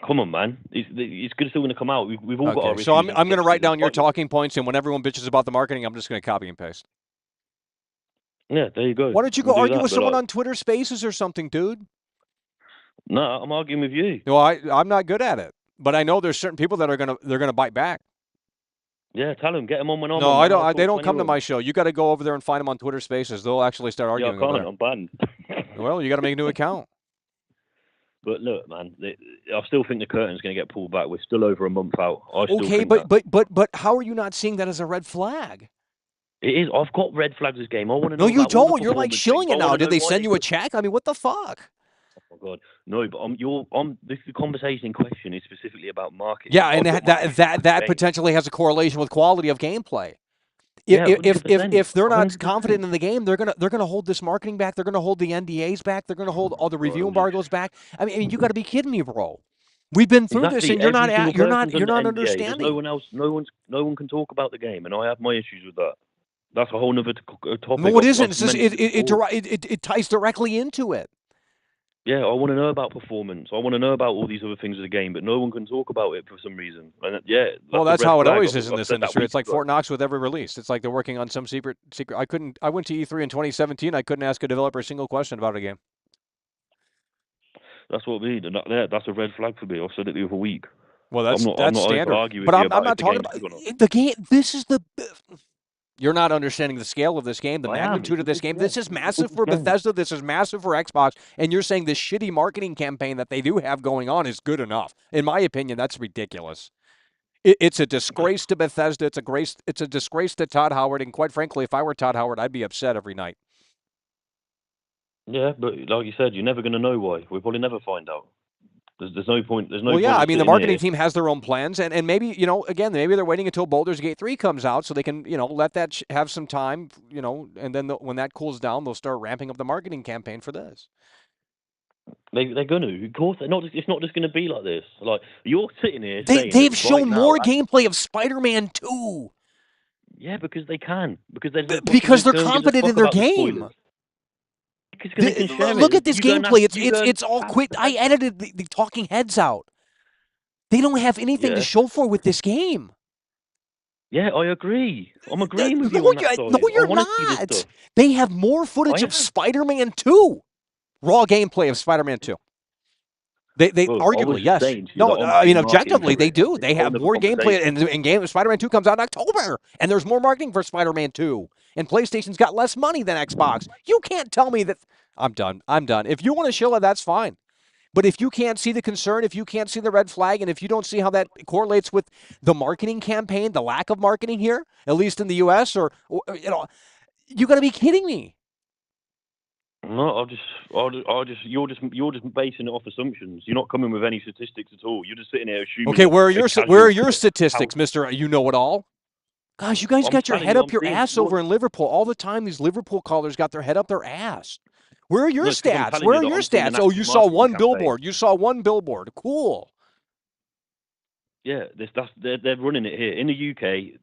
Come on, man. It's still going to come out. We've all got our issues. So I'm going to write down your talking points, and when everyone bitches about the marketing, I'm just going to copy and paste. Yeah, there you go. Why don't you go argue with someone on Twitter Spaces or something, dude? No, I'm arguing with you. Well, I'm not good at it, but I know there's certain people that are gonna bite back. Yeah, tell them, get them on when I'm No, on. I don't. They don't come to my show. You got to go over there and find them on Twitter Spaces. They'll actually start arguing. Yeah, I can't. I'm banned. Well, you got to make a new account. But look, man, I still think the curtain's going to get pulled back. We're still over a month out. Okay, but how are you not seeing that as a red flag? It is. I've got red flags this game. I want to know. No, you about all don't. the You're like shilling it now. Did they send you a check? check? I mean, what the fuck? Oh my God, no! But the conversation in question is specifically about marketing. Yeah, and that potentially has a correlation with quality of gameplay. If they're not 100%. Confident in the game, they're gonna hold this marketing back. They're gonna hold the NDAs back. They're gonna hold all the review embargoes back. I mean, you got to be kidding me, bro. We've been through this, and you're not understanding. There's no one else. No one can talk about the game, and I have my issues with that. That's a whole other topic. No, it isn't. It ties directly into it. Yeah, I want to know about performance. I want to know about all these other things of the game, but no one can talk about it for some reason. And well, that's how it always is in this industry. It's like Fort Knox with every release. It's like they're working on some secret. I went to E3 in 2017. I couldn't ask a developer a single question about a game. That's what we mean. That's a red flag for me. I've said it the other week. Well, that's standard. But I'm not talking about the game. This is the. You're not understanding the scale of this game, the magnitude of this game. This is massive for Bethesda. This is massive for Xbox. And you're saying this shitty marketing campaign that they do have going on is good enough. In my opinion, that's ridiculous. It's a disgrace to Bethesda. It's a disgrace to Todd Howard. And quite frankly, if I were Todd Howard, I'd be upset every night. Yeah, but like you said, you're never going to know why. We'll probably never find out. There's no point. There's no. Well, yeah, point I mean, the marketing team has their own plans, and maybe again, maybe they're waiting until Baldur's Gate 3 comes out so they can let that have some time, and then when that cools down, they'll start ramping up the marketing campaign for this. They're going to. Of course, they're not. It's not just going to be like this. Like you're sitting here. They've shown more gameplay of Spider-Man 2. Yeah, because they can. Because they're confident in their game. Look at this gameplay. It's all quick. I edited the talking heads out. They don't have anything to show for with this game. Yeah, I agree. I'm agreeing with you. No, you're not. They have more footage of Spider-Man 2. Raw gameplay of Spider-Man 2. They arguably, yes. No, I mean, objectively, they do. They have more gameplay, and game Spider-Man 2 comes out in October, and there's more marketing for Spider-Man 2. And PlayStation's got less money than Xbox. You can't tell me that. I'm done. If you want to shill it, that's fine. But if you can't see the concern, if you can't see the red flag, and if you don't see how that correlates with the marketing campaign, the lack of marketing here, at least in the U.S., or you got to be kidding me. No, you're just basing it off assumptions. You're not coming with any statistics at all. You're just sitting there assuming. Okay, where are your statistics, Mr. You know it all? Gosh, you guys got your head up your ass over in Liverpool all the time. These Liverpool callers got their head up their ass. Where are your stats? Where are your stats? Oh, you saw one billboard. You saw one billboard. Cool. Yeah, they're running it here in the UK.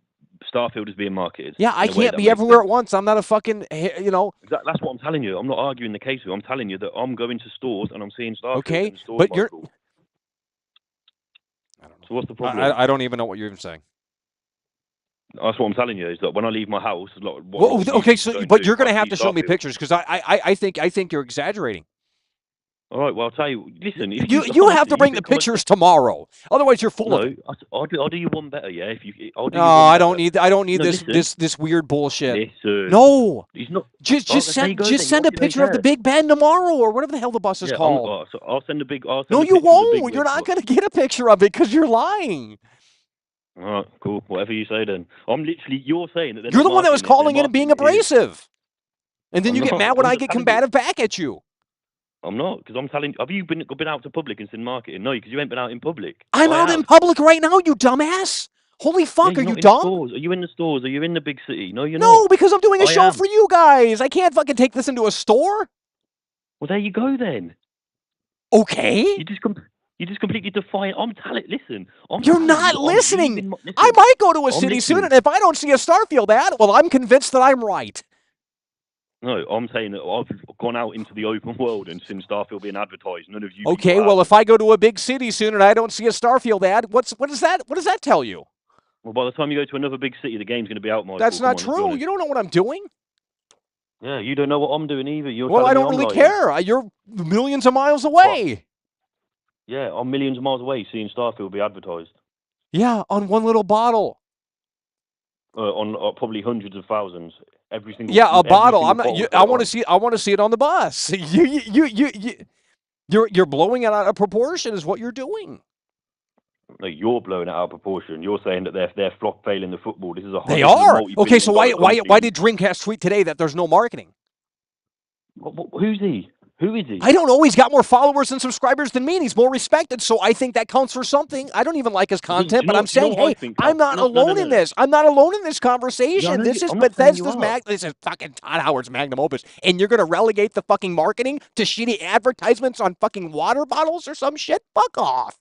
Starfield is being marketed. Yeah, I can't be everywhere at once. I'm not a fucking, That's what I'm telling you. I'm not arguing the case with you. I'm telling you that I'm going to stores and I'm seeing Starfield. Okay, in stores but you're. I don't know. So what's the problem? I don't even know what you're even saying. That's what I'm telling you is that when I leave my house, but you're going to have to show me pictures because I think you're exaggerating. All right, well, I'll tell you. Listen, if You have to bring the pictures tomorrow. Otherwise, you're full of it. I'll do you one better, yeah? I'll do No, you one I better. don't need No, this weird bullshit. Listen. No. He's not. Just send a picture of the Big Ben tomorrow or whatever the hell the bus is called. I'll send a big. No, you won't. You're not going to get a picture of it because you're lying. All right, cool. Whatever you say then. You're saying that you're the one that was calling in and being abrasive. And then you get mad when I get combative back at you. I'm not, because I'm telling you. Have you been out to public and seen marketing? No, because you ain't been out in public. I'm out in public right now, you dumbass. Holy fuck, are you dumb? Stores. Are you in the stores? Are you in the big city? No, you're not. No, because I'm doing a show for you guys. I can't fucking take this into a store. Well, there you go then. Okay. You just completely defy it. Listen. You're not listening. I might go to a city soon, and if I don't see a Starfield ad, well, I'm convinced that I'm right. No, I'm saying that I've gone out into the open world and seen Starfield being advertised. None of you. Okay, well, if I go to a big city soon and I don't see a Starfield ad, what does that tell you? Well, by the time you go to another big city, the game's going to be out, Michael. That's not true. You don't know what I'm doing. Yeah, you don't know what I'm doing either. Well, I don't really care. You're millions of miles away. Yeah, I'm millions of miles away seeing Starfield be advertised. Yeah, on one little bottle. On probably hundreds of thousands. Every single. Yeah, a bottle. I'm not. I want to see. I want to see it on the bus. You're blowing it out of proportion. Is what you're doing. No, you're blowing it out of proportion. You're saying that they're flop failing the football. This is a. They are. Okay, so why did Dreamcast tweet today that there's no marketing? Who's he? Who is he? I don't know. He's got more followers and subscribers than me, and he's more respected, so I think that counts for something. I don't even like his content, but I'm saying, hey, I'm not alone in this. I'm not alone in this conversation. This is Bethesda's this is fucking Todd Howard's magnum opus, and you're going to relegate the fucking marketing to shitty advertisements on fucking water bottles or some shit? Fuck off.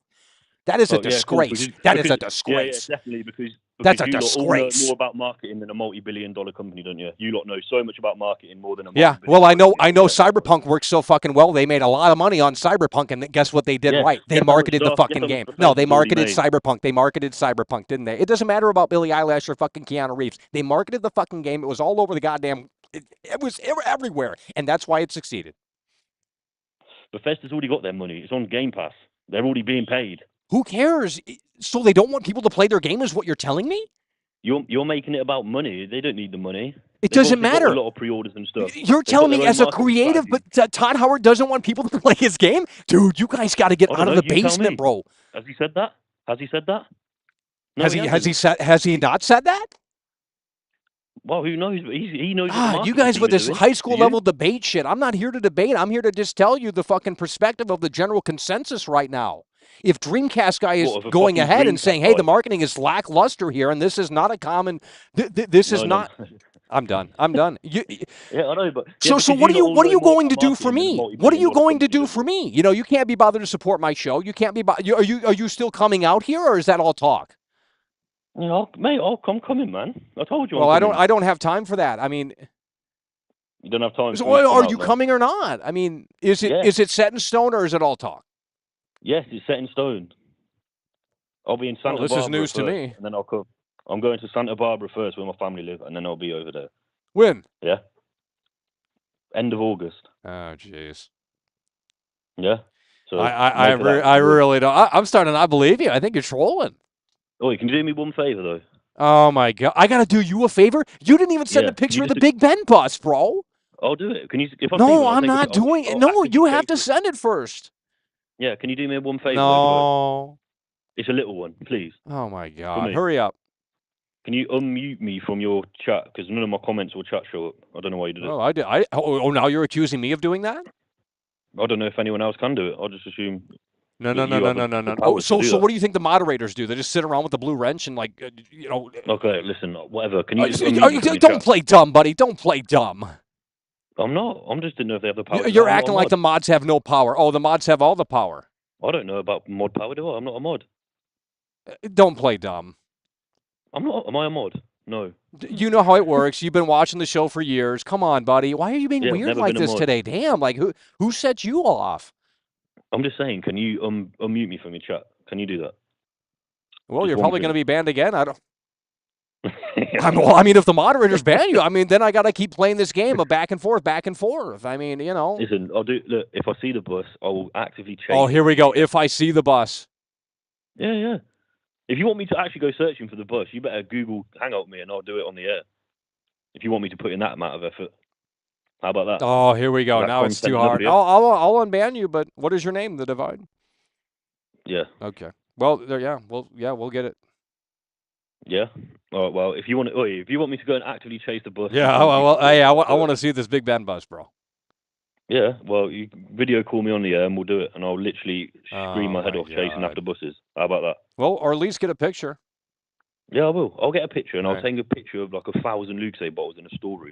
That is a disgrace. That is a disgrace. Yeah, definitely, because that's a you disgrace. Lot know more about marketing than a multi-billion-dollar company, don't you? You lot know so much about marketing more than a well, I know Cyberpunk works so fucking well. They made a lot of money on Cyberpunk, and guess what they did right? They marketed the fucking game. No, they marketed Cyberpunk. They marketed Cyberpunk, didn't they? It doesn't matter about Billie Eilish or fucking Keanu Reeves. They marketed the fucking game. It was all over the goddamn. It was everywhere, and that's why it succeeded. Bethesda's already got their money. It's on Game Pass. They're already being paid. Who cares? So they don't want people to play their game is what you're telling me? You're making it about money. They don't need the money. It doesn't matter. Got a lot of pre-orders and stuff. You're telling me as a creative, but Todd Howard doesn't want people to play his game? Dude, you guys got to get out of the basement, bro. Has he said that? Has he said that? No, has he not said that? Well, who knows? He knows. You guys with this high school level debate shit. I'm not here to debate. I'm here to just tell you the fucking perspective of the general consensus right now. If Dreamcast guy is going ahead and saying, hey, the marketing is lackluster here, and this is not a common, this is not. I'm done. Yeah, I know, but so what are you going to do for me? What are you going to do for me? You know, you can't be bothered to support my show. You can't be. Are you still coming out here, or is that all talk? You know, mate, I'm coming, man. I told you. Well, I don't have time for that. I mean, you don't have time. So are you coming or not? I mean, is it set in stone or is it all talk? Yes, it's set in stone. I'll be in Santa Barbara. This is news to me. And then I'll come. I'm going to Santa Barbara first, where my family live, and then I'll be over there. When? Yeah. End of August. Oh, jeez. Yeah. So I really don't. I'm starting to not believe you. I think you're trolling. Oh, can you do me one favor though? Oh my God! I gotta do you a favor. You didn't even send a picture of the Big Ben bus, bro. I'll do it. Can you? No, I'm not doing it. No, you have to send it first. Yeah, can you do me one favor? No. It's a little one, please. Oh my God! Hurry up. Can you unmute me from your chat? Because none of my comments or chat show up. I don't know why you did it. Oh, I did. Oh, now you're accusing me of doing that? I don't know if anyone else can do it. I'll just assume. No. Oh, so what do you think the moderators do? They just sit around with the blue wrench and Okay, listen, whatever. Can you? Don't play dumb, buddy. Don't play dumb. I'm not. I'm just didn't know if they have the power. You're acting like the mods have no power. Oh, the mods have all the power. I don't know about mod power, do I? I'm not a mod. Don't play dumb. I'm not. Am I a mod? No. You know how it works. You've been watching the show for years. Come on, buddy. Why are you being weird like this today? Damn, like who set you off? I'm just saying, can you unmute me from your chat? Can you do that? Well, you're probably going to be banned again. I don't. Well, I mean, if the moderators ban you, I mean, then I got to keep playing this game of back and forth, back and forth. I mean, you know. Listen, I'll do. Look, if I see the bus, I will actively chase. Oh, here we go. If I see the bus. Yeah. If you want me to actually go searching for the bus, you better Google Hangout me, and I'll do it on the air. If you want me to put in that amount of effort, how about that? Oh, here we go. Now it's too hard. I'll unban you, but what is your name? The Divide. Yeah. Okay. Well, we'll get it. Yeah. All right. Well, if you want me to go and actively chase the bus. Yeah. I want to see this Big Ben bus, bro. Yeah. Well, you video call me on the air and we'll do it, and I'll literally scream my head off chasing after buses. How about that? Well, or at least get a picture. Yeah, I will. I'll get a picture, and I'll take a picture of like 1,000 Lucozade bottles in a storeroom.